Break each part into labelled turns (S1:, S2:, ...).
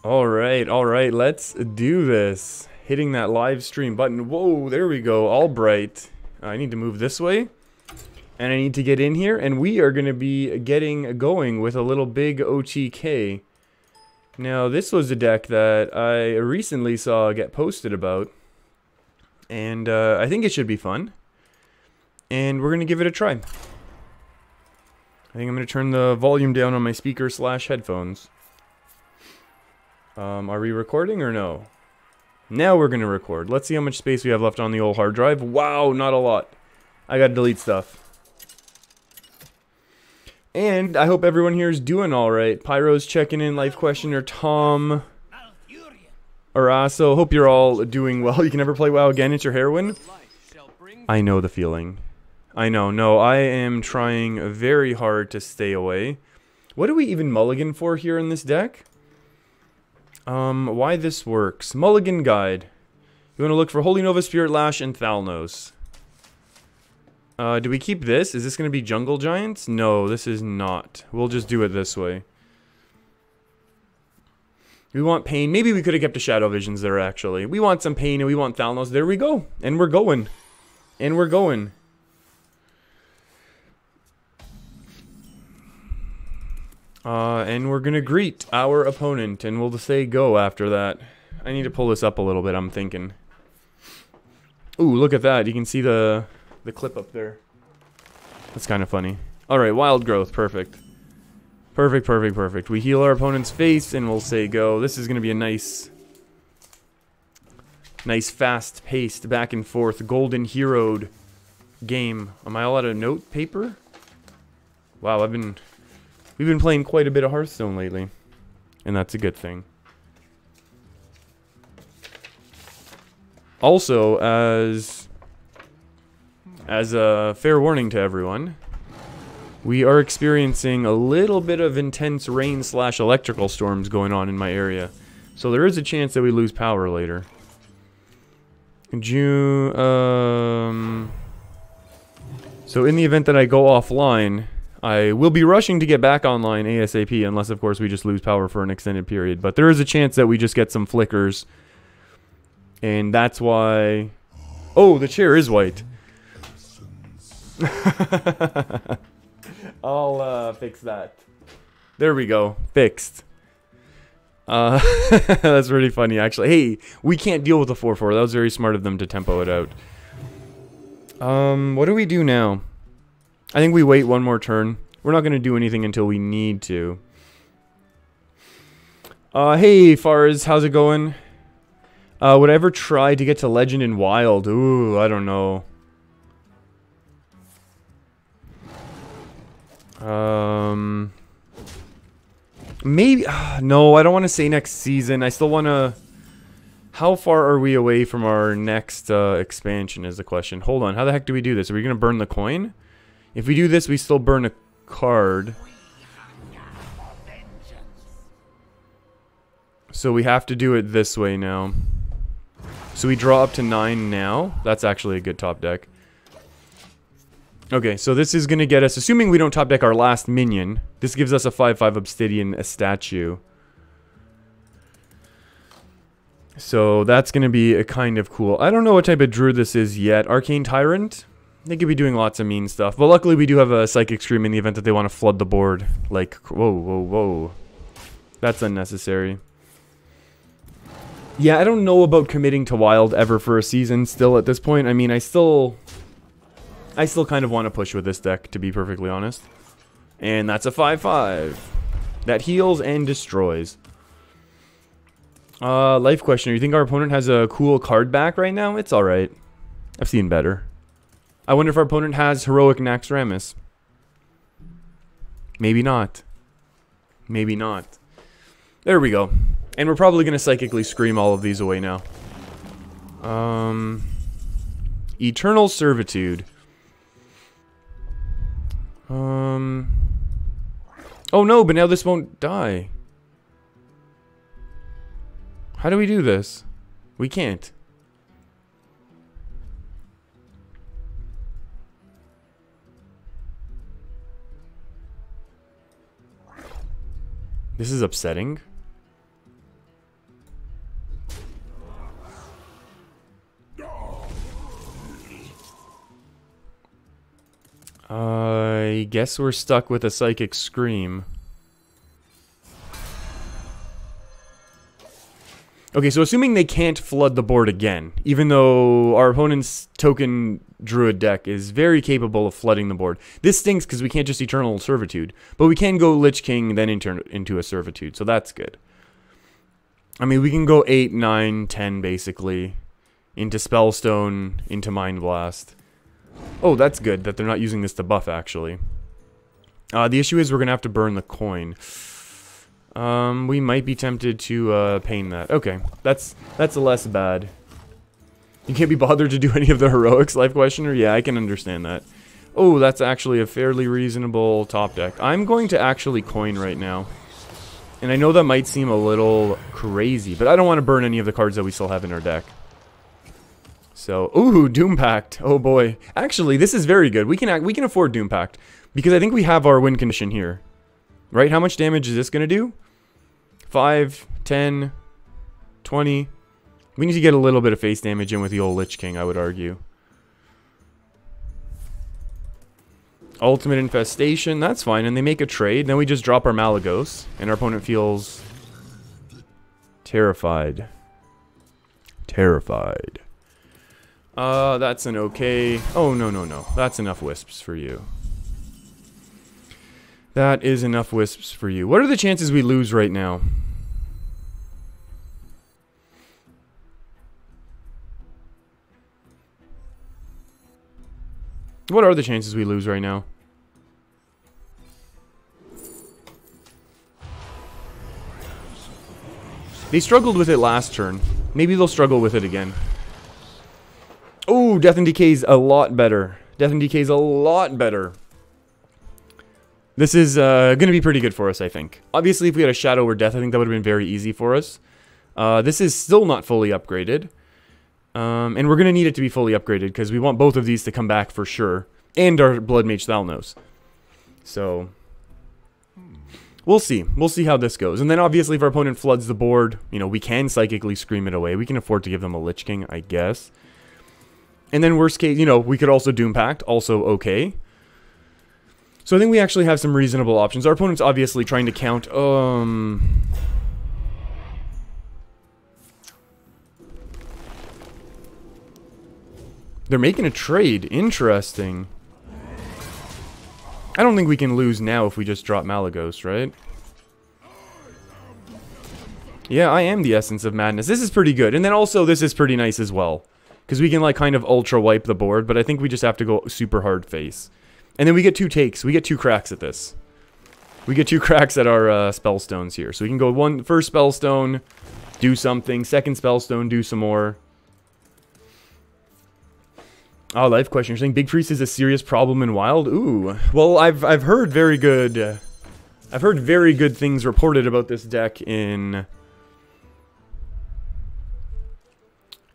S1: All right, let's do this. Hitting that live stream button. Whoa, there we go. All bright. I need to move this way. And I need to get in here. And we are going to be getting going with a little big OTK. Now, this was a deck that I recently saw get posted about. And I think it should be fun. And we're going to give it a try. I think I'm going to turn the volume down on my speaker/headphones. Are we recording or no? Now we're going to record. Let's see how much space we have left on the old hard drive. Wow, not a lot. I got to delete stuff. And I hope everyone here is doing alright. Pyro's checking in, Life Questioner, Tom, Araso. Hope you're all doing well. You can never play WoW again, it's your heroine. I know the feeling. I know, no, I am trying very hard to stay away. What do we even mulligan for here in this deck? Why this works. Mulligan Guide. You want to look for Holy Nova, Spirit Lash, and Thalnos. Do we keep this? Is this going to be Jungle Giants? No, this is not. We'll just do it this way. We want Pain. Maybe we could have kept the Shadow Visions there, actually. We want some Pain and we want Thalnos. There we go. And we're going. And we're going. And we're gonna greet our opponent, and we'll say go after that. I need to pull this up a little bit, I'm thinking. Ooh, look at that. You can see the clip up there. That's kind of funny. Alright, Wild Growth. Perfect. Perfect, perfect, perfect. We heal our opponent's face, and we'll say go. This is gonna be a nice, fast-paced, back and forth, golden heroed game. Am I all out of note paper? Wow, we've been playing quite a bit of Hearthstone lately, and that's a good thing. Also, as a fair warning to everyone, we are experiencing a little bit of intense rain/electrical storms going on in my area, so there is a chance that we lose power later. So in the event that I go offline, I will be rushing to get back online ASAP, unless, of course, we just lose power for an extended period. But there is a chance that we just get some flickers. And that's why... Oh, the chair is white. I'll fix that. There we go. Fixed. That's really funny, actually. Hey, we can't deal with the 4/4. That was very smart of them to tempo it out. What do we do now? I think we wait one more turn. We're not going to do anything until we need to. Hey, Fars, how's it going? Would I ever try to get to Legend in Wild? Ooh, I don't know. Maybe... no, I don't want to say next season. I still want to... How far are we away from our next expansion is the question. Hold on, how the heck do we do this? Are we going to burn the coin? If we do this, we still burn a card. So we have to do it this way now. So we draw up to 9 now. That's actually a good top deck. Okay, so this is going to get us, assuming we don't top deck our last minion, this gives us a 5/5 Obsidian, a statue. So that's going to be a kind of cool. I don't know what type of druid this is yet. Arcane Tyrant? They could be doing lots of mean stuff. But luckily we do have a Psychic Scream in the event that they want to flood the board. Like, whoa, whoa, whoa. That's unnecessary. Yeah, I don't know about committing to Wild ever for a season still at this point. I mean, I still kind of want to push with this deck, to be perfectly honest. And that's a 5/5. That heals and destroys. Life Questioner, you think our opponent has a cool card back right now? It's alright. I've seen better. I wonder if our opponent has Heroic Naxxramas. Maybe not. Maybe not. There we go. And we're probably going to Psychically Scream all of these away now. Eternal Servitude. Oh no, but now this won't die. How do we do this? We can't. This is upsetting. guess we're stuck with a Psychic Scream. Okay, so assuming they can't flood the board again, even though our opponent's token druid deck is very capable of flooding the board. This stinks because we can't just Eternal Servitude, but we can go Lich King, then into a Servitude, so that's good. I mean, we can go 8, 9, 10, basically, into Spellstone, into Mind Blast. Oh, that's good that they're not using this to buff, actually. The issue is we're going to have to burn the coin. We might be tempted to pain that. Okay, that's less bad. You can't be bothered to do any of the heroics, Life Questioner? Yeah, I can understand that. Oh, that's actually a fairly reasonable top deck. I'm going to actually coin right now. And I know that might seem a little crazy, but I don't want to burn any of the cards that we still have in our deck. So, ooh, Doom Pact. Oh boy. Actually, this is very good. We can afford Doom Pact because I think we have our win condition here. Right? How much damage is this going to do? 5, 10, 20. We need to get a little bit of face damage in with the old Lich King, I would argue. Ultimate Infestation, that's fine. And they make a trade. Then we just drop our Malagos. And our opponent feels terrified. Terrified. That's an okay. Oh, no, no, no. That's enough wisps for you. That is enough wisps for you. What are the chances we lose right now? What are the chances we lose right now? They struggled with it last turn. Maybe they'll struggle with it again. Oh, Death and Decay's a lot better. Death and Decay's a lot better. This is going to be pretty good for us, I think. Obviously, if we had a Shadow or Death, I think that would have been very easy for us. This is still not fully upgraded. And we're going to need it to be fully upgraded, because we want both of these to come back for sure. And our Blood Mage Thalnos. So, we'll see. We'll see how this goes. And then, obviously, if our opponent floods the board, you know, we can Psychically Scream it away. We can afford to give them a Lich King, I guess. And then, worst case, you know, we could also Doom Pact. Also okay. So I think we actually have some reasonable options. Our opponent's obviously trying to count, they're making a trade. Interesting. I don't think we can lose now if we just drop Malagos, right? Yeah, I am the Essence of Madness. This is pretty good. And then also, this is pretty nice as well. Because we can, like, kind of ultra wipe the board, but I think we just have to go super hard face. And then we get 2 takes. We get 2 cracks at this. We get 2 cracks at our Spellstones here. So we can go first Spellstone, do something. Second Spellstone, do some more. Oh, Life Question. You're saying Big Priest is a serious problem in Wild? Ooh. Well, I've heard very good... I've heard very good things reported about this deck in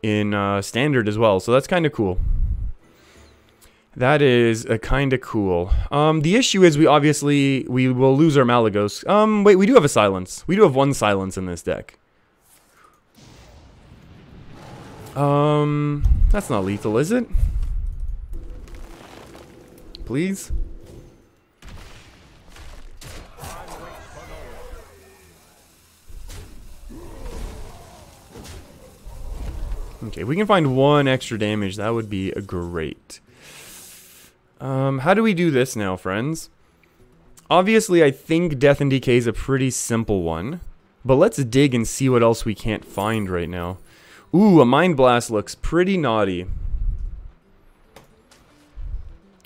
S1: Standard as well. So that's kind of cool. That is kind of cool. The issue is we will lose our Malagos. Wait, we do have a silence. We do have 1 silence in this deck. That's not lethal, is it? Please? Okay, we can find 1 extra damage. That would be great. How do we do this now, friends? Obviously, I think Death and Decay is a pretty simple one. But let's dig and see what else we can't find right now. Ooh, a Mind Blast looks pretty naughty.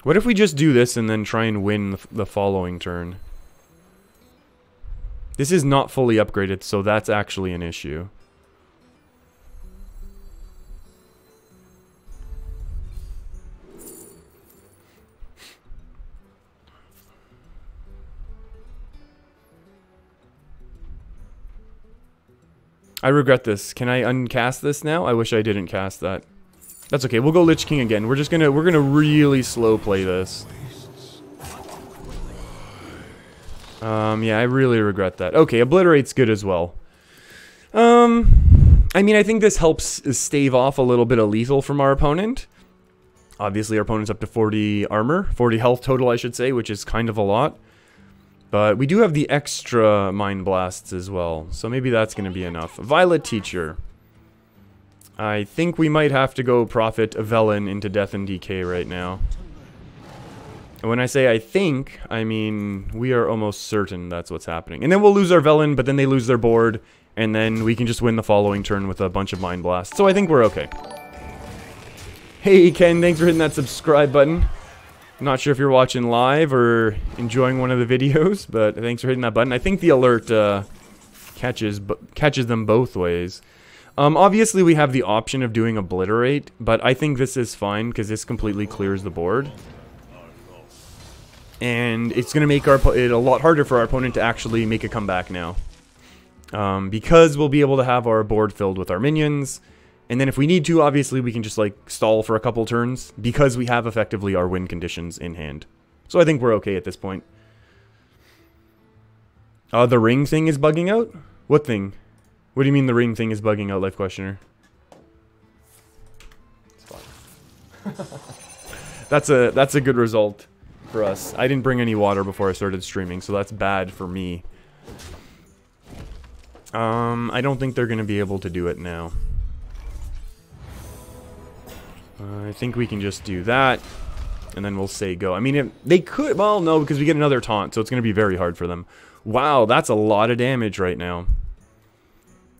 S1: What if we just do this and then try and win the following turn? This is not fully upgraded, so that's actually an issue. I regret this. Can I uncast this now? I wish I didn't cast that. That's okay. We'll go Lich King again. We're gonna really slow play this. Yeah, I really regret that. Okay, Obliterate's good as well. I mean, I think this helps stave off a little bit of lethal from our opponent. Obviously, our opponent's up to 40 armor, 40 health total, I should say, which is kind of a lot. But we do have the extra Mind Blasts as well, so maybe that's going to be enough. Violet Teacher. I think we might have to go Prophet Velen into Death and Decay right now. And when I say I think, I mean we are almost certain that's what's happening. And then we'll lose our Velen, but then they lose their board, and then we can just win the following turn with a bunch of Mind Blasts. So I think we're okay. Hey Ken, thanks for hitting that subscribe button. Not sure if you're watching live or enjoying one of the videos, but thanks for hitting that button. I think the alert catches them both ways. Obviously we have the option of doing Obliterate, but I think this is fine because this completely clears the board. And it's going to make it a lot harder for our opponent to actually make a comeback now. Because we'll be able to have our board filled with our minions. And then if we need to, obviously we can just like stall for a couple turns. Because we have effectively our win conditions in hand. So I think we're okay at this point. The ring thing is bugging out? What thing? What do you mean the ring thing is bugging out, Life Questioner? It's fine. That's a good result for us. I didn't bring any water before I started streaming, so that's bad for me. I don't think they're going to be able to do it now. I think we can just do that, and then we'll say go. I mean, they could... Well, no, because we get another taunt, so it's going to be very hard for them. Wow, that's a lot of damage right now.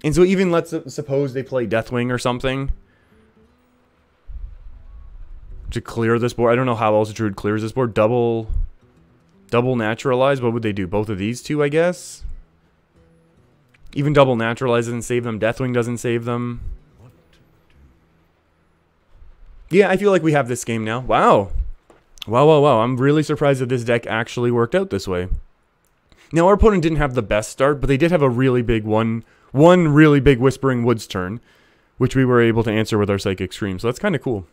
S1: And so even let's suppose they play Deathwing or something to clear this board. I don't know how else a Druid clears this board. Double Naturalize? What would they do? Both of these two, I guess? Even Double Naturalize doesn't save them. Deathwing doesn't save them. Yeah, I feel like we have this game now. Wow. Wow. I'm really surprised that this deck actually worked out this way. Now, our opponent didn't have the best start, but they did have a really big one really big Whispering Woods turn, which we were able to answer with our Psychic Scream. So that's kind of cool.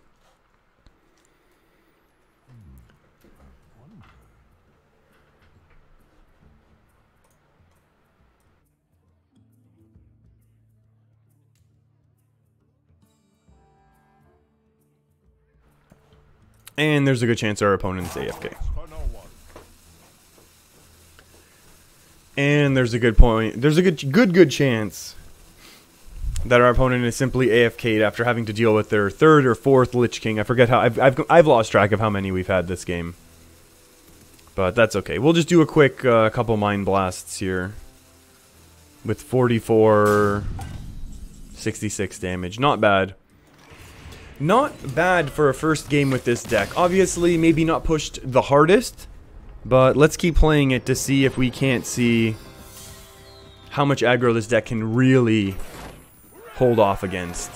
S1: And there's a good chance our opponent's AFK. And there's a good chance that our opponent is simply AFK'd after having to deal with their third or fourth Lich King. I forget how I've lost track of how many we've had this game. But that's okay. We'll just do a quick couple Mind Blasts here. With 44, 66 damage. Not bad. Not bad for a first game with this deck. Obviously, maybe not pushed the hardest, but let's keep playing it to see if we can't see how much aggro this deck can really hold off against.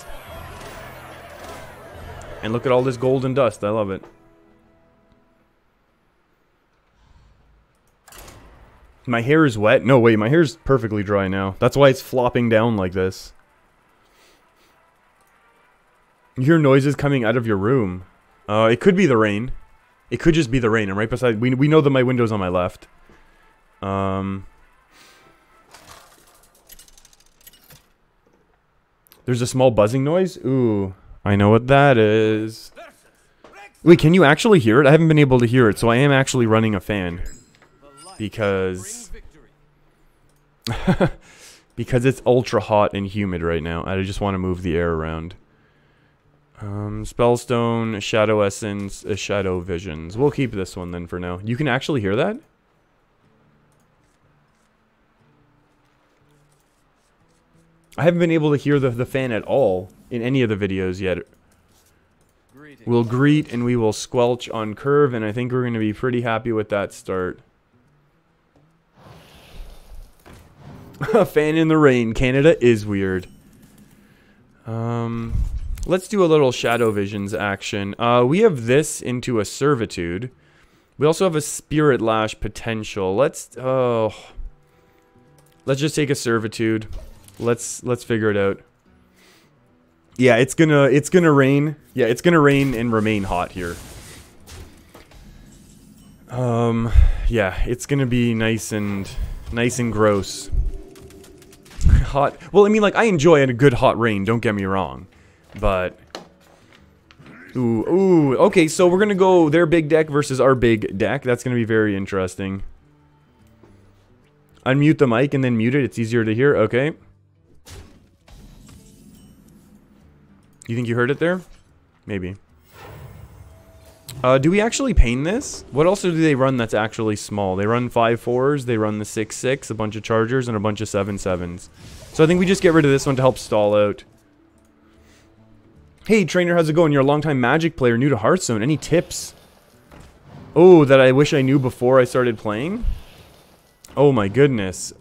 S1: And look at all this golden dust. I love it. My hair is wet? No, wait, my hair's perfectly dry now. That's why it's flopping down like this. You hear noises coming out of your room. It could be the rain. It could just be the rain. I'm right beside... We know that my window's on my left. There's a small buzzing noise? Ooh. I know what that is. Wait, can you actually hear it? I haven't been able to hear it, so I am actually running a fan. Because... because it's ultra hot and humid right now. I just want to move the air around. Spellstone, Shadow Essence, Shadow Visions. We'll keep this one then for now. You can actually hear that? I haven't been able to hear the fan at all in any of the videos yet. We'll greet and we will squelch on curve, and I think we're going to be pretty happy with that start. A fan in the rain. Canada is weird. Let's do a little Shadow Visions action. We have this into a Servitude. We also have a Spirit Lash potential. Let's just take a Servitude. Let's figure it out. Yeah, it's gonna rain. Yeah, it's gonna rain and remain hot here. Yeah, it's gonna be nice and gross. Hot. Well, I mean, like, I enjoy a good hot rain, don't get me wrong. But Ooh, ooh. Okay, so we're gonna go their big deck versus our big deck. That's gonna be very interesting. Unmute the mic and then mute it. It's easier to hear. Okay. You think you heard it there? Maybe. Do we actually pain this? What else do they run that's actually small? They run 5/4s, they run the 6/6, a bunch of chargers, and a bunch of 7/7s. So I think we just get rid of this one to help stall out. Hey, trainer, how's it going? You're a longtime Magic player, new to Hearthstone. Any tips? Oh, that I wish I knew before I started playing? Oh my goodness.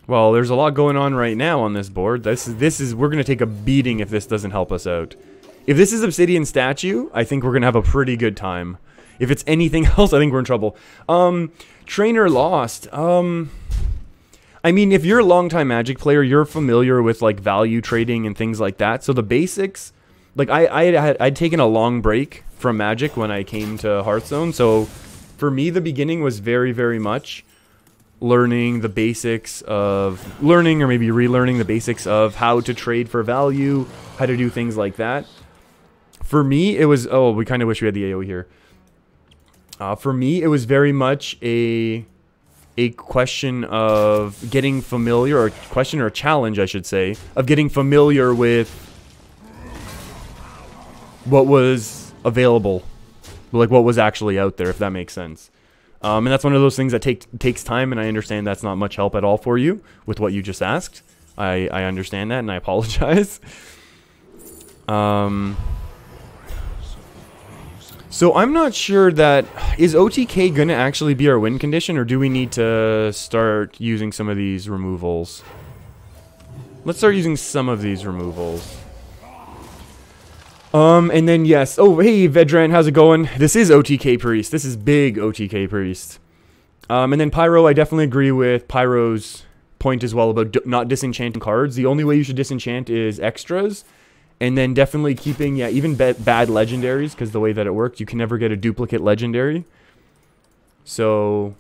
S1: Well, there's a lot going on right now on this board. We're gonna take a beating if this doesn't help us out. If this is Obsidian Statue, I think we're gonna have a pretty good time. If it's anything else, I think we're in trouble. Trainer lost. I mean, if you're a longtime Magic player, you're familiar with like value trading and things like that. So the basics, like I'd taken a long break from Magic when I came to Hearthstone. So for me, the beginning was very, very much learning the basics of learning, or maybe relearning the basics of how to trade for value, how to do things like that. For me, it was, oh, we kind of wish we had the AoE here. For me, it was very much a question of getting familiar, or a question or a challenge, I should say, of getting familiar with what was available, like what was actually out there, if that makes sense. And that's one of those things that takes time, and I understand that's not much help at all for you with what you just asked. I understand that, and I apologize. So I'm not sure that... Is OTK going to actually be our win condition, or do we need to start using some of these removals? Let's start using some of these removals. And then, yes. Oh, hey, Vedran, how's it going? This is OTK Priest. This is big OTK Priest. And then Pyro, I definitely agree with Pyro's point as well about not disenchanting cards. The only way you should disenchant is extras. And then definitely keeping, yeah, even bad legendaries, because the way that it works, you can never get a duplicate legendary. So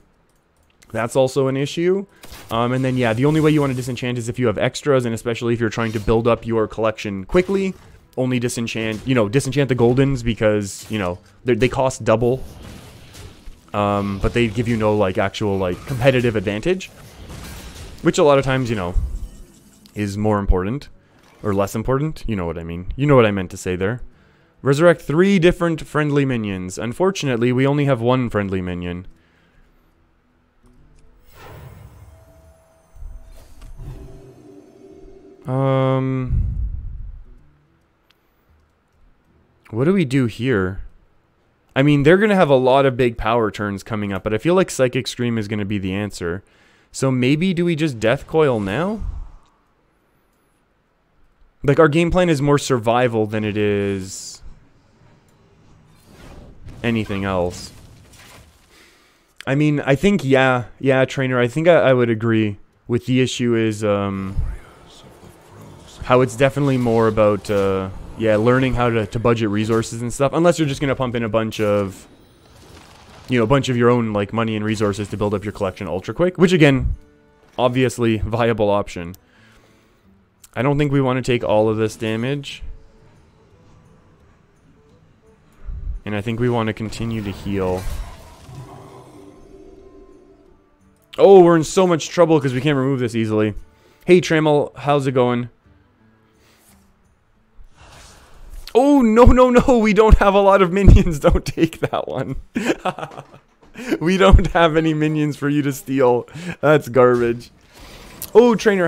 S1: that's also an issue. And then, yeah, the only way you want to disenchant is if you have extras, and especially if you're trying to build up your collection quickly. Only disenchant, disenchant the goldens because, they cost double. But they give you no, like, actual, like, competitive advantage. Which a lot of times, is more important. Or less important. You know what I mean. You know what I meant to say there. Resurrect 3 different friendly minions. Unfortunately, we only have 1 friendly minion. What do we do here? I mean, they're going to have a lot of big power turns coming up, but I feel like Psychic Scream is going to be the answer. So maybe do we just Death Coil now? Like, our game plan is more survival than it is anything else. I mean, I think, yeah, Trainer, I think I would agree with the issue is how it's definitely more about... yeah, learning how to budget resources and stuff. Unless you're just going to pump in a bunch of... a bunch of your own, like, money and resources to build up your collection ultra quick. Which, again, obviously, viable option. I don't think we want to take all of this damage. And I think we want to continue to heal. Oh, we're in so much trouble because we can't remove this easily. Hey, Trammel, how's it going? Oh, no, we don't have a lot of minions. Don't take that one. We don't have any minions for you to steal. That's garbage. Oh, Trainer,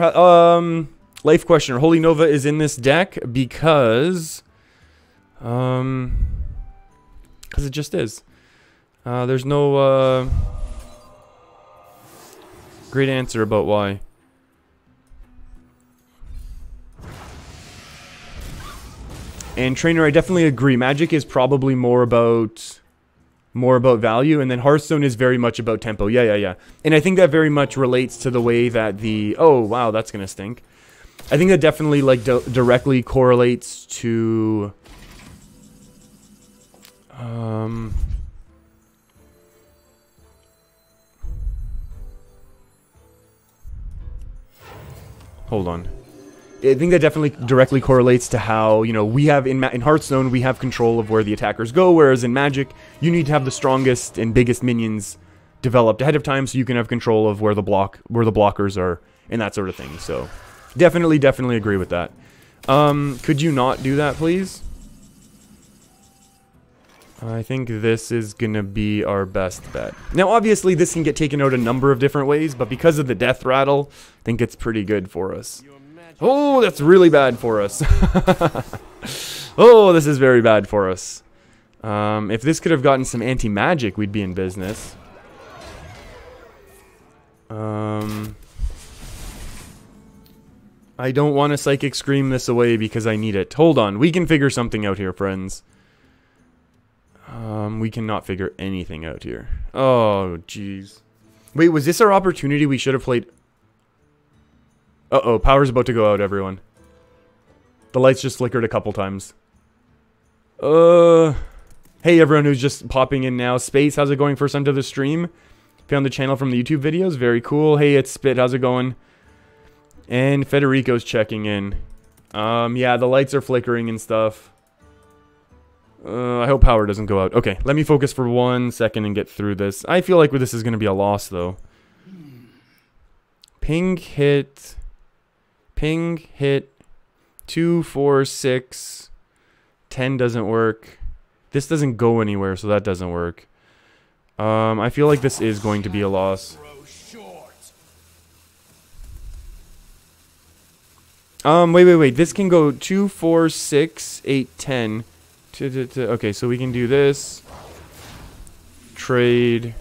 S1: Life Questioner. Holy Nova is in this deck because it just is. There's no great answer about why. And Trainer, I definitely agree. Magic is probably more about value, and then Hearthstone is very much about tempo. Yeah. And I think that very much relates to the way that the... Oh, wow, that's gonna stink. I think that definitely, like, directly correlates to... Hold on. I think that definitely directly correlates to how, you know, we have in Hearthstone, we have control of where the attackers go, whereas in Magic, you need to have the strongest and biggest minions developed ahead of time so you can have control of where the blockers are and that sort of thing. So definitely agree with that. Could you not do that, please? I think this is gonna be our best bet. Now, obviously, this can get taken out a number of different ways, but because of the death rattle, I think it's pretty good for us. Oh, that's really bad for us. Oh, this is very bad for us. If this could have gotten some anti-magic, we'd be in business. I don't want to Psychic Scream this away because I need it. Hold on, we can figure something out here, friends. We cannot figure anything out here. Oh, jeez. Wait, was this our opportunity? We should have played... Uh-oh, power's about to go out, everyone. The lights just flickered a couple times. Hey, everyone who's just popping in now. Space, how's it going? First time to the stream. Found the channel from the YouTube videos. Very cool. Hey, it's Spit. How's it going? And Federico's checking in. Yeah, the lights are flickering and stuff. I hope power doesn't go out. Okay, let me focus for 1 second and get through this. I feel like this is going to be a loss, though. Ping hit. Ping hit. 2, 4, 6. 10 doesn't work. This doesn't go anywhere, so that doesn't work. I feel like this is going to be a loss. Wait. This can go 2, 4, 6, 8, 10. Okay, so we can do this. Trade.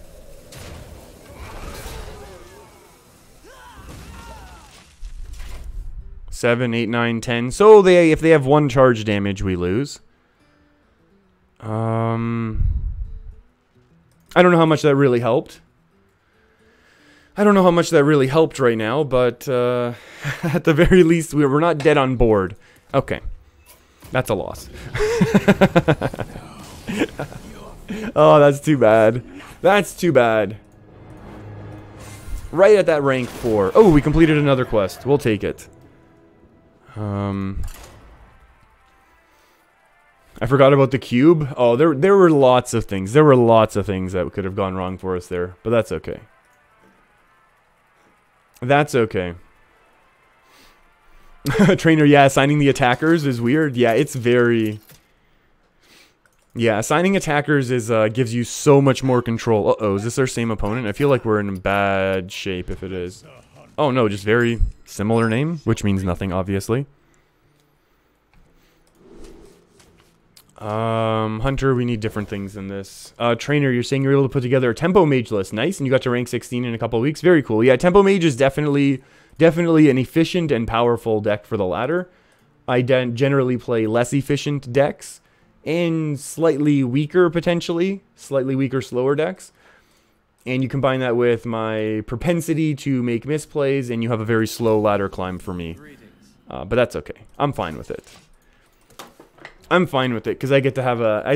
S1: Seven, 8, 9, 10. So if they have 1 charge damage, we lose. I don't know how much that really helped. I don't know how much that really helped right now, but at the very least, we're not dead on board. Okay. That's a loss. Oh, that's too bad. That's too bad. Right at that rank 4. Oh, we completed another quest. We'll take it. I forgot about the cube. Oh, there were lots of things. There were lots of things that could have gone wrong for us there, but that's okay. That's okay. Trainer, yeah, assigning the attackers is weird. Yeah, it's very... Yeah, assigning attackers is gives you so much more control. Uh-oh, is this our same opponent? I feel like we're in bad shape if it is. Oh, no, just very similar name, which means nothing, obviously. Hunter, we need different things than this. Trainer, you're saying you're able to put together a Tempo Mage list. Nice, and you got to rank 16 in a couple of weeks. Very cool. Yeah, Tempo Mage is definitely an efficient and powerful deck for the ladder. I generally play less efficient decks and slightly weaker, potentially. Slightly weaker, slower decks. And you combine that with my propensity to make misplays, and you have a very slow ladder climb for me. But that's okay. I'm fine with it. I'm fine with it because I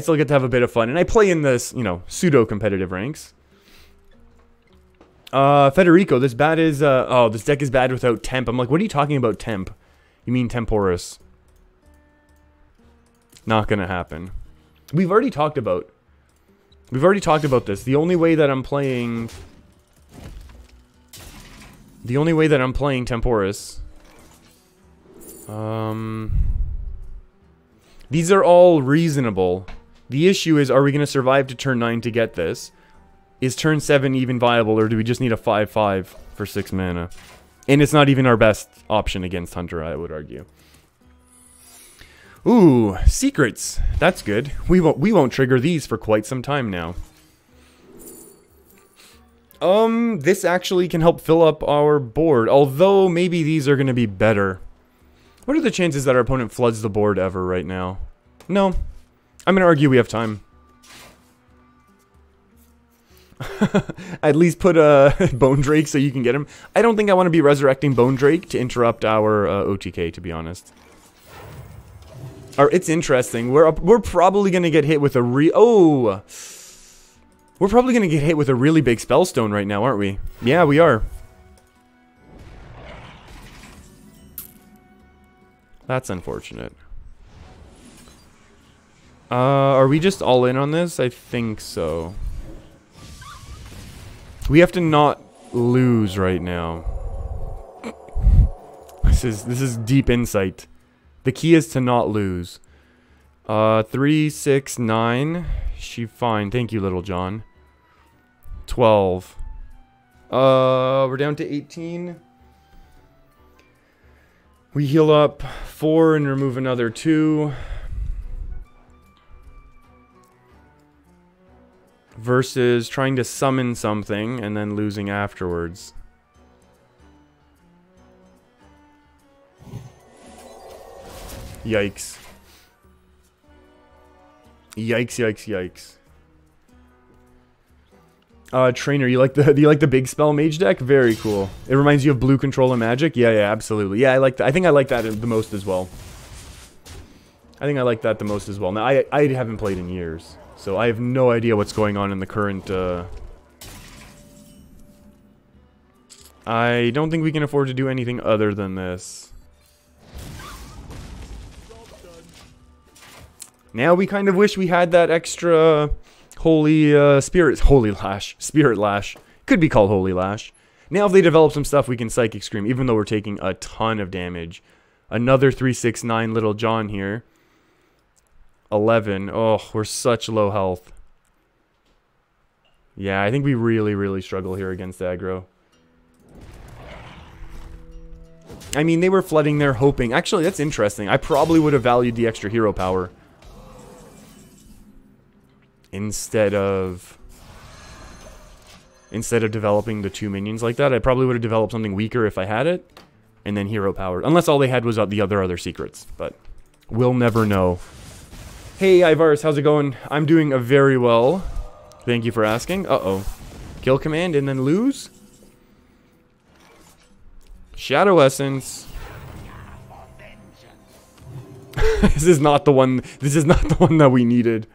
S1: still get to have a bit of fun, and I play in this, you know, pseudo-competitive ranks. Federico, this deck is bad without temp. I'm like, what are you talking about temp? You mean Temporis? Not gonna happen. We've already talked about this. The only way that I'm playing Temporis. These are all reasonable. The issue is, are we going to survive to turn 9 to get this? Is turn 7 even viable, or do we just need a 5/5 for 6 mana? And it's not even our best option against Hunter, I would argue. Ooh, secrets. That's good. We won't trigger these for quite some time now. This actually can help fill up our board, although maybe these are going to be better. What are the chances that our opponent floods the board ever right now? No. I'm going to argue we have time. At least put a Bone Drake so you can get him. I don't think I want to be resurrecting Bone Drake to interrupt our OTK, to be honest. Or it's interesting. We're probably going to get hit with a we're probably going to get hit with a really big Spellstone right now, aren't we? Yeah, we are. That's unfortunate. Are we just all in on this? I think so. We have to not lose right now. This is deep insight. The key is to not lose. 3, 6, 9. She fine. Thank you, Little John. 12. We're down to 18. We heal up 4 and remove another 2. Versus trying to summon something and then losing afterwards. Yikes. Yikes, yikes, yikes. Trainer, do you like the big Spell Mage deck? Very cool. It reminds you of Blue Control and Magic? Yeah, absolutely. Yeah, I like that. I think I like that the most as well. Now, I haven't played in years, so I have no idea what's going on in the current, I don't think we can afford to do anything other than this. Now we kind of wish we had that extra Spirit Lash. Could be called Holy Lash. Now if they develop some stuff, we can Psychic Scream, even though we're taking a ton of damage. Another 3, 6, 9 Little John here. 11. Oh, we're such low health. Yeah, I think we really, really struggle here against aggro. I mean, they were flooding there hoping. Actually, that's interesting. I probably would have valued the extra hero power. Instead of developing the 2 minions like that, I probably would have developed something weaker if I had it. And then hero power. Unless all they had was the other secrets. But we'll never know. Hey, Ivarus, how's it going? I'm doing very well. Thank you for asking. Uh-oh. Kill command and then lose? Shadow Essence. This is not the one that we needed.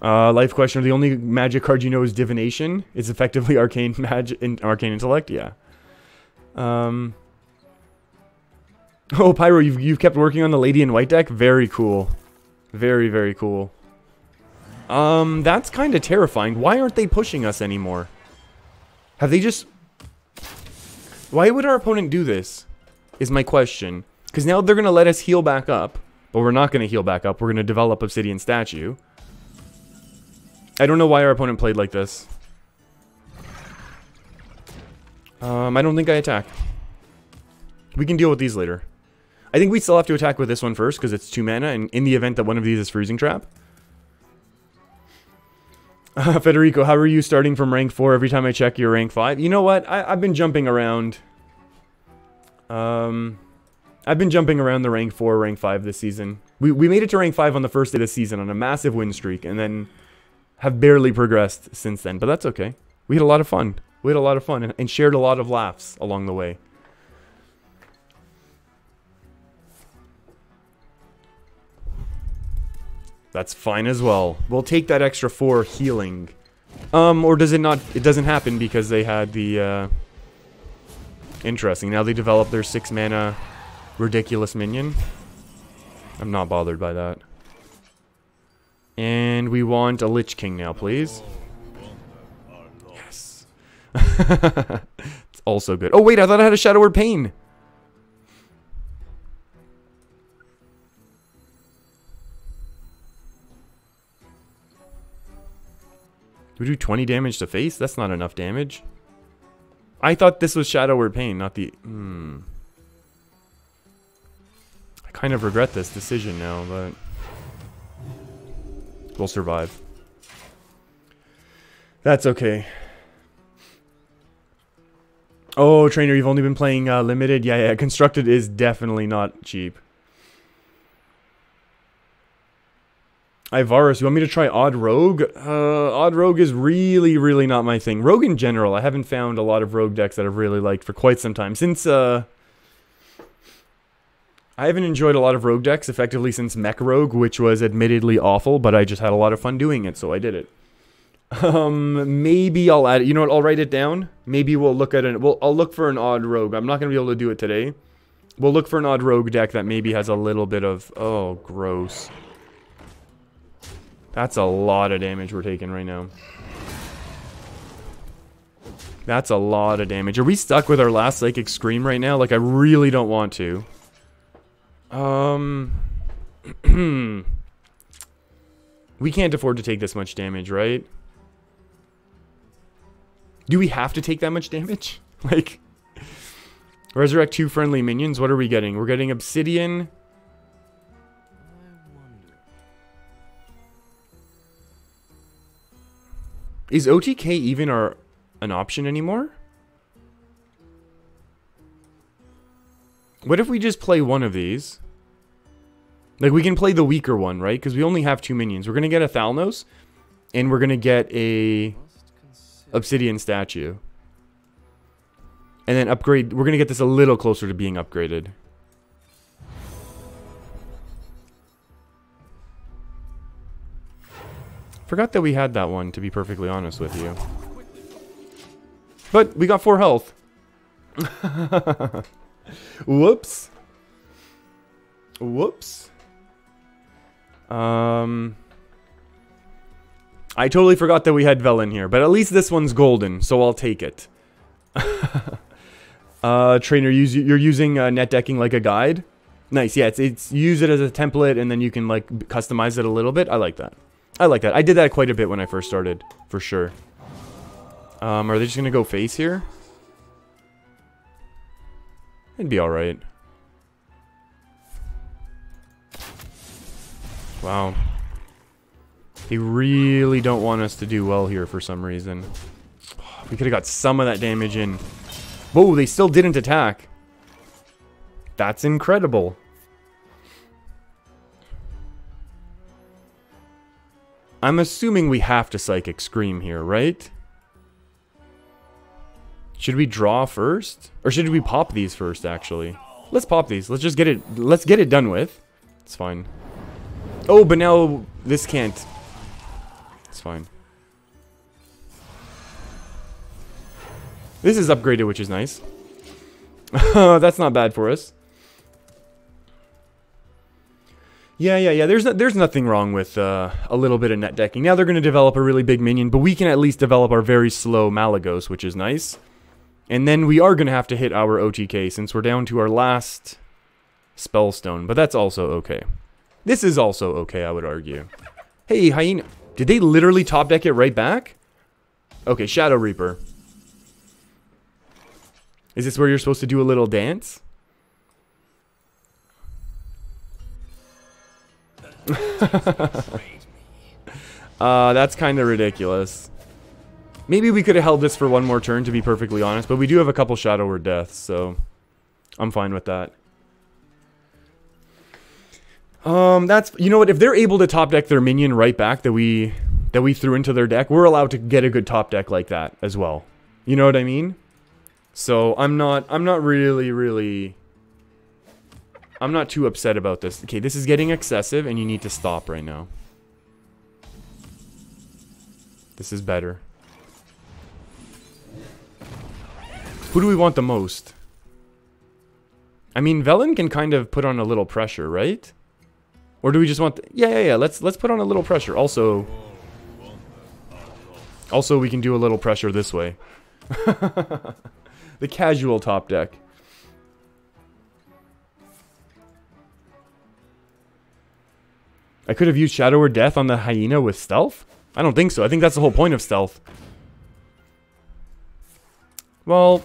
S1: Life question. The only magic card you know is Divination. It's effectively arcane magic and arcane intellect. Yeah. Oh, Pyro, you've kept working on the Lady in White deck. Very cool. Very, very cool. That's kind of terrifying. Why aren't they pushing us anymore? Have they just... Why would our opponent do this? Is my question. Because now they're going to let us heal back up. But we're not going to heal back up. We're going to develop Obsidian Statue. I don't know why our opponent played like this. I don't think I attack. We can deal with these later. I think we still have to attack with this one first because it's 2 mana. And in the event that one of these is Freezing Trap. Federico, how are you starting from rank 4? Every time I check, you're rank 5. You know what? I've been jumping around. I've been jumping around the rank 4, rank 5 this season. We made it to rank 5 on the first day of the season on a massive win streak. And then have barely progressed since then. But that's okay. We had a lot of fun. We had a lot of fun and shared a lot of laughs along the way. That's fine as well. We'll take that extra 4 healing. Or does it not? It doesn't happen because they had the, Interesting. Now they develop their 6 mana ridiculous minion. I'm not bothered by that. And we want a Lich King now, please. Yes. It's also good. Oh, wait, I thought I had a Shadow Word Pain. Do we do 20 damage to face? That's not enough damage. I thought this was Shadow Word Pain, not the... I kind of regret this decision now, but... We'll survive. That's okay. Oh, Trainer, you've only been playing Limited? Yeah, Constructed is definitely not cheap. Ivarus, you want me to try Odd Rogue? Odd Rogue is really, really not my thing. Rogue in general, I haven't found a lot of Rogue decks that I've really liked for quite some time. Since, I haven't enjoyed a lot of Rogue decks effectively since Mech Rogue, which was admittedly awful, but I just had a lot of fun doing it, so I did it. Maybe I'll add it. You know what? I'll write it down. Maybe we'll look at it. I'll look for an odd rogue. I'm not going to be able to do it today. We'll look for an odd rogue deck that maybe has a little bit of... Oh, gross. That's a lot of damage we're taking right now. That's a lot of damage. Are we stuck with our last Psychic Scream right now? Like, I really don't want to. We can't afford to take this much damage, right? Do we have to take that much damage? Like, resurrect 2 friendly minions. What are we getting? We're getting Obsidian. Is OTK even an option anymore? What if we just play one of these? Like, we can play the weaker one, right? Because we only have 2 minions. We're going to get a Thalnos, and we're going to get a Obsidian statue. And then upgrade. We're going to get this a little closer to being upgraded. Forgot that we had that one, to be perfectly honest with you. But we got 4 health. Whoops. Whoops. I totally forgot that we had Velen here, but at least this one's golden, so I'll take it. Trainer, you're using net decking like a guide. Nice, yeah, it's use it as a template, and then you can like customize it a little bit. I like that. I like that. I did that quite a bit when I first started, for sure. Are they just gonna go face here? It'd be alright. Wow. They really don't want us to do well here for some reason. We could have got some of that damage in. Whoa, they still didn't attack. That's incredible. I'm assuming we have to Psychic Scream here, right? Should we draw first? Or should we pop these first, actually? Let's pop these. Let's just get it done with. It's fine. Oh, but now this can't. It's fine. This is upgraded, which is nice. That's not bad for us. Yeah. There's nothing wrong with a little bit of net decking. Now they're going to develop a really big minion, but we can at least develop our very slow Malagos, which is nice. And then we are going to have to hit our OTK since we're down to our last Spellstone, but that's also okay. This is also okay, I would argue. Hey, Hyena. Did they literally top deck it right back? Okay, Shadow Reaper. Is this where you're supposed to do a little dance? That's kind of ridiculous. Maybe we could have held this for one more turn, to be perfectly honest, but we do have a couple Shadow Word deaths, so I'm fine with that. That's, you know what, if they're able to top deck their minion right back that we threw into their deck, we're allowed to get a good top deck like that as well. You know what I mean? So I'm not really I'm not too upset about this. Okay, this is getting excessive and you need to stop right now. This is better. Who do we want the most? I mean, Velen can kind of put on a little pressure, right? Or do we just want... Yeah. Let's put on a little pressure. Also, we can do a little pressure this way. The casual top deck. I could have used Shadow or Death on the Hyena with stealth? I don't think so. I think that's the whole point of stealth. Well,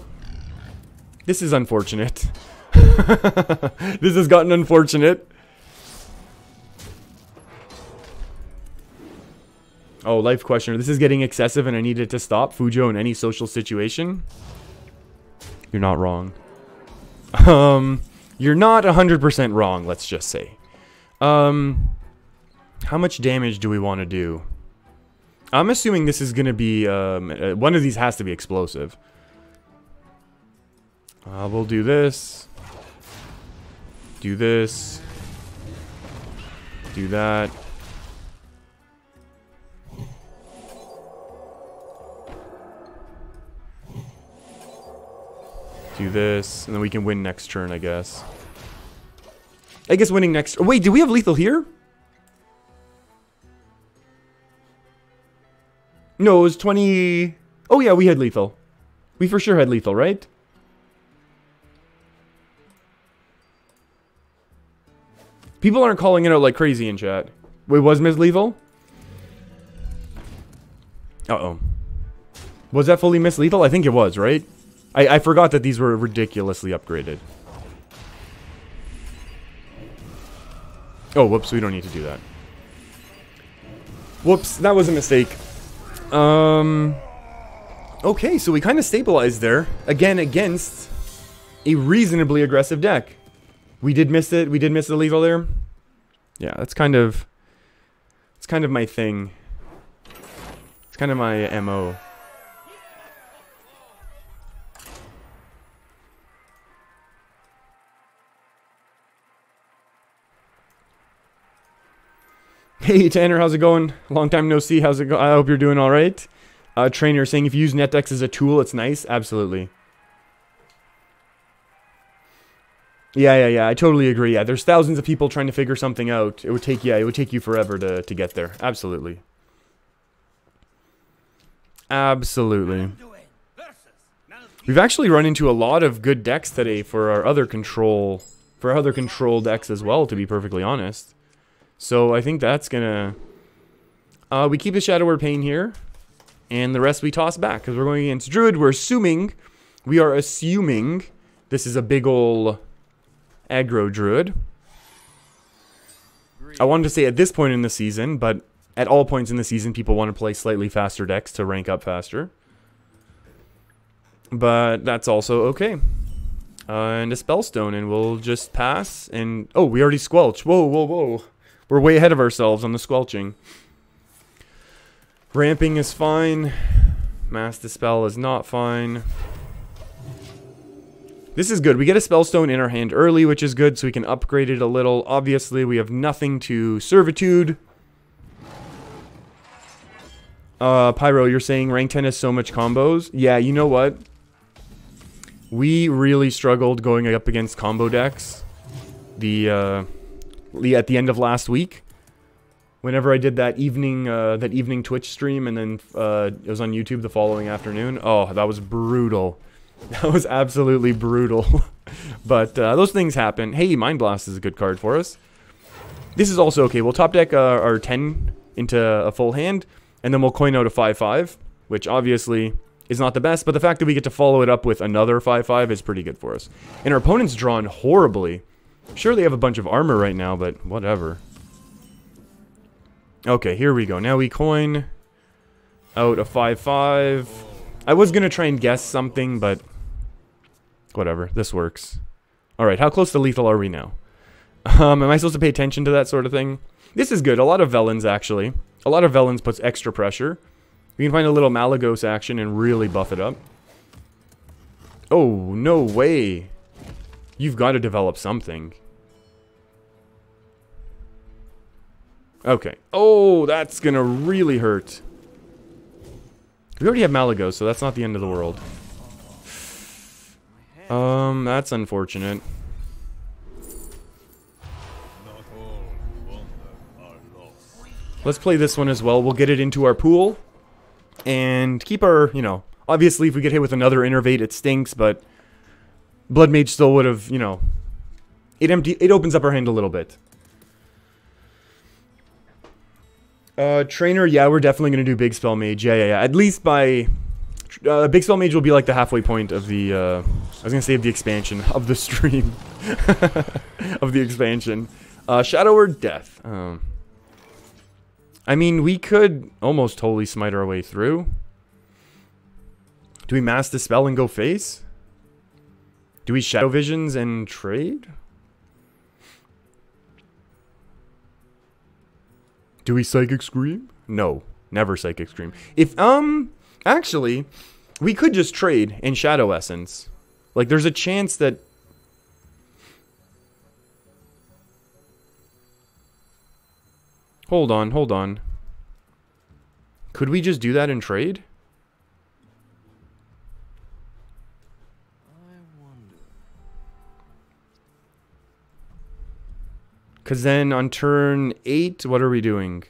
S1: this is unfortunate. This has gotten unfortunate. Oh, Life Questioner. This is getting excessive and I need it to stop. Fujo in any social situation. You're not wrong. You're not 100% wrong, let's just say. How much damage do we want to do? I'm assuming this is going to be... one of these has to be explosive. We'll do this. Do this. Do that. do this, and then we can win next turn, I guess. I guess winning next... Oh, wait, do we have lethal here? No, it was 20... Oh, yeah, we had lethal. We for sure had lethal, right? People aren't calling it out like crazy in chat. Wait, was Ms. lethal? Uh-oh. Was that fully Miss Lethal? I think it was, right? I forgot that these were ridiculously upgraded. Oh, whoops, we don't need to do that. Whoops, that was a mistake. Okay, so we kind of stabilized there. Again, against a reasonably aggressive deck. We did miss it. We did miss the lethal there. Yeah, that's kind of... It's kind of my thing. It's kind of my MO. Hey Tanner, how's it going? Long time no see. How's it go? I hope you're doing all right. Trainer saying if you use NetDex as a tool, it's nice. Absolutely. Yeah. I totally agree. Yeah, there's thousands of people trying to figure something out. It would take you forever to get there. Absolutely. Absolutely. We've actually run into a lot of good decks today for our other control decks as well, to be perfectly honest. So I think that's gonna... we keep the Shadow Word Pain here, and the rest we toss back, because we're going against Druid. We are assuming this is a big ol' aggro Druid. I wanted to say at this point in the season, but at all points in the season, people want to play slightly faster decks to rank up faster. But that's also okay. And a Spellstone, and we'll just pass, and... Oh, we already squelch. Whoa. We're way ahead of ourselves on the squelching. Ramping is fine. Mass Dispel is not fine. This is good. We get a Spellstone in our hand early, which is good, so we can upgrade it a little. Obviously, we have nothing to Servitude. Pyro, you're saying rank 10 has so much combos? Yeah, you know what? We really struggled going up against combo decks. At the end of last week, whenever I did that evening Twitch stream, and then it was on YouTube the following afternoon. Oh, that was brutal. That was absolutely brutal. But those things happen. Hey, Mind Blast is a good card for us. This is also okay. We'll top deck our 10 into a full hand, and then we'll coin out a 5/5, which obviously is not the best, but the fact that we get to follow it up with another 5/5 is pretty good for us. And our opponent's drawn horribly. Sure, they have a bunch of armor right now, but whatever. Okay, here we go. Now we coin out a 5/5. I was going to try and guess something, but whatever. This works. Alright, how close to lethal are we now? Am I supposed to pay attention to that sort of thing? This is good. A lot of Velens, actually. A lot of Velens puts extra pressure. We can find a little Malagos action and really buff it up. Oh, no way. You've got to develop something. Okay. Oh, that's gonna really hurt. We already have Malagos, so that's not the end of the world. That's unfortunate. Let's play this one as well. We'll get it into our pool. And keep our, you know... Obviously, if we get hit with another Innervate, it stinks, but... Blood Mage still would have, you know... It opens up our hand a little bit. Trainer, yeah, we're definitely going to do Big Spell Mage. Yeah. At least by... Big Spell Mage will be like the halfway point of the... I was going to say of the expansion. Of the stream. Of the expansion. Shadow or Death. I mean, we could almost Holy Smite our way through. Do we Mass Dispel and go face? Do we Shadow Visions and trade? Do we Psychic Scream? No, never Psychic Scream. If, actually, we could just trade in Shadow Essence. Like, there's a chance that... Hold on. Could we just do that in trade? Because then on turn 8, what are we doing?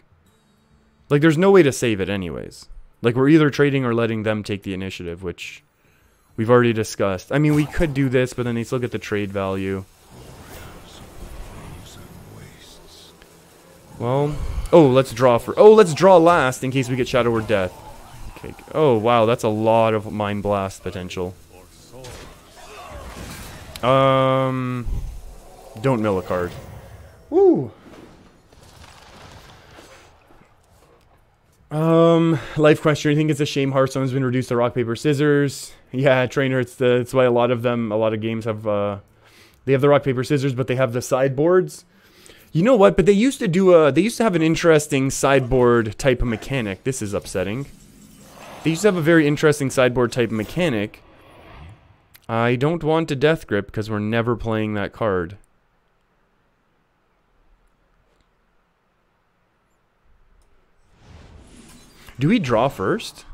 S1: Like, there's no way to save it anyways. Like, we're either trading or letting them take the initiative, which we've already discussed. I mean, we could do this, but then they still get the trade value. Well, oh, let's draw for... Oh, let's draw last in case we get Shadow or Death. Okay. Oh, wow, that's a lot of Mind Blast potential. Don't mill a card. Woo! Life question. You think it's a shame Hearthstone has been reduced to rock, paper, scissors? Yeah, trainer, it's why a lot of games have, they have the rock, paper, scissors, but they have the sideboards. You know what? But they used to have an interesting sideboard type of mechanic. This is upsetting. They used to have a very interesting sideboard type of mechanic. I don't want a Death Grip because we're never playing that card. Do we draw first?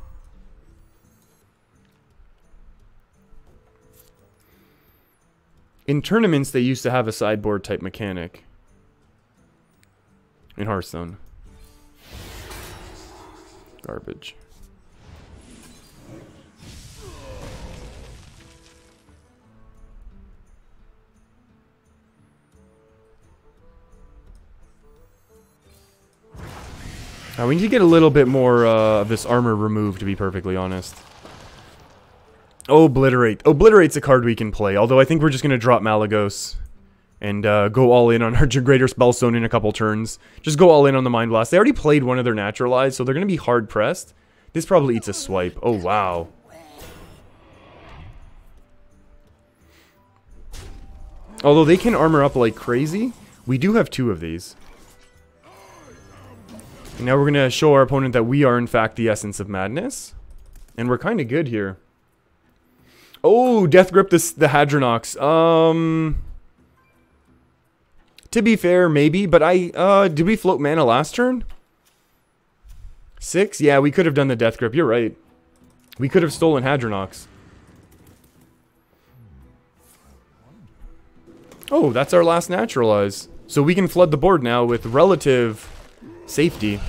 S1: In tournaments, they used to have a sideboard type mechanic. In Hearthstone. Garbage. We need to get a little bit more of this armor removed, to be perfectly honest. Obliterate. Obliterate's a card we can play, although I think we're just going to drop Malagos and go all in on our Greater Spellstone in a couple turns. Just go all in on the Mind Blast. They already played one of their Naturalized, so they're going to be hard-pressed. This probably eats a swipe. Oh, wow. Although they can armor up like crazy, we do have 2 of these. And now we're going to show our opponent that we are, in fact, the essence of madness. And we're kind of good here. Oh, Death Grip the Hadronox. To be fair, maybe. But did we float mana last turn? 6? Yeah, we could have done the Death Grip. You're right. We could have stolen Hadronox. Oh, that's our last Naturalize. So we can flood the board now with relative... safety.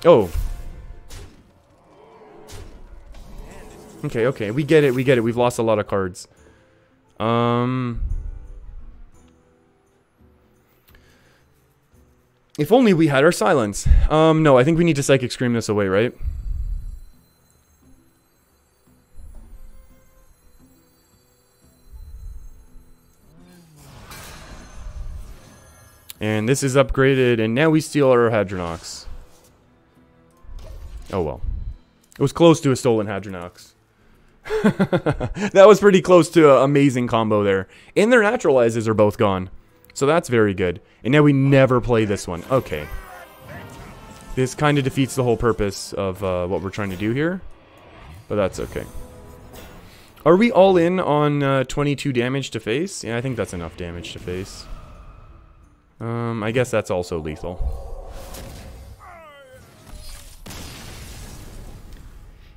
S1: Oh. Okay, okay. We get it, we get it. We've lost a lot of cards. If only we had our silence. No, I think we need to Psychic Scream this away, right? And this is upgraded, and now we steal our Hadronox. Oh well. It was close to a stolen Hadronox. That was pretty close to an amazing combo there. And their Naturalizes are both gone. So that's very good. And now we never play this one. Okay. This kind of defeats the whole purpose of what we're trying to do here. But that's okay. Are we all in on 22 damage to face? Yeah, I think that's enough damage to face. I guess that's also lethal.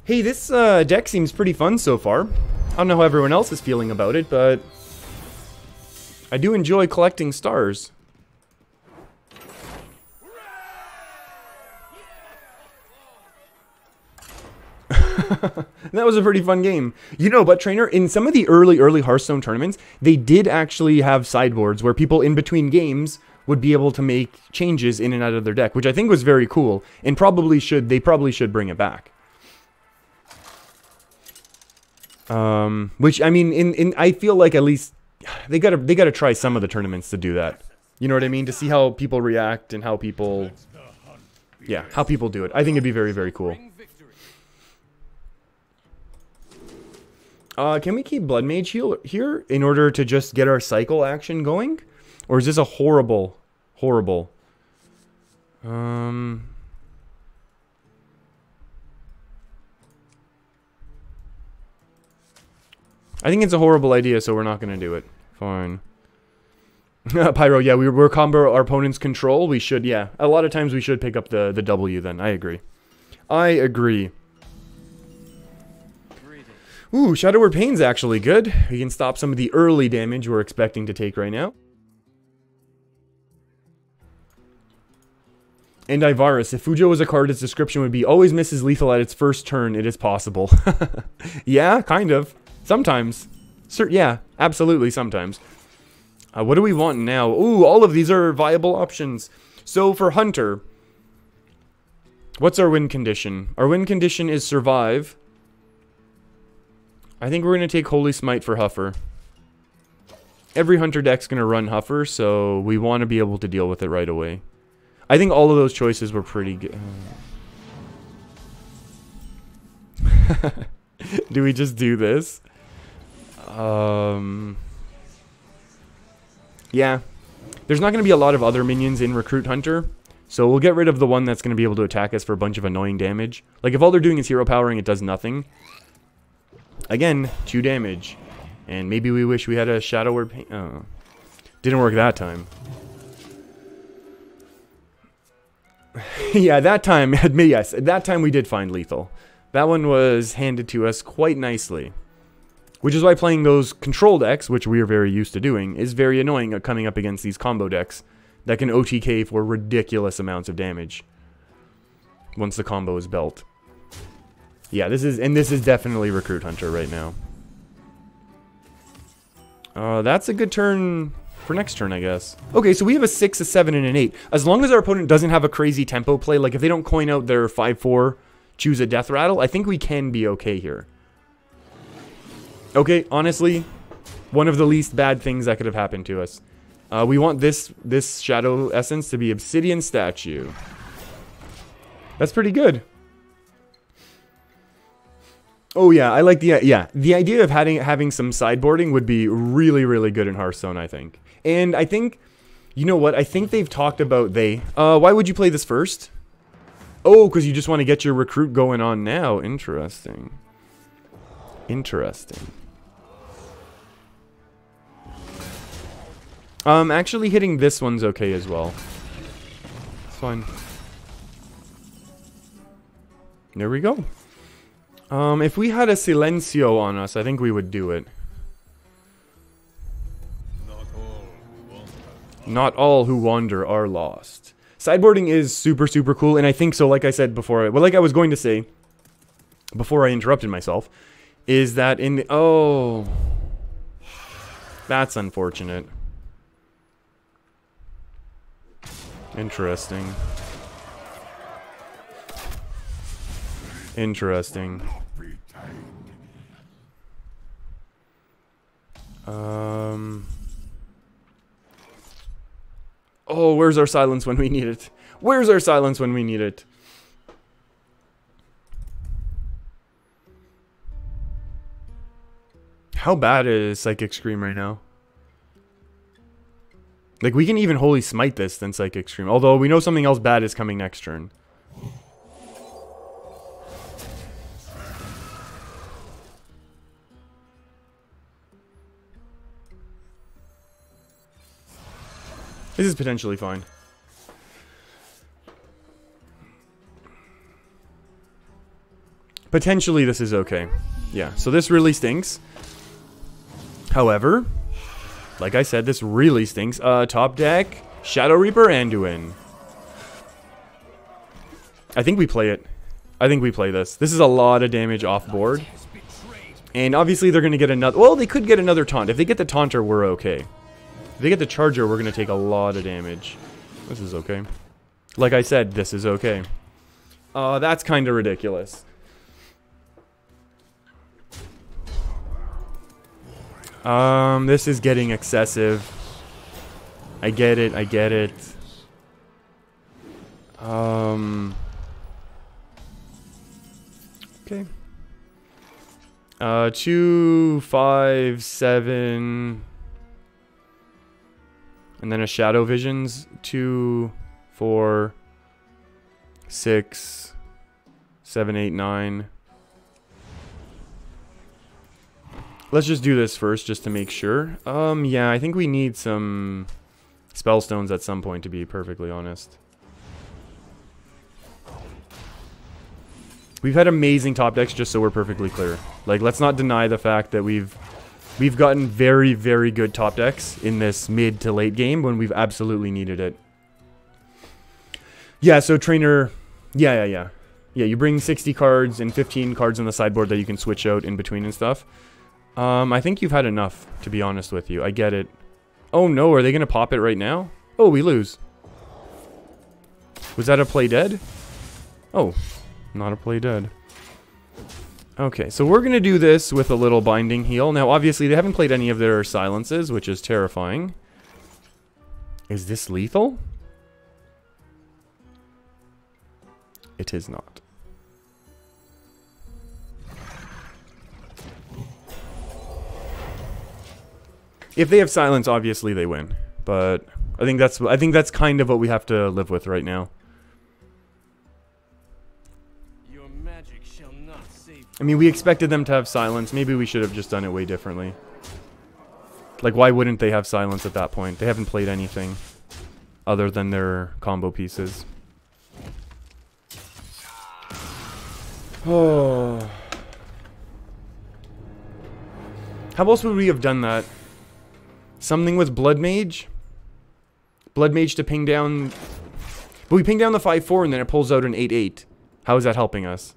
S1: Hey, this deck seems pretty fun so far. I don't know how everyone else is feeling about it, but I do enjoy collecting stars. That was a pretty fun game. You know, but Trainer, in some of the early Hearthstone tournaments, they did actually have sideboards where people in between games would be able to make changes in and out of their deck, which I think was very cool, and they probably should bring it back. Which I mean, I feel like at least they gotta try some of the tournaments to do that. You know what I mean? To see how people react and how people, yeah, how people do it. I think it'd be very, very cool. Can we keep Blood Mage heal here in order to just get our cycle action going? Or is this a horrible... I think it's a horrible idea, so we're not going to do it. Fine. Pyro, yeah, we're combo our opponent's control. We should, yeah. A lot of times we should pick up the W then. I agree. I agree. Ooh, Shadow Word Pain's actually good. We can stop some of the early damage we're expecting to take right now. And Ivarus, if Fujo was a card, its description would be, always misses lethal at its first turn, it is possible. Yeah, kind of. Sometimes. Yeah, absolutely, sometimes. What do we want now? Ooh, all of these are viable options. So for Hunter, what's our win condition? Our win condition is survive. I think we're going to take Holy Smite for Huffer. Every Hunter deck's going to run Huffer, so we want to be able to deal with it right away. I think all of those choices were pretty good. Do we just do this? Yeah. There's not going to be a lot of other minions in Recruit Hunter, so we'll get rid of the one that's going to be able to attack us for a bunch of annoying damage. Like, if all they're doing is hero powering, it does nothing. Again, 2 damage. And maybe we wish we had a Shadow Word Paint. Oh. Didn't work that time. Yeah, that time, yes, that time we did find lethal. That one was handed to us quite nicely. Which is why playing those control decks, which we are very used to doing, is very annoying coming up against these combo decks that can OTK for ridiculous amounts of damage once the combo is built. Yeah, this is definitely Recruit Hunter right now. That's a good turn for next turn, I guess. Okay, so we have a 6, a 7, and an 8. As long as our opponent doesn't have a crazy tempo play, like if they don't coin out their 5-4, choose a Death Rattle, I think we can be okay here. Okay, honestly, one of the least bad things that could have happened to us. We want this Shadow Essence to be Obsidian Statue. That's pretty good. Oh yeah, I like the idea of having some sideboarding would be really, really good in Hearthstone, I think. And I think, you know what, I think they've talked about why would you play this first? Oh, because you just want to get your recruit going on now. Interesting. Interesting. Actually hitting this one's okay as well. It's fine. There we go. If we had a Silencio on us, I think we would do it. Not all who wander are lost. Sideboarding is super, super cool, and I think so, like I said before, well, like I was going to say, before I interrupted myself, is that in the, oh, that's unfortunate. Interesting. Interesting. Oh, where's our silence when we need it? Where's our silence when we need it? How bad is Psychic Scream right now? Like, we can even Holy Smite this than Psychic Scream. Although, we know something else bad is coming next turn. This is potentially fine. Potentially, this is okay. Yeah, so this really stinks. However, like I said, this really stinks. Top deck, Shadow Reaper, Anduin. I think we play it. I think we play this. This is a lot of damage off board. And obviously they're going to get another... Well, they could get another taunt. If they get the taunter, we're okay. If they get the charger, we're going to take a lot of damage. This is okay. Like I said, this is okay. That's kind of ridiculous. This is getting excessive. I get it, I get it. 2, 5, 7... And then a Shadow Visions. 2, 4, 6, 7, 8, 9. Let's just do this first, just to make sure. Yeah, I think we need some Spell Stones at some point, to be perfectly honest. We've had amazing top decks, just so we're perfectly clear. Like, let's not deny the fact that we've gotten very, very good top decks in this mid to late game when we've absolutely needed it. Yeah, so trainer... Yeah. Yeah, you bring 60 cards and 15 cards on the sideboard that you can switch out in between and stuff. I think you've had enough, to be honest with you. I get it. Oh no, are they going to pop it right now? Oh, we lose. Was that a play dead? Oh, not a play dead. Okay, so we're going to do this with a little binding heal. Now, obviously, they haven't played any of their silences, which is terrifying. Is this lethal? It is not. If they have silence, obviously they win. But I think that's kind of what we have to live with right now.
S2: Your magic shall not save.
S1: I mean, we expected them to have silence. Maybe we should have just done it way differently. Like, why wouldn't they have silence at that point? They haven't played anything other than their combo pieces. Oh. How else would we have done that? Something with Blood Mage? Blood Mage to ping down... But we ping down the 5-4 and then it pulls out an 8-8. How is that helping us?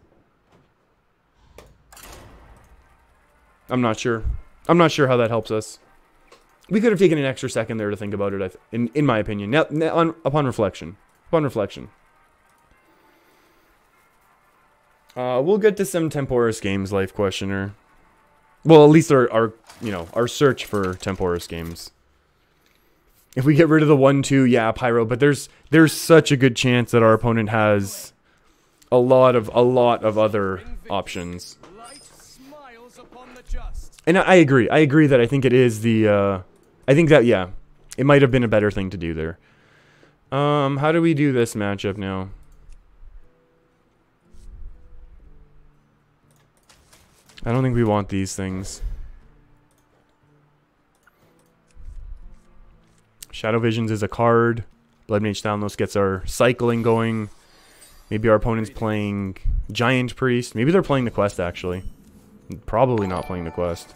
S1: I'm not sure. I'm not sure how that helps us. We could have taken an extra second there to think about it, in my opinion. Now, upon reflection. Upon reflection. We'll get to some Temporis games, Life Questioner. Well, at least our search for Temporis games. If we get rid of the 1-2, yeah, Pyro. But there's such a good chance that our opponent has a lot of other options. And I agree. I agree that I think it is the. I think that yeah, it might have been a better thing to do there. How do we do this matchup now? I don't think we want these things. Shadow Visions is a card. Blood Mage Thalnos gets our cycling going. Maybe our opponent's playing Giant Priest. Maybe they're playing the quest, actually. Probably not playing the quest.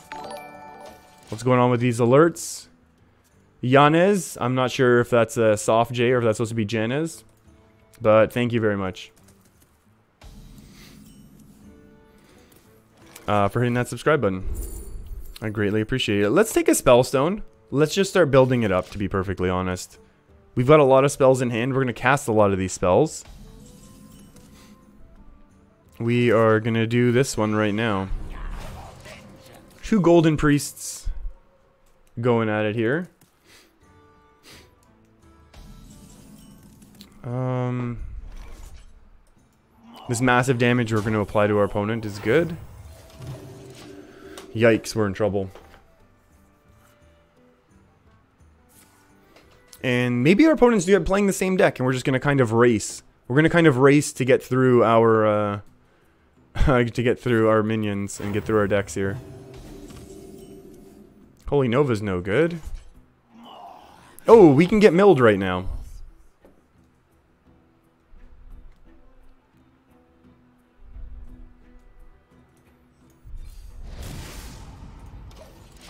S1: What's going on with these alerts? Yanez. I'm not sure if that's a soft J or if that's supposed to be Janez. But thank you very much. For hitting that subscribe button. I greatly appreciate it. Let's take a Spellstone. Let's just start building it up, to be perfectly honest. We've got a lot of spells in hand. We're going to cast a lot of these spells. We are going to do this one right now. 2 Golden Priests going at it here. This massive damage we're going to apply to our opponent is good. Yikes, we're in trouble. And maybe our opponent's playing the same deck, and we're just going to kind of race. We're going to kind of race to get through our minions and get through our decks here. Holy Nova's no good. Oh, we can get milled right now.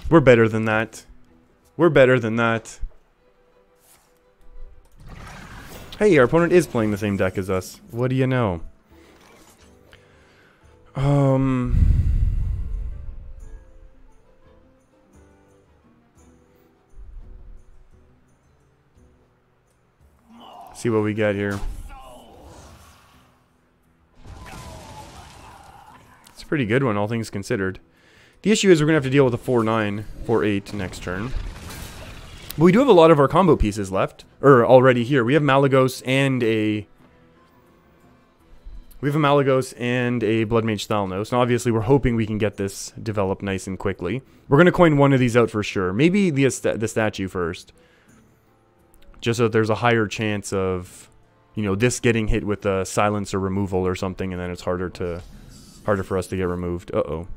S1: We're better than that. We're better than that. Hey, our opponent is playing the same deck as us. What do you know? See what we get here. It's a pretty good one, all things considered. The issue is we're going to have to deal with a 4-9, 4-8 next turn. But we do have a lot of our combo pieces left. Or already here. We have Malagos and a... Blood Mage Thalnos. Now obviously we're hoping we can get this developed nice and quickly. We're going to coin one of these out for sure. Maybe the statue first. Just so that there's a higher chance of, you know, this getting hit with a silence or removal or something, and then it's harder for us to get removed. Uh-oh.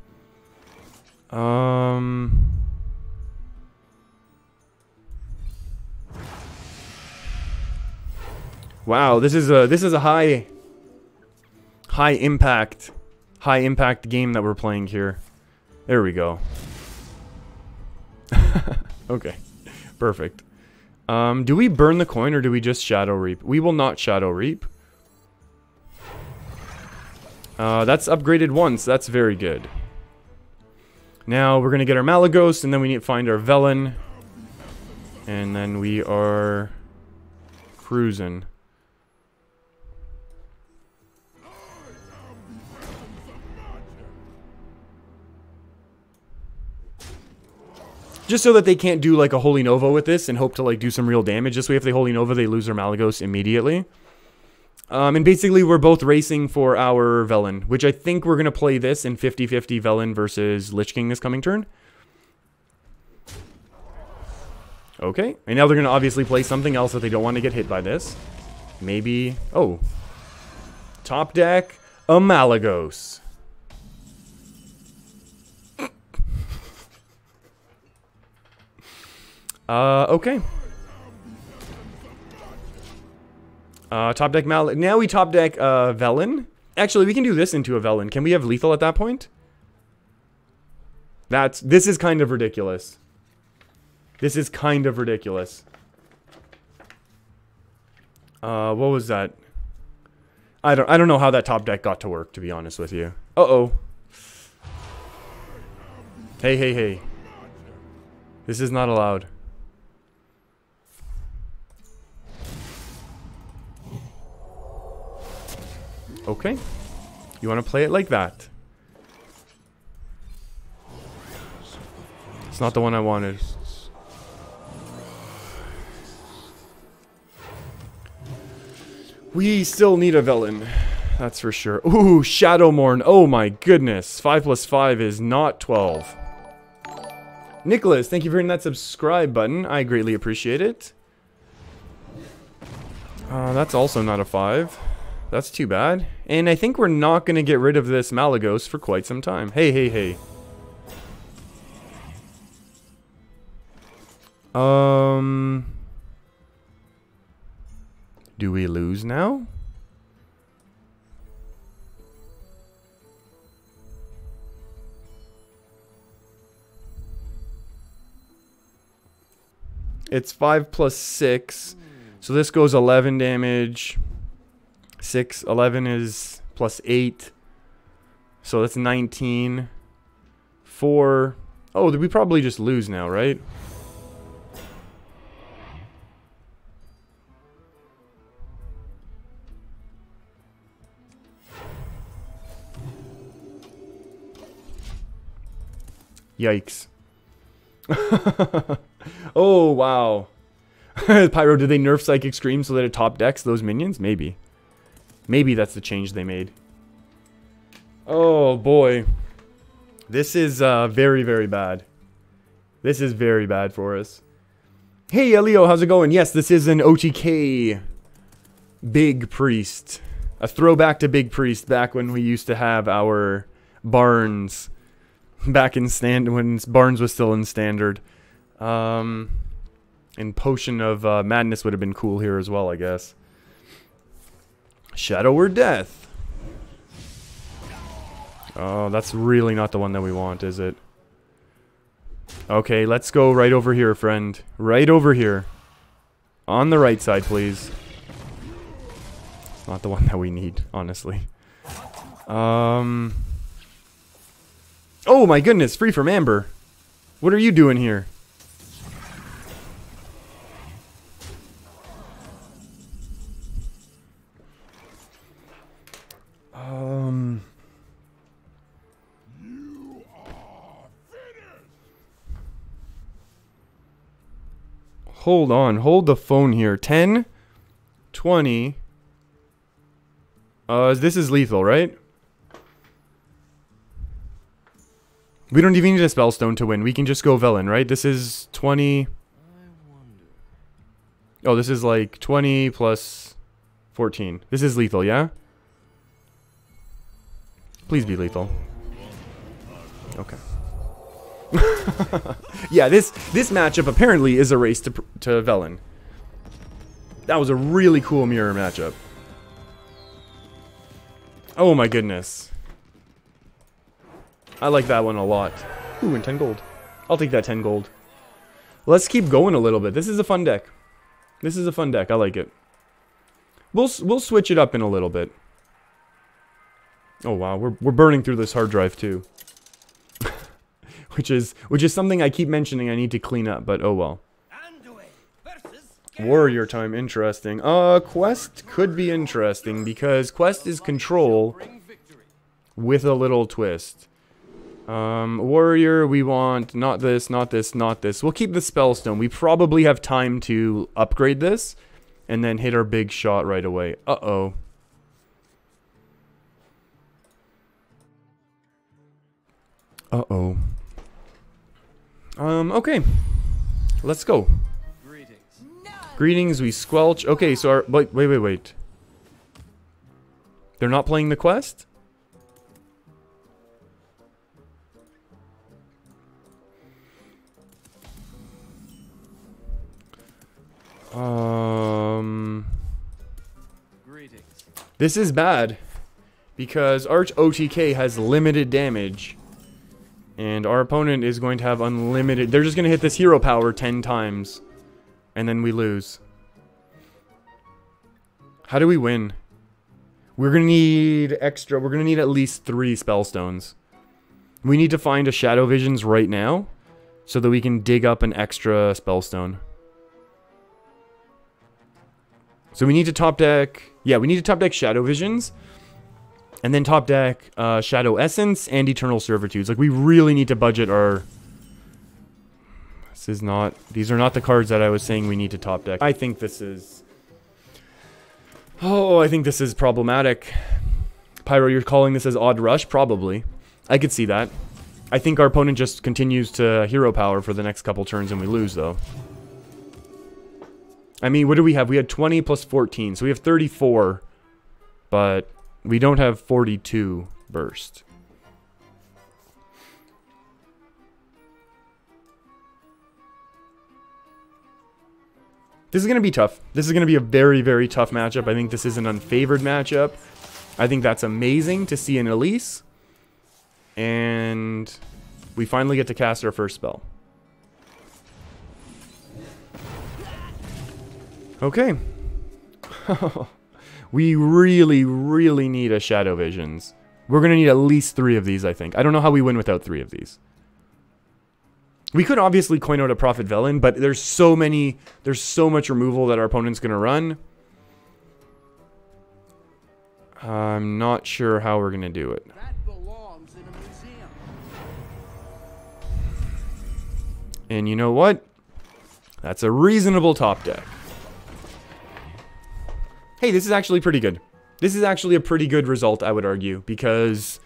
S1: Wow, this is a high impact game that we're playing here. There we go. Okay, perfect. Do we burn the coin or do we just Shadow Reap? We will not Shadow Reap. That's upgraded once. That's very good. Now we're going to get our Malagos, and then we need to find our Velen. And then we are cruising. Just so that they can't do like a Holy Nova with this and hope to like do some real damage. This way if they Holy Nova, they lose their Malagos immediately. And basically we're both racing for our Velen, which I think we're going to play this in 50-50 Velen versus Lich King this coming turn. Okay, and now they're going to obviously play something else that they don't want to get hit by this. Maybe, oh. Top deck, a Malagos. Okay. Top deck now we top deck, Velen. Actually, we can do this into a Velen. Can we have lethal at that point? This is kind of ridiculous. This is kind of ridiculous. What was that? I don't know how that top deck got to work, to be honest with you. Uh-oh. Hey, hey, hey. This is not allowed. Okay. You want to play it like that. It's not the one I wanted. We still need a Velen. That's for sure. Ooh, Shadowmourne. Oh my goodness. 5 plus 5 is not 12. Nicholas, thank you for hitting that subscribe button. I greatly appreciate it. That's also not a 5. That's too bad. And I think we're not going to get rid of this Malagos for quite some time. Hey, hey, hey. Do we lose now? It's 5 plus 6. So this goes 11 damage. 6, 11 is plus 8. So that's 19. 4. Oh, we probably just lose now, right? Yikes. Oh, wow. Pyro, did they nerf Psychic Scream so that it top decks those minions? Maybe. Maybe that's the change they made. Oh, boy. This is very, very bad. This is very bad for us. Hey, Leo, how's it going? Yes, this is an OTK Big Priest. A throwback to Big Priest back when we used to have our Barns. Back in when Barnes was still in Standard. And Potion of Madness would have been cool here as well, I guess. Shadow or Death. Oh, that's really not the one that we want, is it? Okay, let's go right over here, friend. Right over here. On the right side, please. It's not the one that we need, honestly. Oh my goodness, free from Amber. What are you doing here? Hold on, hold the phone here. 10, 20. This is lethal, right? We don't even need a Spellstone to win. We can just go Velen, right? This is 20. Oh, this is like 20 plus 14. This is lethal, yeah? Please be lethal. Okay. Yeah, this matchup apparently is a race to Velen. That was a really cool mirror matchup. Oh my goodness. I like that one a lot. Ooh, and 10 gold. I'll take that 10 gold. Let's keep going a little bit. This is a fun deck. This is a fun deck. I like it. We'll switch it up in a little bit. Oh wow, we're burning through this hard drive too. which is something I keep mentioning I need to clean up, but oh well. Warrior time, interesting. Quest could be interesting because Quest is control with a little twist. Warrior, we want not this, not this, not this. We'll keep the Spellstone. We probably have time to upgrade this and then hit our big shot right away. Uh-oh. Uh-oh. Okay. Let's go. Greetings, we squelch. Okay, so our... Wait. They're not playing the quest? This is bad. Because Arch OTK has limited damage. And our opponent is going to have unlimited... They're just going to hit this hero power 10 times. And then we lose. How do we win? We're going to need extra... We're going to need at least 3 Spellstones. We need to find a Shadow Visions right now. So that we can dig up an extra Spellstone. So we need to top deck... Yeah, we need to top deck Shadow Visions. And then top deck Shadow Essence and Eternal Servitudes. Like, we really need to budget our... This is not... These are not the cards that I was saying we need to top deck. I think this is... Oh, I think this is problematic. Pyro, you're calling this as Odd Rush? Probably. I could see that. I think our opponent just continues to hero power for the next couple turns and we lose, though. I mean, what do we have? We had 20 plus 14, so we have 34. But we don't have 42 burst. This is going to be tough. This is going to be a very, very tough matchup. I think this is an unfavored matchup. I think that's amazing to see in Elise. And we finally get to cast our first spell. Okay. We really, really need a Shadow Visions. We're going to need at least 3 of these, I think. I don't know how we win without 3 of these. We could obviously coin out a Prophet Velen, but there's so much removal that our opponent's going to run. I'm not sure how we're going to do it.
S3: That belongs in a museum.
S1: And you know what? That's a reasonable top deck. Hey, this is actually pretty good. This is actually a pretty good result, I would argue, because,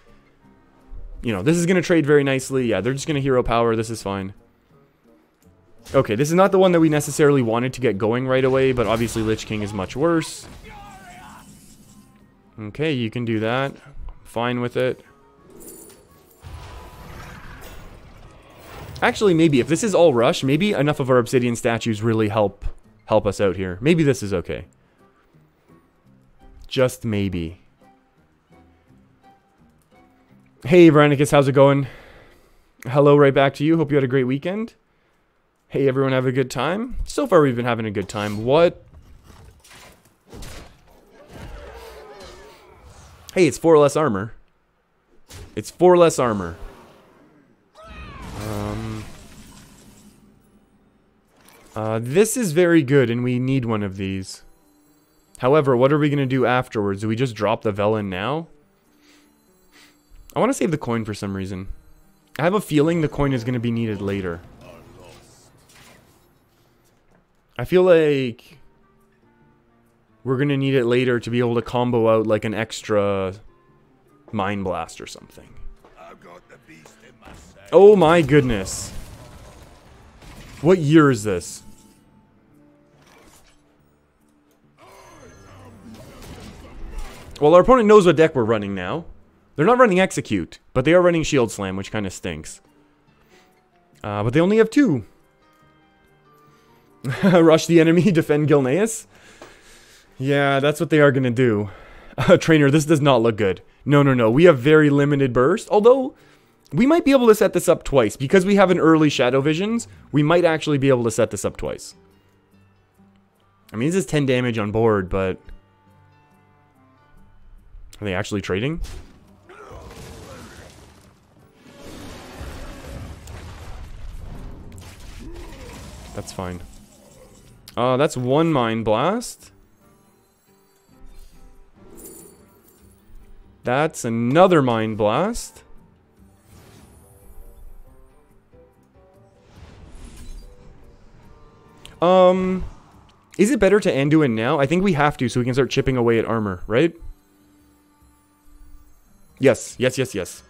S1: you know, this is going to trade very nicely. Yeah, they're just going to hero power. This is fine. Okay, this is not the one that we necessarily wanted to get going right away, but obviously Lich King is much worse. Okay, you can do that. Fine with it. Actually, maybe if this is all rush, maybe enough of our Obsidian statues really help us out here. Maybe this is okay. Just maybe. Hey, Veronicus, how's it going? Hello, right back to you. Hope you had a great weekend. Hey, everyone, have a good time? So far, we've been having a good time. What? Hey, it's 4 less armor. It's 4 less armor. This is very good, and we need one of these. However, what are we going to do afterwards? Do we just drop the Velen now? I want to save the coin for some reason. I have a feeling the coin is going to be needed later. I feel like we're going to need it later to be able to combo out like an extra Mind Blast or something. Oh my goodness. What year is this? Well, our opponent knows what deck we're running now. They're not running Execute, but they are running Shield Slam, which kind of stinks. But they only have 2. Rush the enemy, defend Gilneas. Yeah, that's what they are going to do. Trainer, this does not look good. No. We have very limited burst. Although, we might be able to set this up twice. Because we have an early Shadow Visions, we might actually be able to set this up twice. I mean, this is 10 damage on board, but... Are they actually trading? That's fine. That's one Mind Blast. That's another Mind Blast. Is it better to Anduin now? I think we have to so we can start chipping away at armor, right? Yes, yes, yes, yes.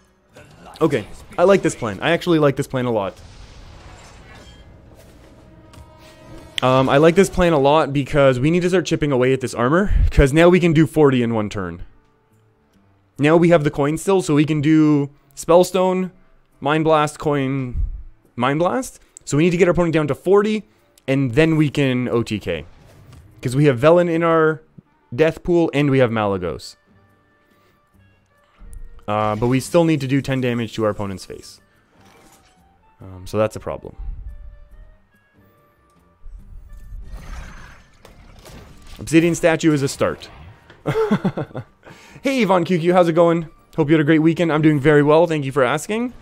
S1: Okay, I like this plan. I actually like this plan a lot. I like this plan a lot because we need to start chipping away at this armor. Because now we can do 40 in one turn. Now we have the coin still, so we can do Spellstone, Mind Blast, coin, Mind Blast. So we need to get our opponent down to 40, and then we can OTK. Because we have Velen in our death pool, and we have Malagos. But we still need to do 10 damage to our opponent's face. So that's a problem. Obsidian statue is a start. Hey, Yvonne QQ, how's it going? Hope you had a great weekend. I'm doing very well. Thank you for asking.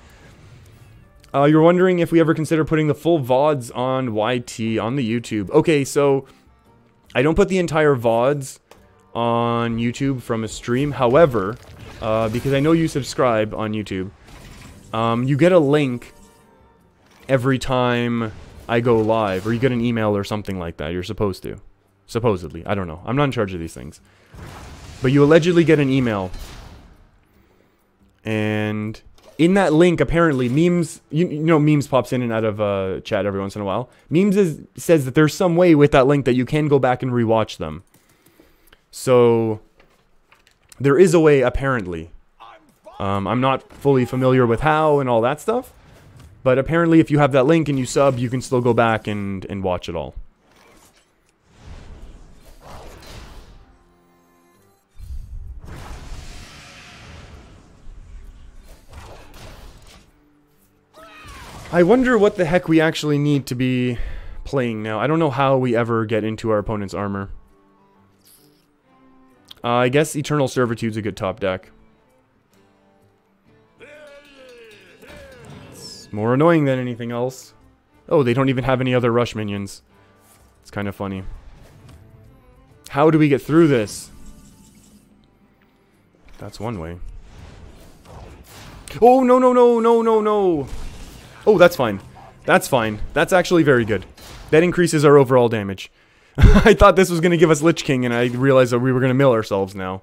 S1: You're wondering if we ever consider putting the full VODs on YT on the YouTube. Okay, so I don't put the entire VODs on YouTube from a stream. However, because I know you subscribe on YouTube, you get a link every time I go live, or you get an email or something like that. You're supposed to. Supposedly. I don't know. I'm not in charge of these things. But you allegedly get an email. And in that link, apparently, Memes... You know, Memes pops in and out of chat every once in a while. Memes says that there's some way with that link that you can go back and rewatch them. So, there is a way, apparently. I'm not fully familiar with how and all that stuff. But apparently, if you have that link and you sub, you can still go back and watch it all. I wonder what the heck we actually need to be playing now. I don't know how we ever get into our opponent's armor. I guess Eternal Servitude's a good top deck. It's more annoying than anything else. Oh, they don't even have any other rush minions. It's kind of funny. How do we get through this? That's one way. Oh, no, no, no, no, no, no. Oh, that's fine. That's fine. That's actually very good. That increases our overall damage. I thought this was going to give us Lich King, and I realized that we were going to mill ourselves now.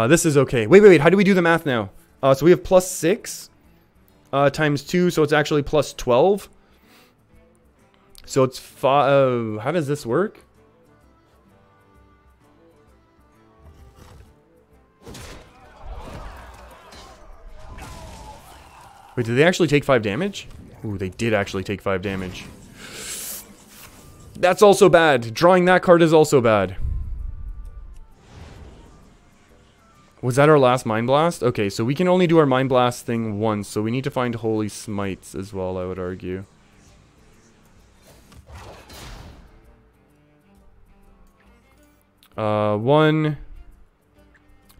S1: This is okay. Wait, wait, wait. How do we do the math now? So we have plus 6 times 2, so it's actually plus 12. So it's 5. How does this work? Wait, did they actually take 5 damage? Ooh, they did actually take 5 damage. That's also bad. Drawing that card is also bad. Was that our last Mind Blast? Okay, so we can only do our Mind Blast thing once, so we need to find Holy Smites as well, I would argue. One,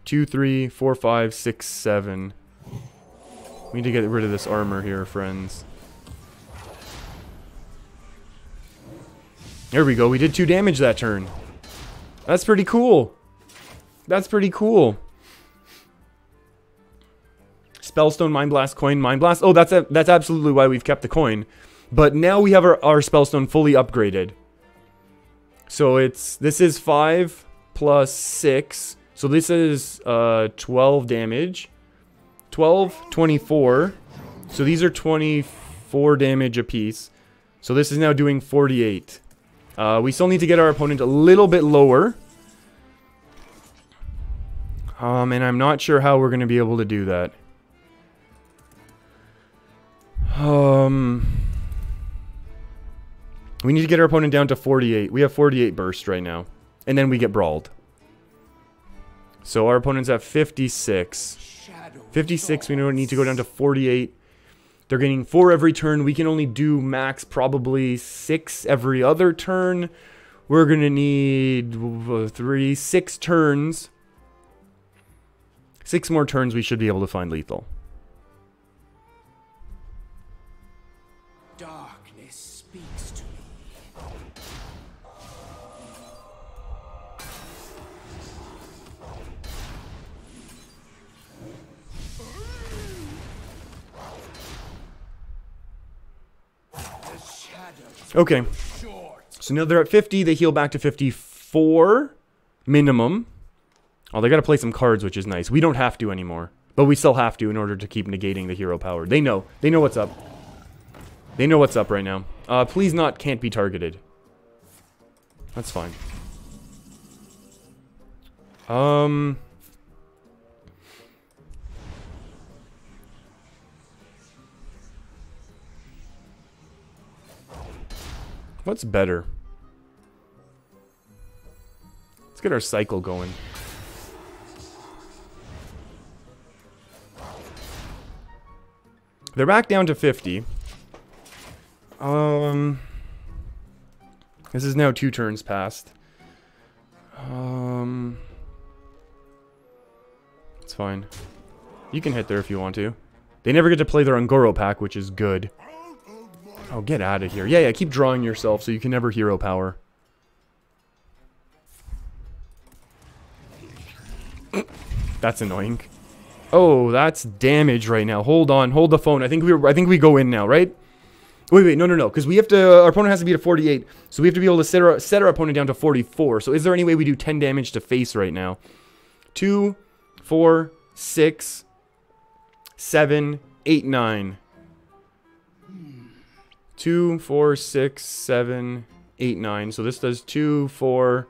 S1: 2, 3, 4, 5, 6, 7. We need to get rid of this armor here, friends. There we go. We did 2 damage that turn. That's pretty cool. That's pretty cool. Spellstone, Mind Blast, coin, Mind Blast. Oh, that's absolutely why we've kept the coin. But now we have our Spellstone fully upgraded. So this is 5 plus 6. So this is 12 damage. 12, 24. So these are 24 damage apiece. So this is now doing 48. We still need to get our opponent a little bit lower. And I'm not sure how we're going to be able to do that. We need to get our opponent down to 48. We have 48 burst right now. And then we get brawled. So our opponent's at 56. 56, we need to go down to 48. They're getting 4 every turn. We can only do max probably 6 every other turn. We're going to need 6 turns. 6 more turns, we should be able to find lethal.
S3: Darkness speaks
S1: Okay. So now they're at 50. They heal back to 54 minimum. Oh, they got to play some cards, which is nice. We don't have to anymore. But we still have to in order to keep negating the hero power. They know. They know what's up. They know what's up right now. Please not can't be targeted. That's fine. What's better? Let's get our cycle going. They're back down to 50. This is now 2 turns past. It's fine. You can hit there if you want to. They never get to play their Angoro pack, which is good. Oh, get out of here. Yeah, keep drawing yourself so you can never hero power. That's annoying. Oh, that's damage right now. Hold on, hold the phone. I think we go in now, right? Wait, no, because we have to. Our opponent has to be at 48, so we have to be able to set our opponent down to 44. So, is there any way we do 10 damage to face right now? 2, 4, 6, 7, 8, 9. 2, 4, 6, 7, 8, 9. So this does 2, 4,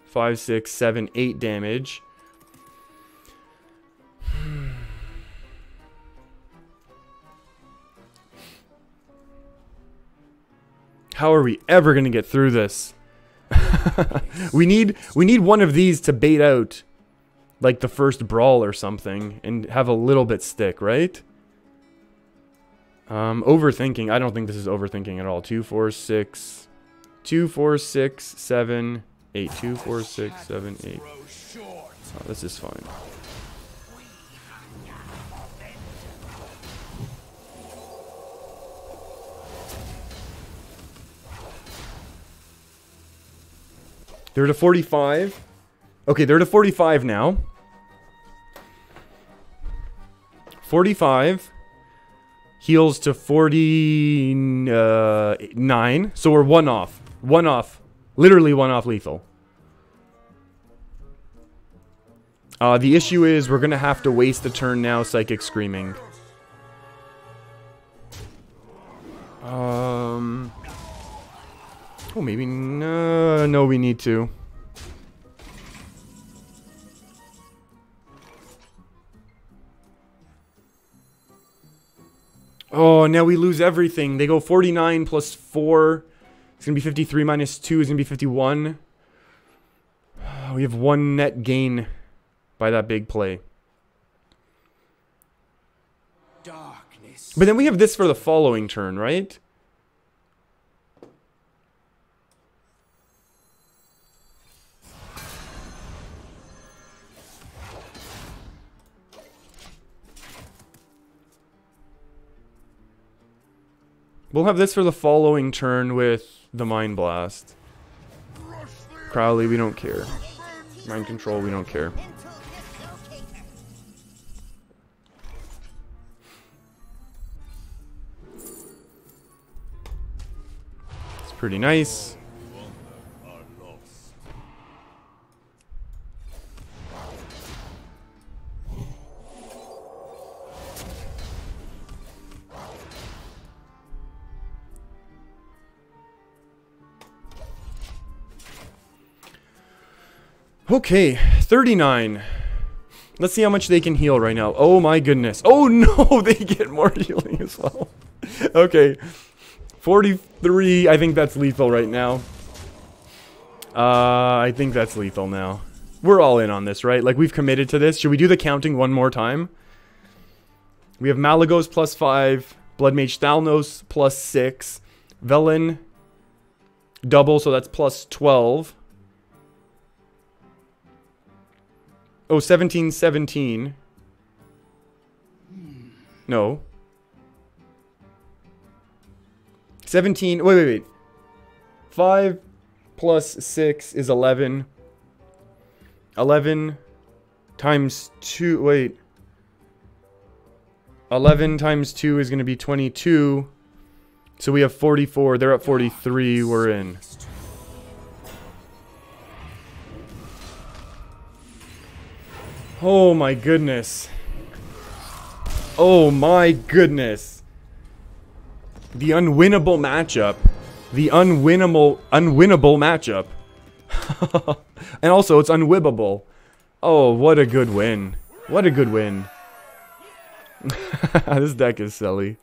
S1: 5, 6, 7, 8 damage. How are we ever going to get through this? we need one of these to bait out like the first brawl or something and have a little bit stick, right? Overthinking. I don't think this is overthinking at all. 2, 4, 6. 2, 4, 6, 7, 8. 2, 4, 6, 7, 8. Oh, this is fine. They're to 45. Okay, they're to 45 now. 45. Heals to 49. So we're 1 off. 1 off. Literally 1 off lethal. The issue is we're going to have to waste a turn now Psychic Screaming. Oh, maybe... No, we need to. Oh, now we lose everything. They go 49 plus 4. It's going to be 53 minus 2 is going to be 51. We have 1 net gain by that big play.
S3: Darkness.
S1: But then we have this for the following turn, right? We'll have this for the following turn with the Mind Blast. Crowley, we don't care. Mind Control, we don't care. It's pretty nice. Okay, 39. Let's see how much they can heal right now. Oh my goodness. Oh no, they get more healing as well. Okay, 43. I think that's lethal right now. I think that's lethal now. We're all in on this, right? Like, we've committed to this. Should we do the counting one more time? We have Malagos plus 5. Blood Mage Thalnos plus 6. Velen double, so that's plus 12. Oh, 17, 17. No. 17, wait. 5 plus 6 is 11. 11 times 2, wait. 11 times 2 is going to be 22. So we have 44. They're at 43. We're in. Oh my goodness. Oh my goodness. The unwinnable matchup. The unwinnable matchup. And also, it's unwibbable. Oh, what a good win. What a good win. This deck is silly.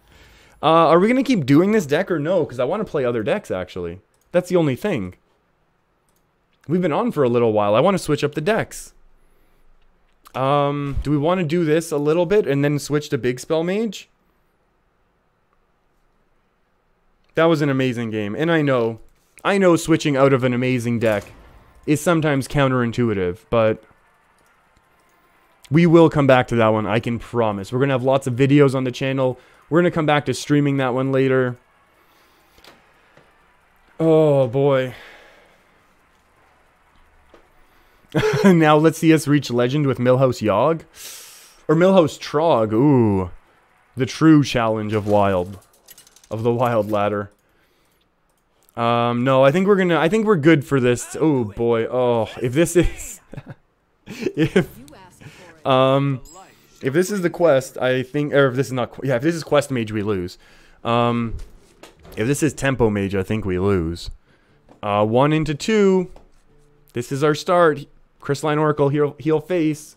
S1: Are we going to keep doing this deck or no? Because I want to play other decks, actually. That's the only thing. We've been on for a little while. I want to switch up the decks. Do we want to do this a little bit and then switch to Big Spell Mage? That was an amazing game. And I know switching out of an amazing deck is sometimes counterintuitive, but we will come back to that one, I can promise. We're going to have lots of videos on the channel. We're going to come back to streaming that one later. Oh, boy. Now let's see us reach Legend with Millhouse Yogg. Or Millhouse Trog. Ooh. The true challenge of Wild. Of the Wild ladder. No, I think we're good for this. Oh, boy. Oh, if this is... if this is the quest, I think, or if this is not, yeah, if this is Quest Mage, we lose. If this is Tempo Mage, I think we lose. 1 into 2. This is our start. Crystalline Oracle, heal face.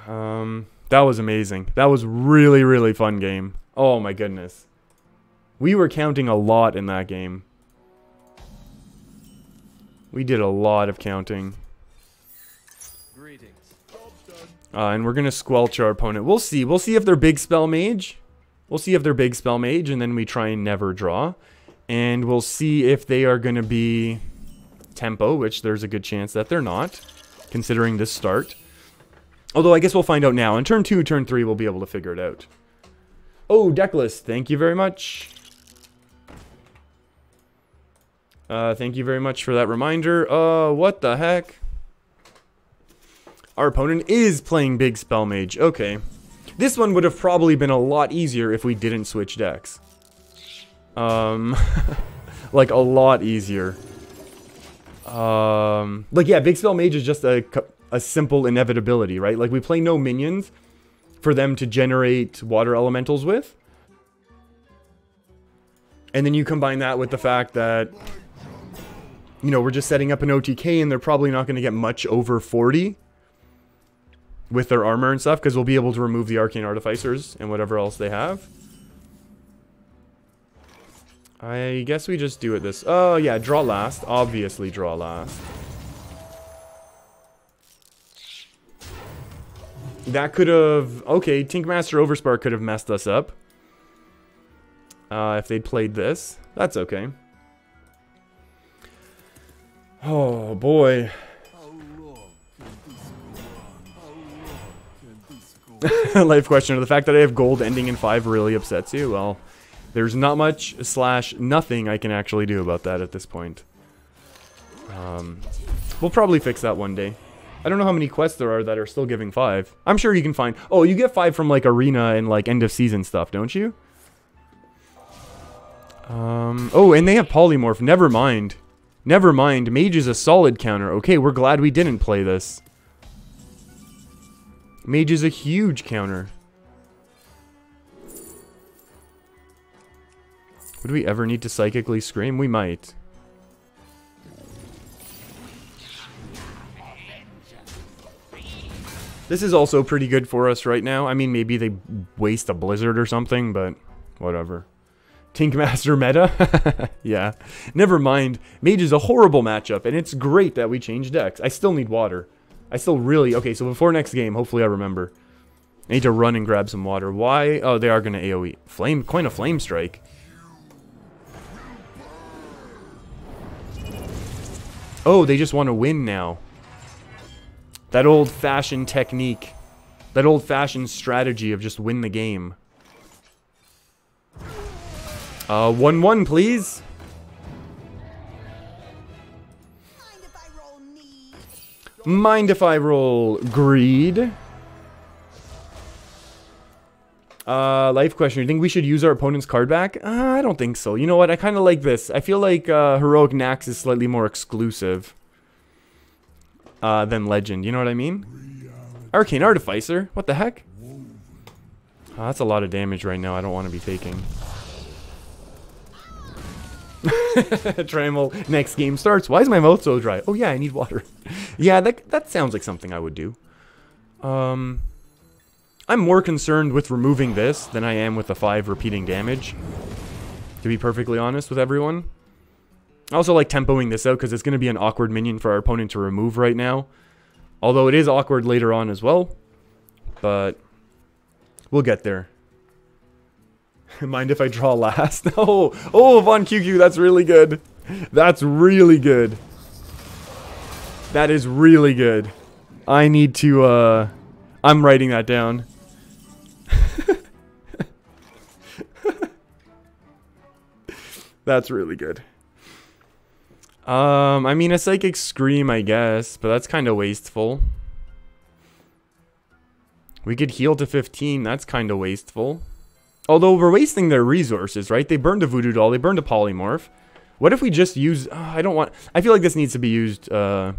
S1: That was amazing. That was really, really fun game. Oh my goodness. We were counting a lot in that game. We did a lot of counting. And we're going to squelch our opponent. We'll see. We'll see if they're Big Spell Mage. We'll see if they're Big Spell Mage, and then we try and never draw. And we'll see if they are going to be Tempo, which there's a good chance that they're not, considering this start. Although I guess we'll find out now. In turn 2, turn 3, we'll be able to figure it out. Oh, deck list. Thank you very much. Thank you very much for that reminder. What the heck? Our opponent is playing Big Spell Mage. Okay. This one would have probably been a lot easier if we didn't switch decks. Like, a lot easier. Like, yeah, Big Spell Mage is just a simple inevitability, right? Like, we play no minions for them to generate water elementals with. And then you combine that with the fact that, you know, we're just setting up an OTK and they're probably not going to get much over 40 with their armor and stuff, because we'll be able to remove the Arcane Artificers and whatever else they have. I guess we just do it this... Oh, yeah, draw last. Obviously draw last. That could have... Okay, Tinkmaster Overspark could have messed us up. If they'd played this. That's okay. Oh, boy. Life question. The fact that I have gold ending in 5 really upsets you? Well, there's not much / nothing I can actually do about that at this point. We'll probably fix that one day. I don't know how many quests there are that are still giving 5. I'm sure you can find... Oh, you get 5 from, like, arena and, like, end of season stuff, don't you? Oh, and they have polymorph. Never mind. Never mind. Mage is a solid counter. Okay, we're glad we didn't play this. Mage is a huge counter. Would we ever need to psychically scream? We might. This is also pretty good for us right now. I mean, maybe they waste a blizzard or something, but whatever. Tinkmaster meta? Yeah. Never mind. Mage is a horrible matchup, and it's great that we changed decks. I still need water. I still really... Okay, so before next game, hopefully I remember. I need to run and grab some water. Why? Oh, they are going to AoE. Flame... Coin a Flame Strike. Oh, they just want to win now. That old-fashioned technique. That old-fashioned strategy of just win the game. 1-1, please. Mind if I roll Greed? Life question. You think we should use our opponent's card back? I don't think so. You know what? I kind of like this. I feel like Heroic Nax is slightly more exclusive than Legend. You know what I mean? Arcane Artificer. What the heck? Oh, that's a lot of damage right now. I don't want to be taking. Trammel. Next game starts. Why is my mouth so dry? Oh yeah, I need water. Yeah, that sounds like something I would do. I'm more concerned with removing this than I am with the 5 repeating damage. To be perfectly honest with everyone. I also like tempoing this out because it's going to be an awkward minion for our opponent to remove right now. Although it is awkward later on as well. But we'll get there. Mind if I draw last? Oh, Von QQ, that's really good. That's really good. That is really good. I need to, I'm writing that down. That's really good. I mean, a Psychic Scream, I guess, but that's kind of wasteful. We could heal to 15, that's kind of wasteful. Although we're wasting their resources, right? They burned a Voodoo Doll, they burned a Polymorph. What if we just use... I feel like this needs to be used... Oh,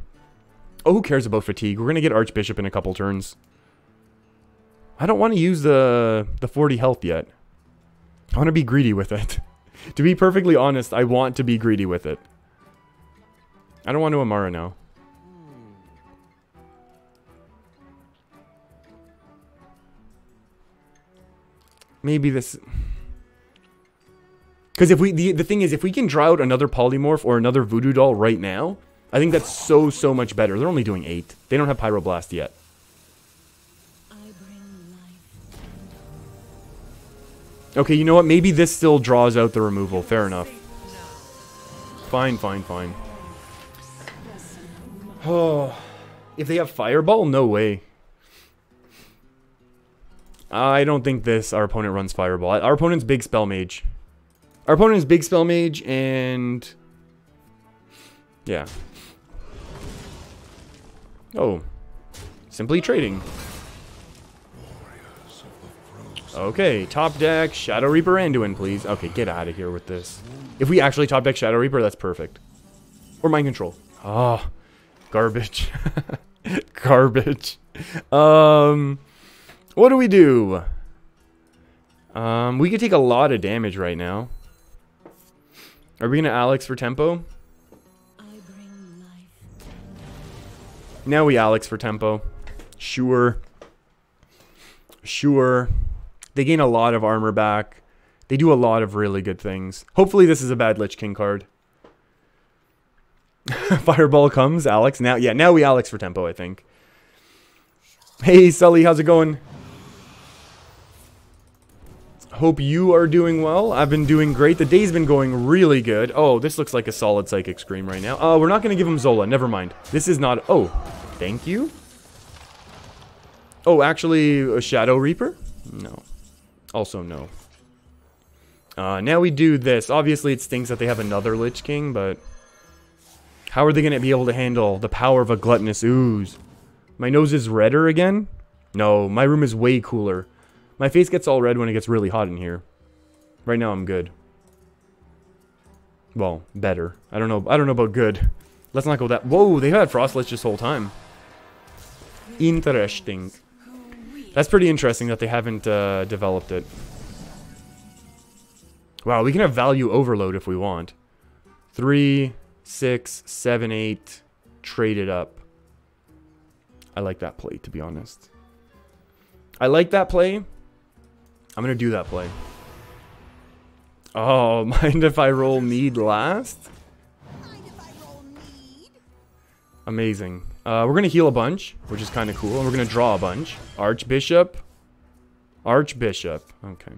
S1: who cares about Fatigue? We're going to get Archbishop in a couple turns. I don't want to use the 40 health yet. I want to be greedy with it. To be perfectly honest, I want to be greedy with it. I don't want to Amara now. Maybe this... Because if we... The thing is, if we can draw out another Polymorph or another Voodoo Doll right now, I think that's so much better. They're only doing 8. They don't have Pyroblast yet. Okay, you know what? Maybe this still draws out the removal. Fair enough. Fine. Oh, if they have Fireball, no way. I don't think our opponent runs Fireball. Our opponent's big Spell Mage. Our opponent is big Spell Mage and... yeah. Oh. Simply trading. Okay, top deck, Shadow Reaper Anduin, please. Okay, get out of here with this. If we actually top deck Shadow Reaper, that's perfect. Or Mind Control. Oh, garbage. Garbage. What do we do? We could take a lot of damage right now. Are we gonna Alex for tempo? Now we Alex for tempo. Sure. They gain a lot of armor back. They do a lot of really good things. Hopefully this is a bad Lich King card. Fireball comes, Alex. Now we Alex for tempo, I think. Hey, Sully, how's it going? Hope you are doing well. I've been doing great. The day's been going really good. Oh, this looks like a solid Psychic Scream right now. We're not going to give him Zola. Never mind. This is not... oh, thank you. Oh, actually, a Shadow Reaper? No. Also, no. Now we do this. Obviously, it stinks that they have another Lich King, but... how are they going to be able to handle the power of a Gluttonous Ooze? My nose is redder again? No, my room is way cooler. My face gets all red when it gets really hot in here. Right now, I'm good. Well, better. I don't know about good. Let's not go that... whoa, they've had Frost Lich this whole time. Interesting. That's pretty interesting that they haven't developed it. Wow, we can have Value Overload if we want. 3, 6, 7, 8. Trade it up. I like that play, to be honest. I like that play. I'm going to do that play. Oh, mind if I roll Mead last? Amazing. We're going to heal a bunch, which is kind of cool. And we're going to draw a bunch. Archbishop. Archbishop. Okay.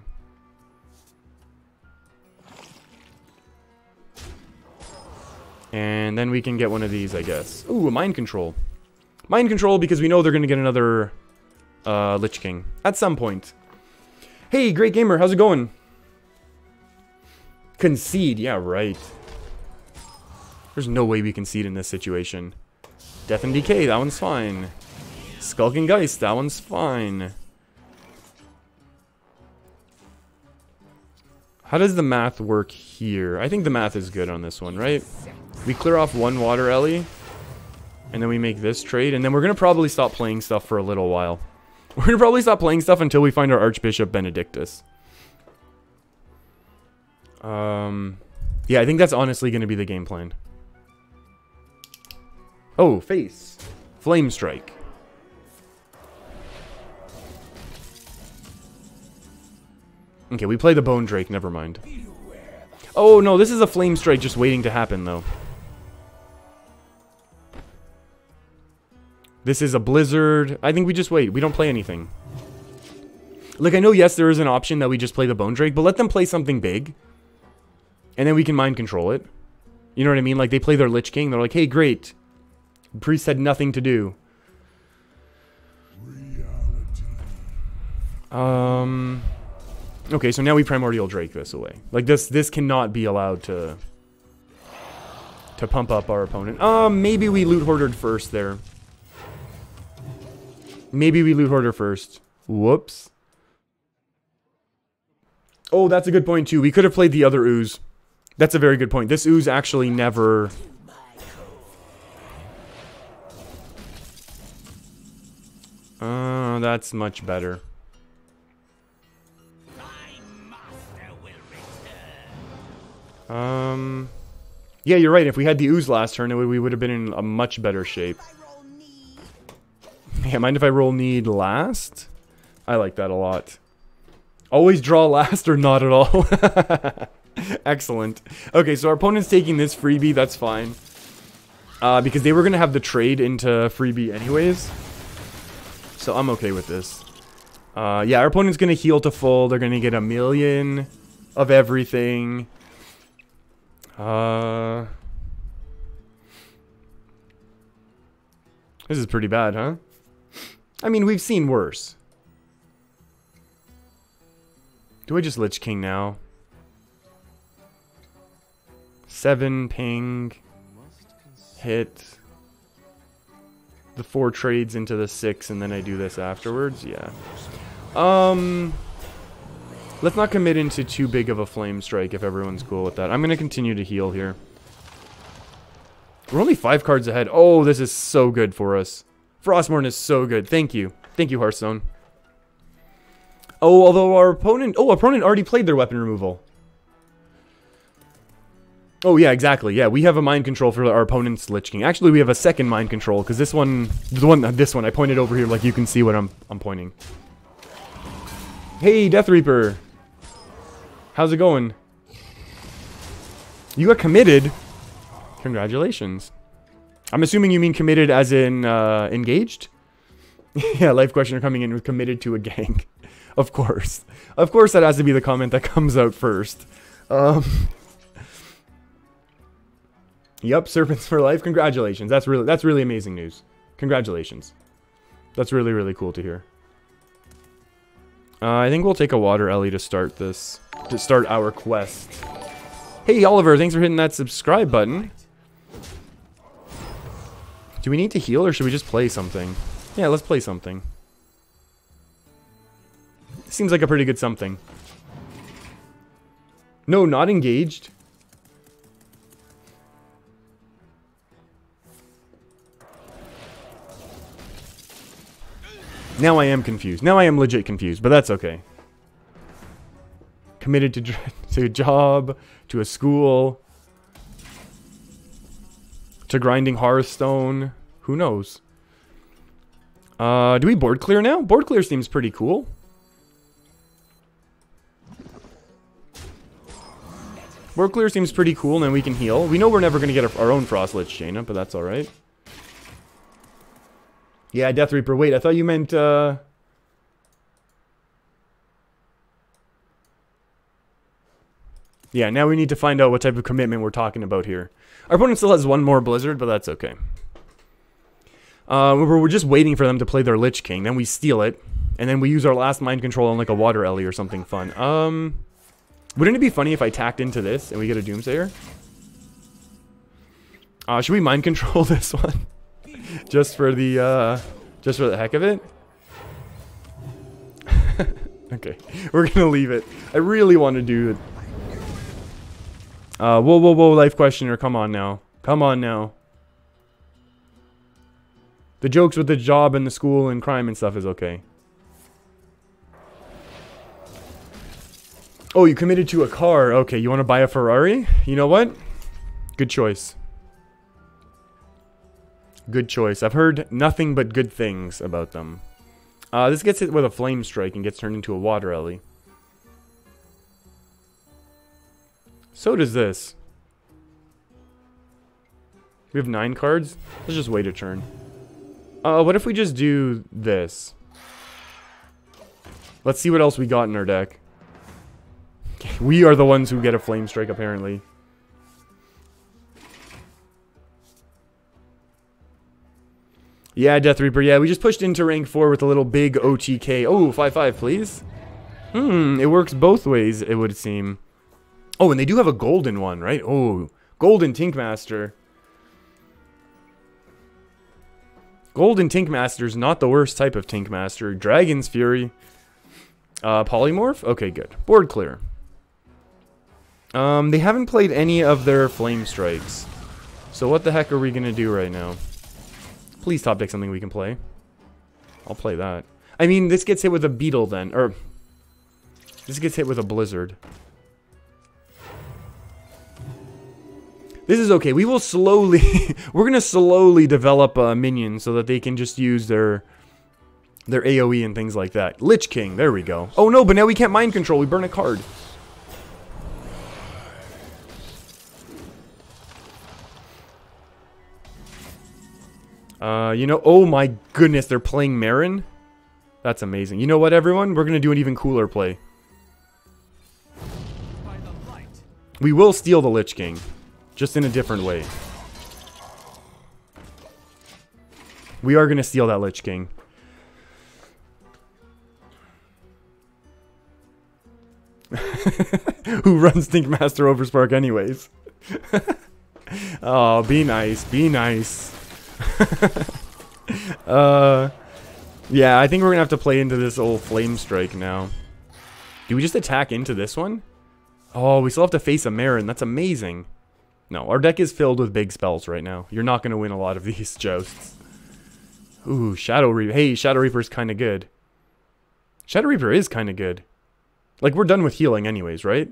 S1: And then we can get one of these, I guess. Ooh, a Mind Control. Mind Control because we know they're going to get another Lich King at some point. Hey, Great Gamer, how's it going? Concede, yeah, right. There's no way we concede in this situation. Death and Decay, that one's fine. Skulking Geist, that one's fine. How does the math work here? I think the math is good on this one, right? We clear off one water Ellie, and then we make this trade, and then we're going to probably stop playing stuff for a little while. We're going to probably stop playing stuff until we find our Archbishop Benedictus. Yeah, I think that's honestly going to be the game plan. Oh, face. Flame Strike. Okay, we play the Bone Drake, never mind. Oh, no, this is a Flame Strike just waiting to happen, though. This is a Blizzard. I think we just wait. We don't play anything. Like, I know, yes, there is an option that we just play the Bone Drake, but let them play something big. And then we can mind control it. You know what I mean? Like, they play their Lich King. They're like, hey, great. The priest had nothing to do. Okay, so now we Primordial Drake this away. Like, this cannot be allowed to pump up our opponent. Maybe we Loot Hoardered first there. Maybe we Loot Hoarder first. Whoops. Oh, that's a good point, too. We could have played the other Ooze. That's a very good point. This Ooze actually never... that's much better. Yeah, you're right. If we had the Ooze last turn, we would have been in a much better shape. Yeah, mind if I roll need last? I like that a lot. Always draw last or not at all. Excellent. Okay, so our opponent's taking this freebie. That's fine. Because they were going to have the trade into freebie anyways. So I'm okay with this. Yeah, our opponent's going to heal to full. They're going to get 1,000,000 of everything. This is pretty bad, huh? I mean, we've seen worse. Do I just Lich King now? 7 ping. Hit. The 4 trades into the 6, and then I do this afterwards? Yeah. Let's not commit into too big of a Flame Strike if everyone's cool with that. I'm going to continue to heal here. We're only 5 cards ahead. Oh, this is so good for us. Frostmourne is so good. Thank you. Thank you, Hearthstone. Oh, although our opponent... Oh, our opponent already played their weapon removal. Oh, yeah, exactly. Yeah, we have a mind control for our opponent's Lich King. Actually, we have a second mind control, because this one... This one, I pointed over here, like you can see what I'm pointing. Hey, Death Reaper. How's it going? You got committed? Congratulations. I'm assuming you mean committed as in engaged? Yeah, life questioner coming in with committed to a gang. Of course. Of course that has to be the comment that comes out first. Yep, serpents for life. Congratulations. That's really amazing news. Congratulations. That's really, really cool to hear. I think we'll take a water Ellie to start this. To start our quest. Hey, Oliver, thanks for hitting that subscribe button. Do we need to heal or should we just play something? Yeah, let's play something. Seems like a pretty good something. No, not engaged. Now I am confused. Now I am legit confused, but that's okay. Committed to a job, to a school, to grinding Hearthstone. Who knows? Do we board clear now? Board clear seems pretty cool. Board clear seems pretty cool, and then we can heal. We know we're never going to get our own Frost Lich Jaina, but that's alright. Yeah, Death Reaper. Wait, I thought you meant, Yeah, now we need to find out what type of commitment we're talking about here. Our opponent still has one more Blizzard, but that's okay. We're just waiting for them to play their Lich King. Then we steal it. And then we use our last mind control on like a Water Ellie or something fun. Wouldn't it be funny if I tacked into this and we get a Doomsayer? Should we mind control this one? just for the heck of it? Okay, we're gonna leave it. I really want to do Whoa, life questioner, come on now. Come on now. The jokes with the job and the school and crime and stuff is okay. Oh, you committed to a car. Okay, you want to buy a Ferrari? You know what? Good choice. Good choice. I've heard nothing but good things about them. This gets hit with a flame strike and gets turned into a water ellie. So does this. We have 9 cards. Let's just wait a turn. What if we just do this? Let's see what else we got in our deck. We are the ones who get a flame strike, apparently. Yeah, Death Reaper. Yeah, we just pushed into rank 4 with a little big OTK. Oh, 5/5, please. It works both ways, it would seem. Oh, and they do have a golden one, right? Oh, golden Tinkmaster. Golden Tinkmaster's not the worst type of Tinkmaster. Dragon's Fury. Polymorph? Okay, good. Board clear. They haven't played any of their flame strikes. So what the heck are we gonna do right now? Please top deck something we can play. I'll play that. I mean, this gets hit with a beetle then, or this gets hit with a blizzard. This is okay. We will slowly, we're gonna slowly develop minions so that they can just use their AoE and things like that. Lich King, there we go. Oh no, but now we can't mind control. We burn a card. You know, oh my goodness, they're playing Marin? That's amazing. You know what, everyone? We're gonna do an even cooler play. We will steal the Lich King, just in a different way. We are gonna steal that Lich King. Who runs Thinkmaster over Spark anyways? Oh, be nice, be nice. Yeah, I think we're gonna have to play into this old flame strike now. Do we just attack into this one? Oh, we still have to face a Marin. That's amazing. No, our deck is filled with big spells right now. You're not gonna win a lot of these jousts. Ooh, Shadow Reaper. Hey, Shadow Reaper's kind of good. Shadow Reaper is kind of good. Like, we're done with healing anyways, right?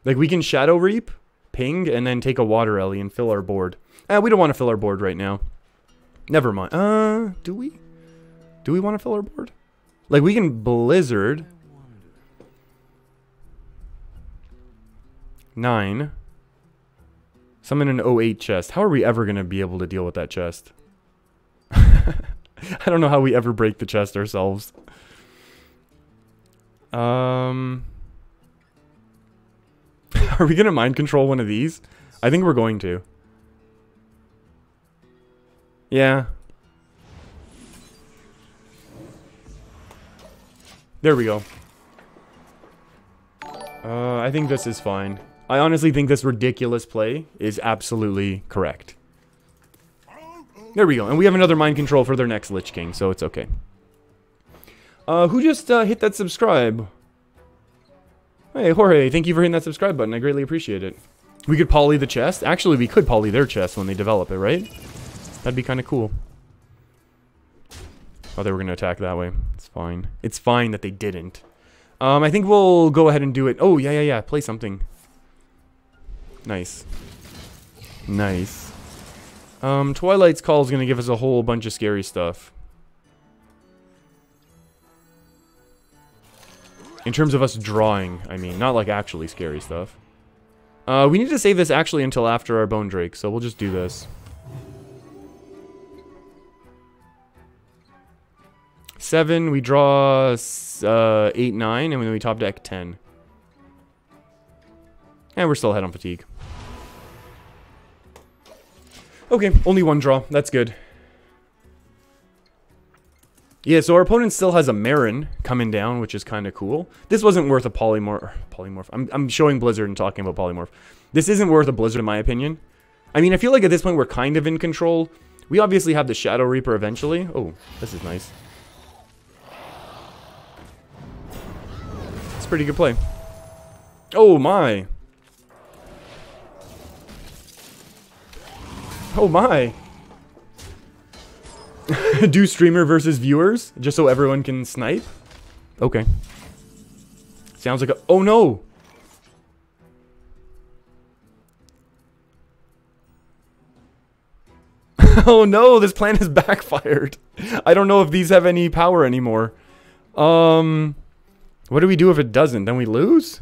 S1: Like, we can Shadow Reap, ping, and then take a Water Ellie and fill our board. We don't want to fill our board right now. Never mind. Do we? Do we want to fill our board? Like, we can Blizzard. 9. Summon an 08 chest. How are we ever going to be able to deal with that chest? I don't know how we ever break the chest ourselves. Are we going to mind control one of these? I think we're going to. Yeah. There we go. I think this is fine. I honestly think this ridiculous play is absolutely correct. There we go. And we have another mind control for their next Lich King, so it's okay. Who just hit that subscribe? Hey, Jorge, thank you for hitting that subscribe button. I greatly appreciate it. We could poly the chest. Actually, we could poly their chest when they develop it, right? That'd be kind of cool. Oh, they were going to attack that way. It's fine. It's fine that they didn't. I think we'll go ahead and do it. Oh, yeah. Play something. Nice. Nice. Twilight's Call is going to give us a whole bunch of scary stuff. In terms of us drawing, I mean. Not like actually scary stuff. We need to save this actually until after our Bone Drake, so we'll just do this. 7, we draw 8, 9, and then we top deck 10. And we're still ahead on fatigue. Okay, only one draw. That's good. Yeah, so our opponent still has a Marin coming down, which is kind of cool. This wasn't worth a polymorph. I'm showing Blizzard and talking about polymorph. This isn't worth a Blizzard in my opinion. I mean, I feel like at this point we're kind of in control. We obviously have the Shadow Reaper eventually. Oh, this is nice. It's a pretty good play. Oh my. Oh my. Do streamer versus viewers, just so everyone can snipe? Okay. Sounds like a... Oh no! Oh no, this plan has backfired. I don't know if these have any power anymore. What do we do if it doesn't? Then we lose?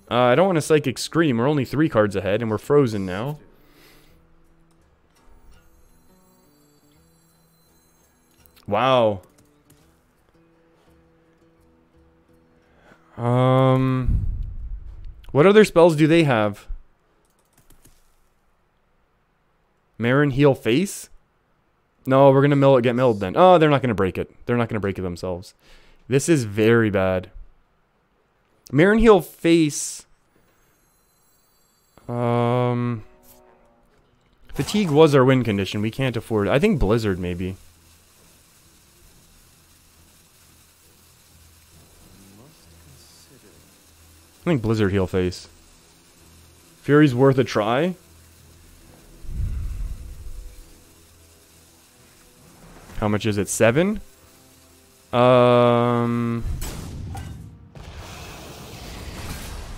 S1: I don't want to Psychic Scream. We're only 3 cards ahead and we're frozen now. Wow. What other spells do they have? Marin Heal Face? No, we're gonna get milled then. Oh, they're not gonna break it. They're not gonna break it themselves. This is very bad. Marin Heal Face. Fatigue was our win condition. We can't afford it. I think Blizzard maybe. I think Blizzard Heal Face. Fury's worth a try. How much is it? 7?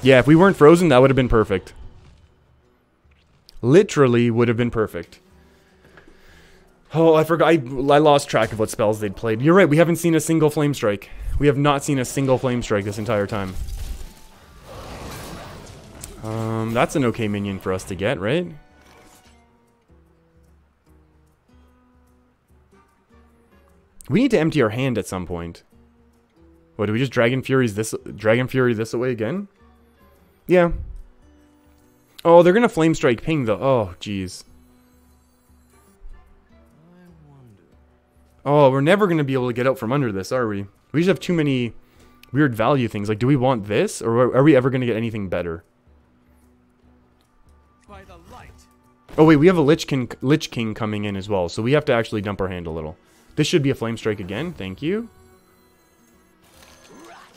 S1: Yeah, if we weren't frozen, that would have been perfect. Literally would have been perfect. Oh, I forgot. I lost track of what spells they'd played. You're right. We haven't seen a single Flame Strike. We have not seen a single Flame Strike this entire time. That's an okay minion for us to get, right? We need to empty our hand at some point. What, do we just Dragon Fury this away again? Yeah. Oh, they're gonna Flame Strike Ping though. Oh, jeez. Oh, we're never gonna be able to get out from under this, are we? We just have too many weird value things. Like, do we want this, or are we ever gonna get anything better?
S2: By the light.
S1: Oh wait, we have a Lich King coming in as well, so we have to actually dump our hand a little. This should be a Flame Strike again. Thank you.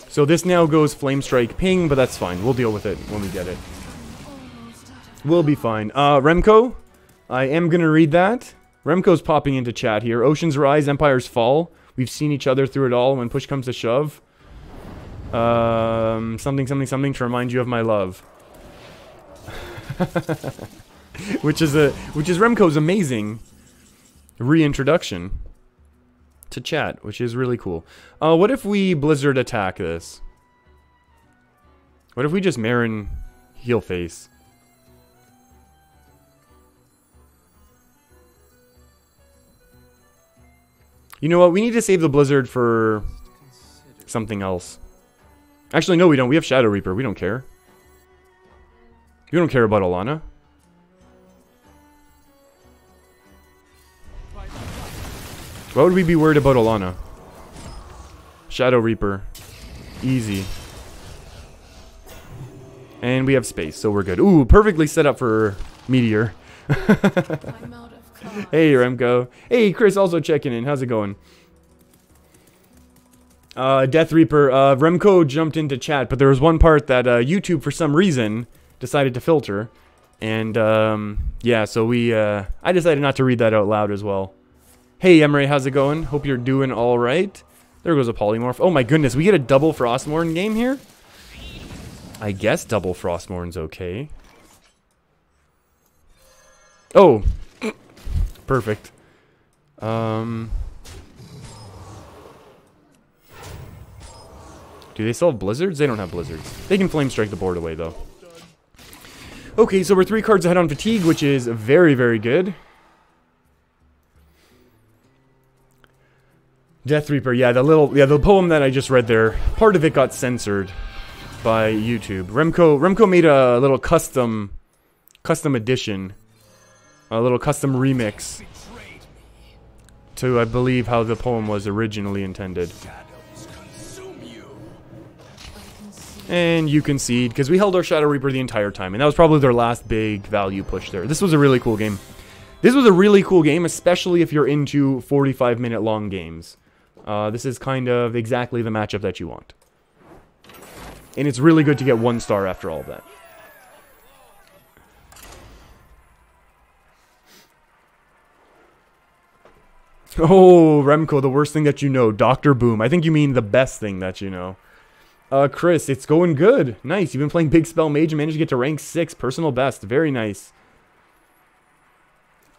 S1: So this now goes Flame Strike Ping, but that's fine. We'll deal with it when we get it. We'll be fine. Remco, I am going to read that. Remco's popping into chat here. Oceans Rise, Empires Fall. We've seen each other through it all. When push comes to shove. Something to remind you of my love. which is Remco's amazing reintroduction to chat, which is really cool. What if we Blizzard attack this? What if we just Marin Heal Face? You know what? We need to save the Blizzard for something else. Actually, no, we don't. We have Shadow Reaper. We don't care. You don't care about Alana. Why would we be worried about Alana? Shadow Reaper. Easy. And we have space, so we're good. Ooh, perfectly set up for Meteor. Hey, Remco. Hey, Chris also checking in. How's it going? Death Reaper. Remco jumped into chat, but there was one part that YouTube, for some reason, decided to filter. And, yeah, so I decided not to read that out loud as well. Hey, Emre, how's it going? Hope you're doing all right. There goes a Polymorph. Oh my goodness, we get a double Frostmourne game here? I guess double Frostmourne's okay. Oh. Perfect. Do they still have Blizzards? They don't have Blizzards. They can Flame Strike the board away, though. Okay, so we're 3 cards ahead on Fatigue, which is very, very good. Death Reaper, yeah, the poem that I just read there, part of it got censored by YouTube. Remco made a little custom edition, a little custom remix to, I believe, how the poem was originally intended. And you concede, because we held our Shadow Reaper the entire time, and that was probably their last big value push there. This was a really cool game. This was a really cool game, especially if you're into 45-minute long games. This is kind of exactly the matchup that you want. And it's really good to get 1 star after all of that. Oh, Remco, the worst thing that you know. Dr. Boom. I think you mean the best thing that you know. Chris, it's going good. Nice. You've been playing Big Spell Mage and managed to get to rank 6. Personal best. Very nice.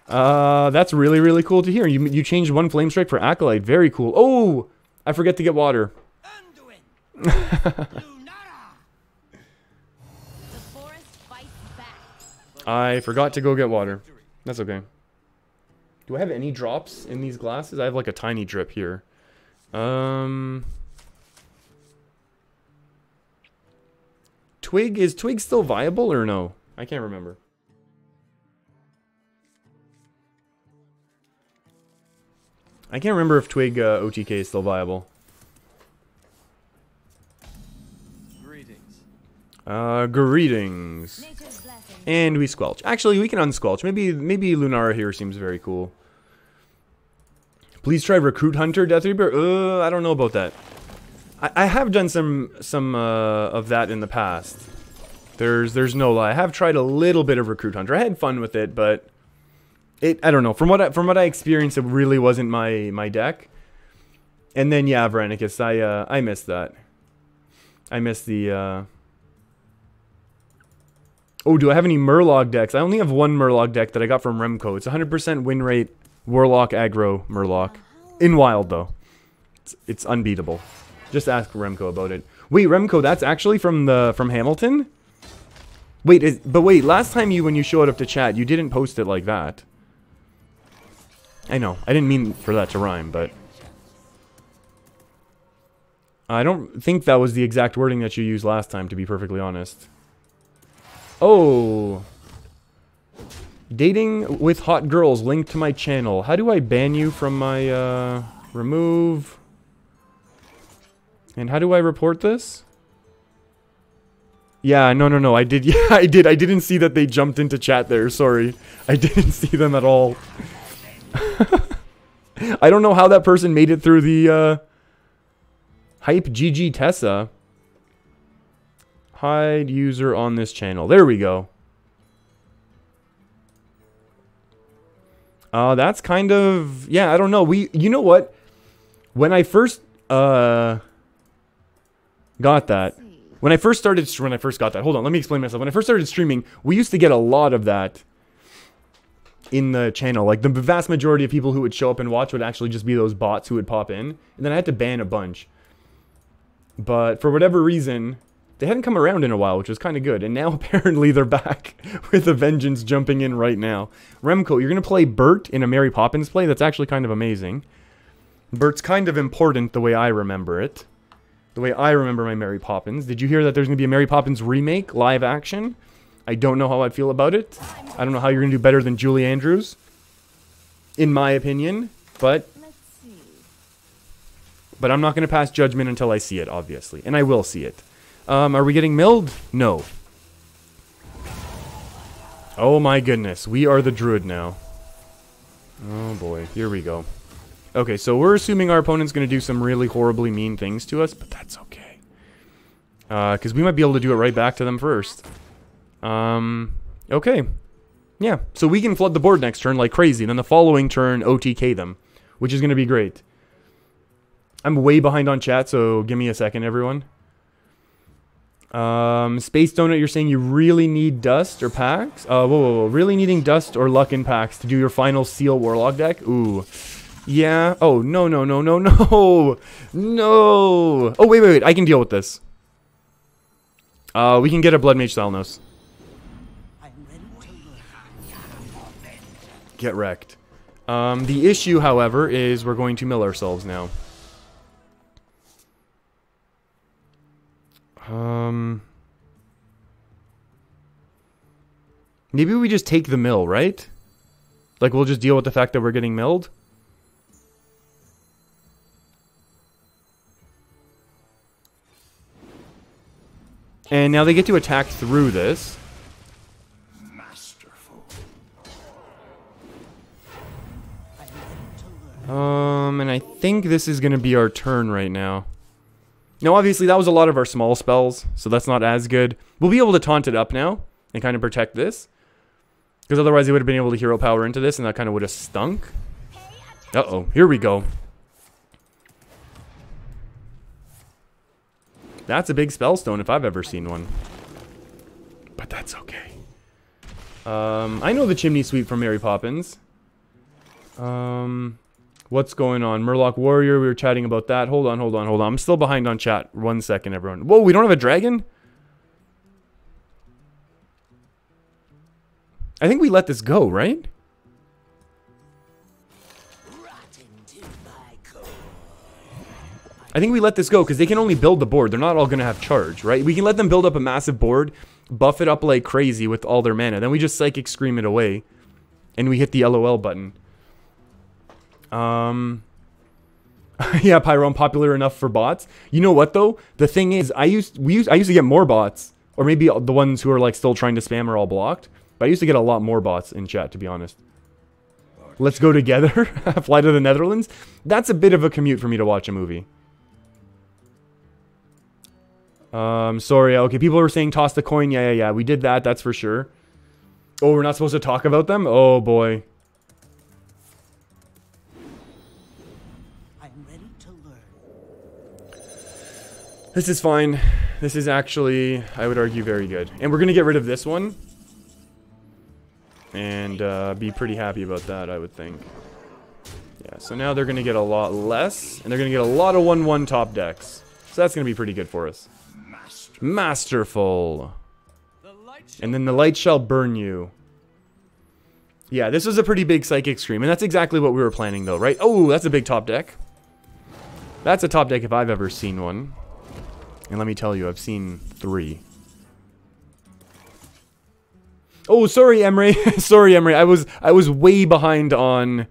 S1: That's really, really cool to hear. You changed one Flame Strike for Acolyte. Very cool. Oh, I forget to get water. I forgot to go get water. That's okay. Do I have any drops in these glasses? I have like a tiny drip here. Twig, is Twig still viable or no? I can't remember. I can't remember if Twig OTK is still viable. Greetings. And we squelch. Actually, we can unsquelch. Maybe Lunara here seems very cool. Please try Recruit Hunter, Death Reaper. I don't know about that. I have done some of that in the past. There's no lie. I have tried a little bit of Recruit Hunter. I had fun with it, but I don't know. From what I experienced, it really wasn't my deck. And then yeah, Vrenicus, I missed that. I missed the Oh, do I have any Murloc decks? I only have one Murloc deck that I got from Remco. It's 100% win rate, Warlock, aggro, Murloc. In Wild, though. It's unbeatable. Just ask Remco about it. Wait, Remco, that's actually from Hamilton? Wait, but wait, last time when you showed up to chat, you didn't post it like that. I know. I didn't mean for that to rhyme, but... I don't think that was the exact wording that you used last time, to be perfectly honest. Oh, dating with hot girls linked to my channel. How do I ban you from my remove? And how do I report this? Yeah, no. I did. Yeah, I did. I didn't see that they jumped into chat there. Sorry, I didn't see them at all. I don't know how that person made it through the hype. GG Tessa. Hide user on this channel. There we go. That's kind of... Yeah, I don't know. You know what? When I first got that... When I first got that... Hold on, let me explain myself. When I first started streaming, we used to get a lot of that in the channel. Like, the vast majority of people who would show up and watch would actually just be those bots who would pop in. And then I had to ban a bunch. But for whatever reason... They hadn't come around in a while, which was kind of good. And now apparently they're back with a vengeance jumping in right now. Remco, you're going to play Bert in a Mary Poppins play? That's actually kind of amazing. Bert's kind of important the way I remember it. The way I remember my Mary Poppins. Did you hear that there's going to be a Mary Poppins remake, live action? I don't know how I'd feel about it. I don't know how you're going to do better than Julie Andrews. In my opinion. But I'm not going to pass judgment until I see it, obviously. And I will see it. Are we getting milled? No. Oh my goodness. We are the druid now. Oh boy. Here we go. Okay, so we're assuming our opponent's going to do some really horribly mean things to us, but that's okay. Because we might be able to do it right back to them first. Okay. Yeah, so we can flood the board next turn like crazy, and then the following turn OTK them, which is going to be great. I'm way behind on chat, so give me a second, everyone. Space Donut, you're saying you really need Dust or packs? Whoa. Really needing Dust or Luck in packs to do your final Seal Warlock deck? Ooh. Yeah. Oh, no. No. Oh, wait. I can deal with this. We can get a Blood Mage Salnos. Get wrecked. The issue, however, is we're going to mill ourselves now. Maybe we just take the mill, right? Like, we'll just deal with the fact that we're getting milled? And now they get to attack through this.
S3: Masterful.
S1: And I think this is going to be our turn right now. Now, obviously, that was a lot of our small spells, so that's not as good. We'll be able to taunt it up now and kind of protect this. Because otherwise, they would have been able to hero power into this, and that kind of would have stunk. Uh-oh, here we go. That's a big spellstone if I've ever seen one. But that's okay. I know the chimney sweep from Mary Poppins. What's going on? Murloc Warrior, we were chatting about that. Hold on. I'm still behind on chat. 1 second, everyone. Whoa, we don't have a dragon? I think we let this go, right? I think we let this go because they can only build the board. They're not all going to have charge, right? We can let them build up a massive board, buff it up like crazy with all their mana. Then we just Psychic Scream it away. And we hit the LOL button. Yeah, Pyro, I'm popular enough for bots. You know what though? The thing is, I used to get more bots. Or maybe the ones who are like still trying to spam are all blocked. But I used to get a lot more bots in chat, to be honest. Let's go together. Fly to the Netherlands. That's a bit of a commute for me to watch a movie. Sorry, okay, people were saying toss the coin. Yeah, we did that, that's for sure. Oh, we're not supposed to talk about them? Oh, boy.
S3: I'm ready to learn.
S1: This is fine. This is actually, I would argue, very good. And we're gonna get rid of this one. And, be pretty happy about that, I would think. Yeah, so now they're gonna get a lot less. And they're gonna get a lot of 1/1 top decks. So that's gonna be pretty good for us. Masterful. And then the light shall burn you. Yeah, this was a pretty big Psychic Scream. And that's exactly what we were planning though, right? Oh, that's a big top deck. That's a top deck if I've ever seen one. And let me tell you, I've seen 3. Oh, sorry, Emre. Sorry, Emre. I was way behind on...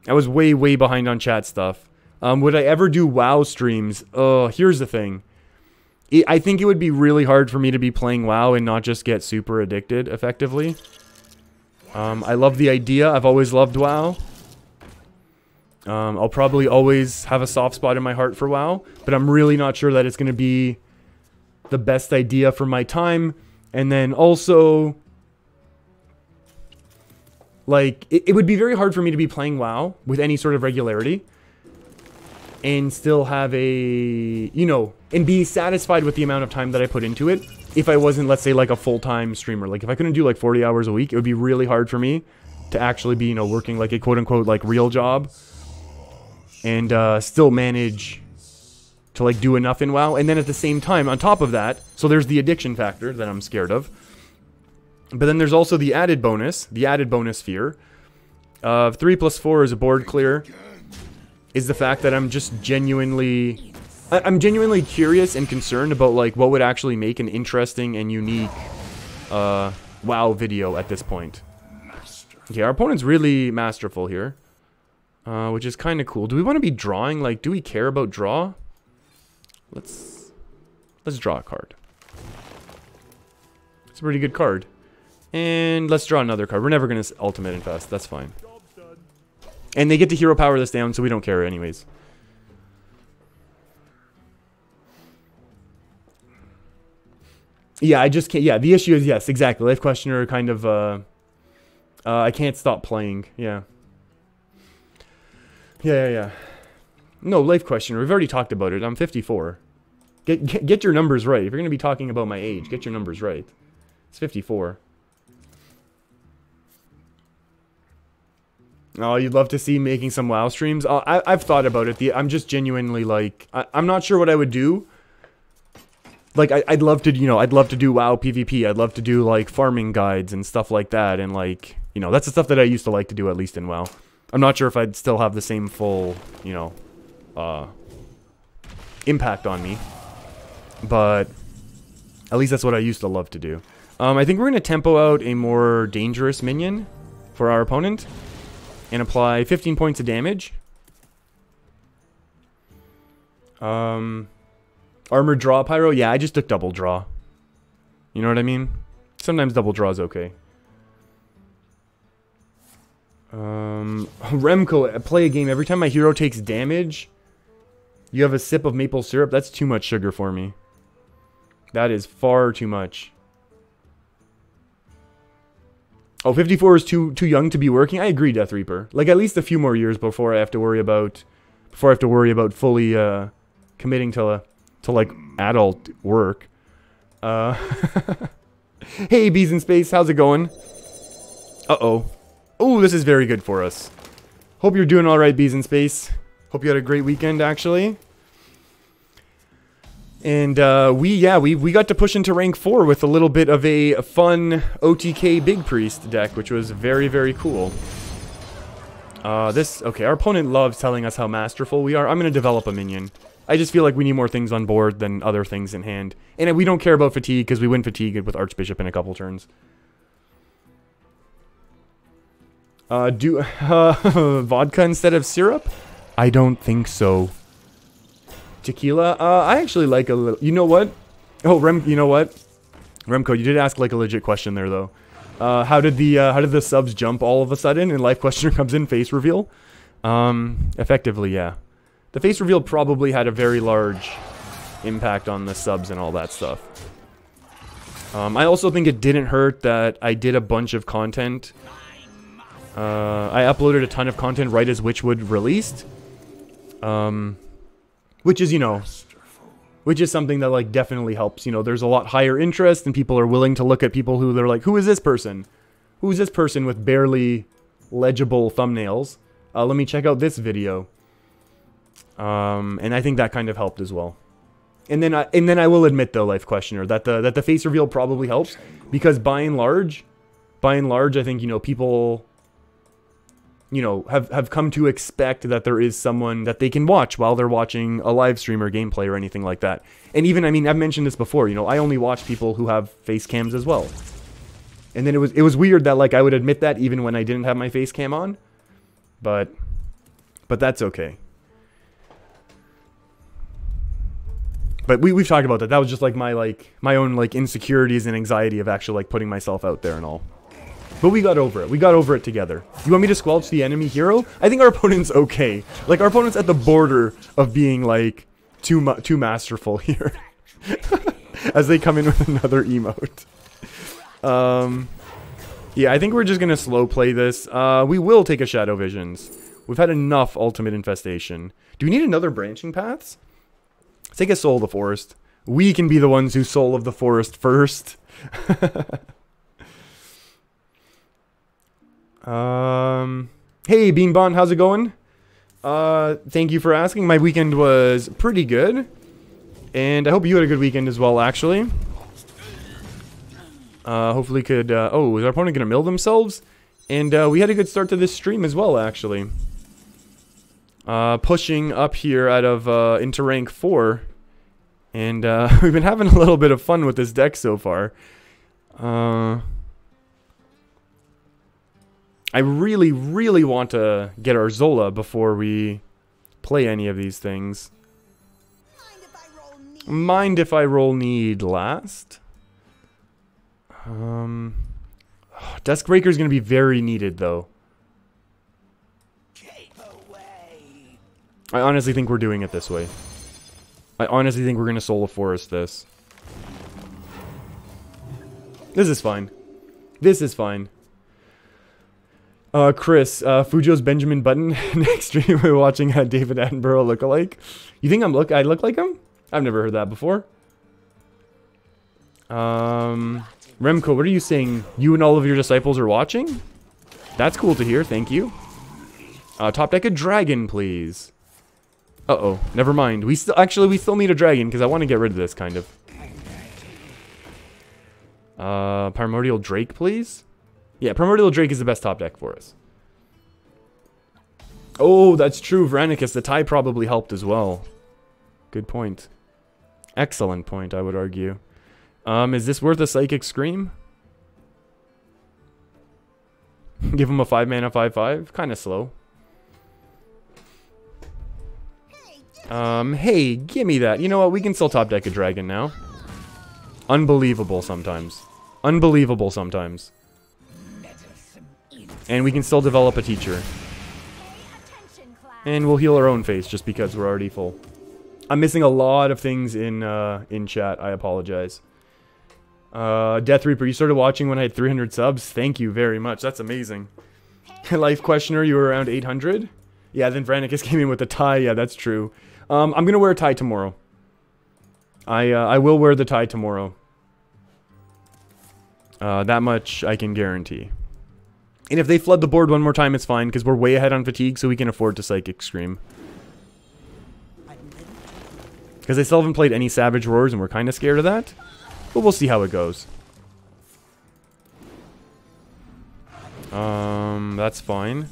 S1: I was way behind on chat stuff. Would I ever do WoW streams? Here's the thing. I think it would be really hard for me to be playing WoW and not just get super addicted, effectively. I love the idea. I've always loved WoW. I'll probably always have a soft spot in my heart for WoW. But I'm really not sure that it's going to be the best idea for my time. And then also... like, it would be very hard for me to be playing WoW with any sort of regularity. And still have a, you know, and be satisfied with the amount of time that I put into it. If I wasn't, let's say, like a full-time streamer. Like, if I couldn't do, like, 40 hours a week, it would be really hard for me to actually be, you know, working, like, a quote-unquote, like, real job. And still manage to, like, do enough in WoW. And then at the same time, on top of that, so there's the addiction factor that I'm scared of. But then there's also the added bonus fear. 3 + 4 is a board clear. Is the fact that I'm just genuinely curious and concerned about like what would actually make an interesting and unique WoW video at this point. Okay, our opponent's really masterful here, which is kind of cool. Do we want to be drawing? Like, do we care about draw? Let's draw a card. It's a pretty good card. And let's draw another card. We're never going to ultimate infest. That's fine. And they get to hero power this down, so we don't care anyways. Yeah, I just can't. Yeah, the issue is, yes, exactly. Life Questioner kind of, I can't stop playing. Yeah. Yeah. No, Life Questioner. We've already talked about it. I'm 54. Get your numbers right. If you're going to be talking about my age, get your numbers right. It's 54. Oh, you'd love to see making some WoW streams? I've thought about it. I'm just genuinely, like... I'm not sure what I would do. Like, I'd love to, you know, I'd love to do WoW PvP. I'd love to do, like, farming guides and stuff like that. And, like, you know, that's the stuff that I used to like to do, at least in WoW. I'm not sure if I'd still have the same full, you know, impact on me. But at least that's what I used to love to do. I think we're going to tempo out a more dangerous minion for our opponent. And apply 15 points of damage. Armored draw, Pyro? Yeah, I just took double draw. You know what I mean? Sometimes double draw is okay. Remco, play a game. Every time my hero takes damage, you have a sip of maple syrup. That's too much sugar for me. That is far too much. Oh, 54 is too young to be working. I agree, Death Reaper. Like at least a few more years before I have to worry about fully committing to like adult work. Hey, Bees in Space, how's it going? Uh-oh. Oh, this is very good for us. Hope you're doing all right, Bees in Space. Hope you had a great weekend, actually. And we got to push into rank 4 with a little bit of a fun OTK Big Priest deck, which was very, very cool. Okay, our opponent loves telling us how masterful we are. I'm going to develop a minion. I just feel like we need more things on board than other things in hand. And we don't care about fatigue because we win fatigue with Archbishop in a couple turns. Vodka instead of syrup? I don't think so. Tequila? I actually like a little... You know what? Oh, you know what? Remco, you did ask like a legit question there, though. How did the subs jump all of a sudden? And Life Questioner comes in, face reveal? Effectively, yeah. The face reveal probably had a very large impact on the subs and all that stuff. I also think it didn't hurt that I did a bunch of content. I uploaded a ton of content right as Witchwood released. Which is, you know, which is something that, like, definitely helps. You know, there's a lot higher interest, and people are willing to look at people who they're like, who is this person? Who's this person with barely legible thumbnails? Let me check out this video. And I think that kind of helped as well. And then I will admit, though, Life Questioner, that the face reveal probably helps, because by and large, I think, you know, people... you know, have come to expect that there is someone that they can watch while they're watching a live stream or gameplay or anything like that. And even, I mean, I've mentioned this before, you know, I only watch people who have face cams as well. And then it was weird that, like, I would admit that even when I didn't have my face cam on. But that's okay. But we've talked about that. That was just, like, my own, like, insecurities and anxiety of actually, like, putting myself out there and all. But we got over it. We got over it together. You want me to squelch the enemy hero? I think our opponent's okay. Like, our opponent's at the border of being, like, too masterful here. As they come in with another emote. Yeah, I think we're just going to slow play this. We will take a Shadow Visions. We've had enough Ultimate Infestation. Do we need another Branching Paths? Let's take a Soul of the Forest. We can be the ones who Soul of the Forest first. Hey, Beanbon, how's it going? Thank you for asking. My weekend was pretty good. And I hope you had a good weekend as well, actually. Hopefully could, oh, is our opponent gonna mill themselves? And, we had a good start to this stream as well, actually. Pushing up here out of, into rank 4. And, we've been having a little bit of fun with this deck so far. I really, really want to get our Zola before we play any of these things. Mind if I roll need last? Duskbreaker is going to be very needed, though. I honestly think we're doing it this way. I honestly think we're going to Soul of Forest this. This is fine. This is fine. Chris, Fujo's Benjamin Button next stream we're watching David Attenborough lookalike. You think I look like him? I've never heard that before. Remco, what are you saying? You and all of your disciples are watching? That's cool to hear, thank you. Top deck a dragon, please. Uh-oh, never mind. We still need a dragon, because I want to get rid of this, kind of. Primordial Drake, please? Yeah, Primordial Drake is the best top deck for us. Oh, that's true, Veranicus. The tie probably helped as well. Good point. Excellent point, I would argue. Is this worth a Psychic Scream? Give him a 5-mana 5/5? Kind of slow. Hey, give me that. You know what? We can still top deck a dragon now. Unbelievable sometimes. Unbelievable sometimes. And we can still develop a teacher. And we'll heal our own face just because we're already full. I'm missing a lot of things in chat. I apologize. Death Reaper, you started watching when I had 300 subs. Thank you very much. That's amazing. Life Questioner, you were around 800. Yeah, then Vranicus came in with a tie. Yeah, that's true. I'm gonna wear a tie tomorrow. I will wear the tie tomorrow. That much I can guarantee. And if they flood the board one more time, it's fine, because we're way ahead on fatigue, so we can afford to Psychic Scream. Because they still haven't played any Savage Roars, and we're kind of scared of that. But we'll see how it goes. That's fine.